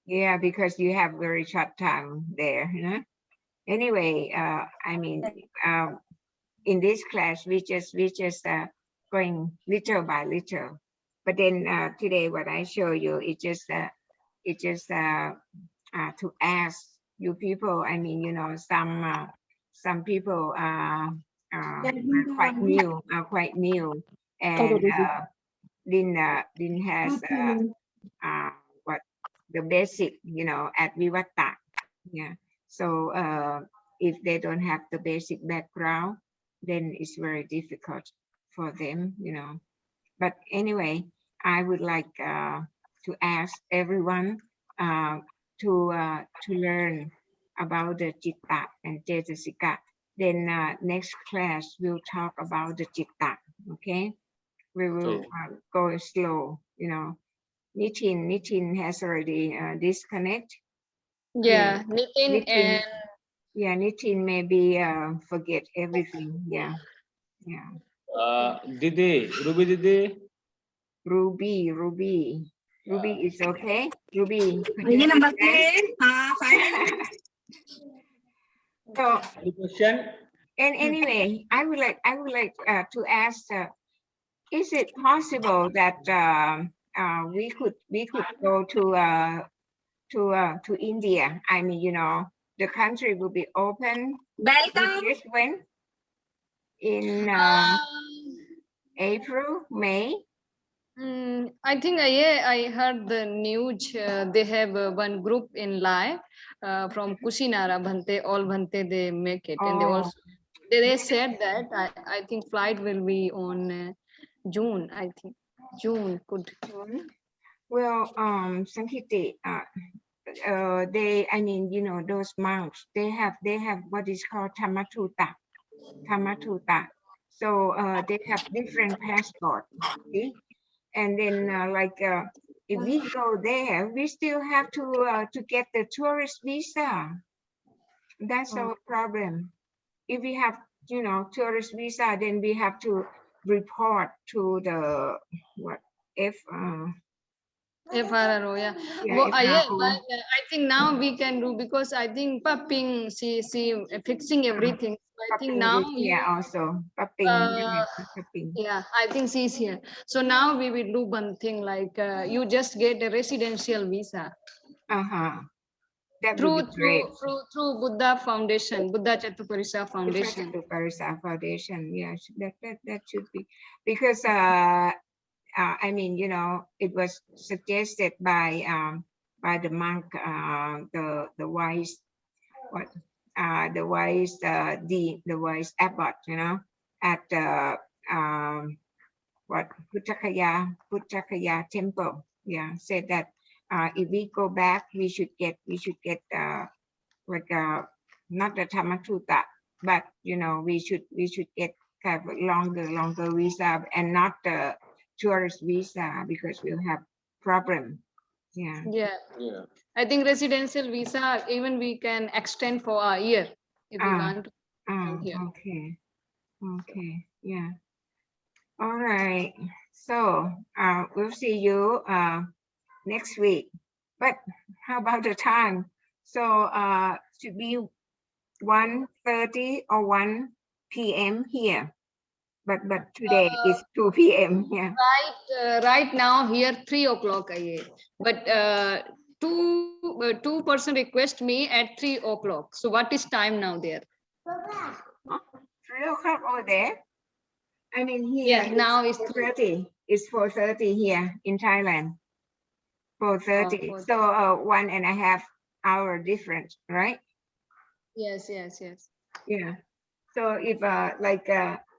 [SPEAKER 1] Yeah, because you have very short time there. Anyway, in this class we just going little by little. But then today what I show you is just to ask you people. Some people are quite new, and Din has what the basic, at Vivatta. Yeah. So if they don't have the basic background, then it's very difficult for them, But anyway, I would like to ask everyone to learn about the Chitta and Cetasika. Then next class we'll talk about the Chitta. Okay, we will go slow. You know, Nitin has already disconnect.
[SPEAKER 2] Yeah, Nitin and
[SPEAKER 1] Nitin maybe forget everything. Yeah.
[SPEAKER 3] Didi,
[SPEAKER 1] Ruby is okay. Ruby.
[SPEAKER 4] ये number plate हाँ 5 minutes.
[SPEAKER 1] So
[SPEAKER 3] any question?
[SPEAKER 1] and anyway, I would like to ask, is it possible that we could go to India? I mean, you know, the country will be open.
[SPEAKER 4] Welcome.
[SPEAKER 1] Just when? In April, May?
[SPEAKER 2] I think I heard the news. They have one group in live from Kushinara Bhante, all Bhante, they make it. And they also they said that I think flight will be on June, I think. June could.
[SPEAKER 1] Well, Sankiti, they, I mean, you know, those monks, they have what is called Tammatuta. So they have different passports. See? And then if we go there, we still have to get the tourist visa. That's our problem. If we have, you know, tourist visa, then we have to report to the
[SPEAKER 2] FRRO, yeah. Well, I think now we can do, because I think Papping, she fixing everything. I think now
[SPEAKER 1] also
[SPEAKER 2] yeah, I think she's here. So now we will do one thing, like you just get a residential visa.
[SPEAKER 1] That
[SPEAKER 2] through
[SPEAKER 1] would be great.
[SPEAKER 2] through Buddha Foundation, Buddha Chaturparisa Foundation.
[SPEAKER 1] Foundation, yes, that should be, because I mean, you know, it was suggested by the monk, the wise abbot, you know, at Puchakaya temple. Yeah, said that if we go back, we should get like not the Tammatuta, but you know, we should get kind of longer visa and not the tourist visa, because we'll have problem. Yeah.
[SPEAKER 2] I think residential visa even we can extend for a year if we want to come here.
[SPEAKER 1] Okay, yeah. All right, so we'll see you next week. But how about the time? So should be 1:30 or 1 p.m. here, but today is 2 p.m. here.
[SPEAKER 2] Right now here 3 o'clock, but two person request me at 3 o'clock. So what is time now there?
[SPEAKER 1] 3 o'clock over there. I mean here.
[SPEAKER 2] Yeah, now it's
[SPEAKER 1] 4:30. It's 4:30 here in Thailand. 4:30. So 1.5 hour difference, right?
[SPEAKER 2] Yes.
[SPEAKER 1] Yeah. So if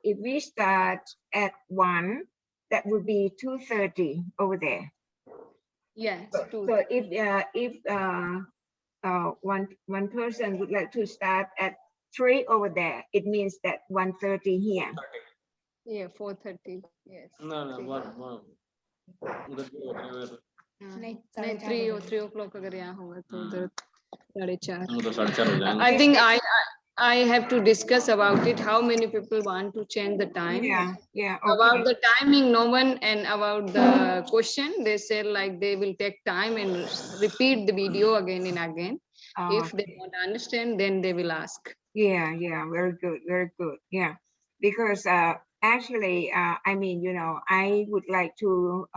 [SPEAKER 1] if we start at 1, that would be 2:30 over there.
[SPEAKER 2] Yes.
[SPEAKER 1] So if one person would like to start at 3 over there, it means that 1:30 here.
[SPEAKER 2] Yeah, 4:30. Yes.
[SPEAKER 3] No.
[SPEAKER 2] 3 o'clock अगर यहाँ होगा तो उधर 4:30.
[SPEAKER 3] तो
[SPEAKER 2] I think I have to discuss about it. How many people want to change the time?
[SPEAKER 1] Yeah. Okay.
[SPEAKER 2] About the timing, no one, and about the question, they said like they will take time and repeat the video again and again. If they don't understand, then they will ask.
[SPEAKER 1] Yeah. Very good. Yeah, because actually, I mean, you know, I would like to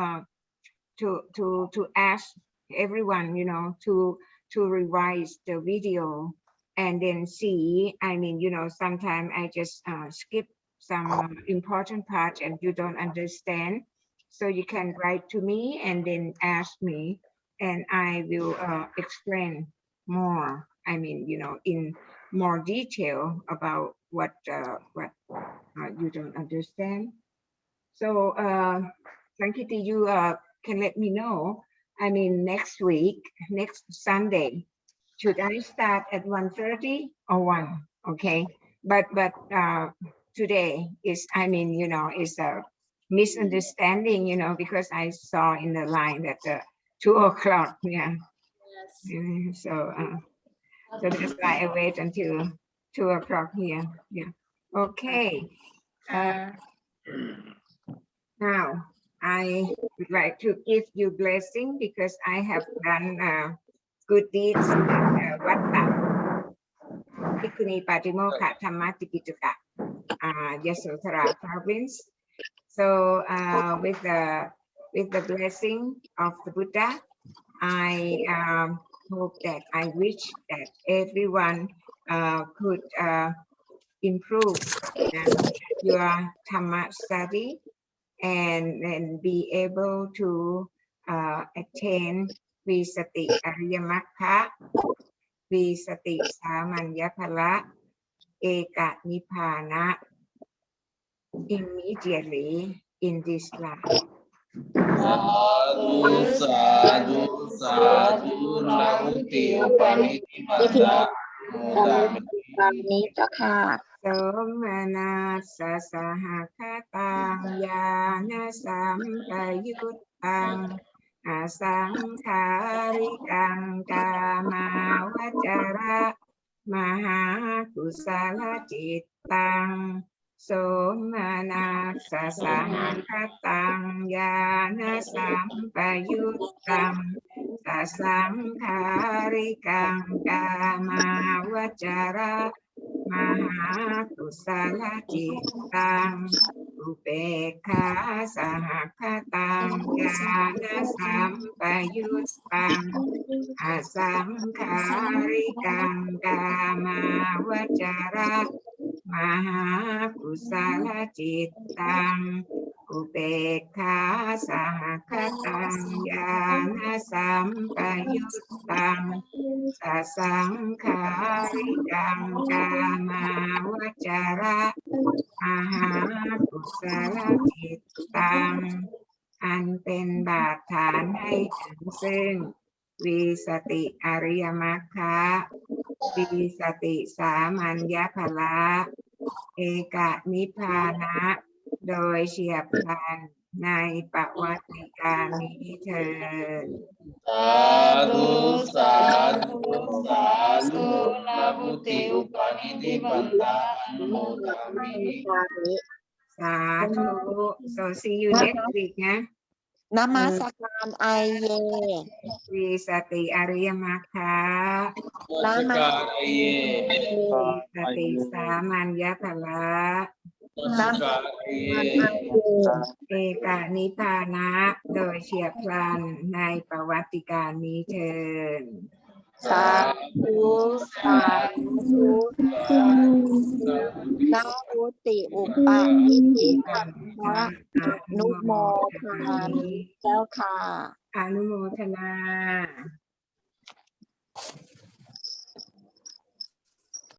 [SPEAKER 1] ask everyone, you know, to revise the video and then see. I mean, you know, sometimes I just skip some important part and you don't understand, so you can write to me and then ask me, and I will explain more. I mean, you know, in more detail about what you don't understand. So Sankiti, you can let me know I mean next week, next Sunday. Should I start at 1:30 or 1? Okay, but today is, I mean, you know, is a misunderstanding, you know, because I saw in the line that 2 o'clock, yeah. So that's why I wait until 2 o'clock here. Yeah. Okay. Now I would like to give you blessing because I have done good deeds at Vatta Bhikkhuni Patimokkha Dhamma Tipitaka, Yasodhara province. So with the blessing of the Buddha, I hope that I wish that everyone could improve your Dhamma study and be able to attain Visati Ariyamakha, Visati Samanyaphala, Eka Nibbana immediately in this life.
[SPEAKER 3] Sadhu, sadhu, sadhu, namuti upaniti banda, mudami.
[SPEAKER 1] Somana sasahakatang yana sampayutang asangkarikang kamawajara maha kusala cittang. Somana sasahakatang yana sampayutang sasangkarikang kamawajara maha kusala cittang upekha sahakatang yana sampayutang asangkarikang kamawajara maha kusala cittang upekha sahakatang yana sampayutang sasangkarikang kamawajara maha kusala cittang อันเป็นบาตรฐานให้ถึงซึ่งวิสติอริยมรรควิสติสามัญญพละเอกนิพพานะโดยเฉียบพลันในประวัติการนี้เถิด
[SPEAKER 3] Sadhu, sadhu, sadhu, namuti upaniti banda, mudami.
[SPEAKER 1] สาธุ so see you next week นะ
[SPEAKER 12] นมัสการไอเย
[SPEAKER 1] วิสติอริยมรรค
[SPEAKER 3] Namaskar aye.
[SPEAKER 1] สติสามัญญพละ
[SPEAKER 3] Namaskar aye.
[SPEAKER 1] เอกนิพพานะโดยเฉียบพลันในประวัติการนี้เถิด
[SPEAKER 12] สาธุสาธุนาวุติอุปาทิติปันนะนุโมทนามิเจ้าค่ะ
[SPEAKER 1] อนุโมทนา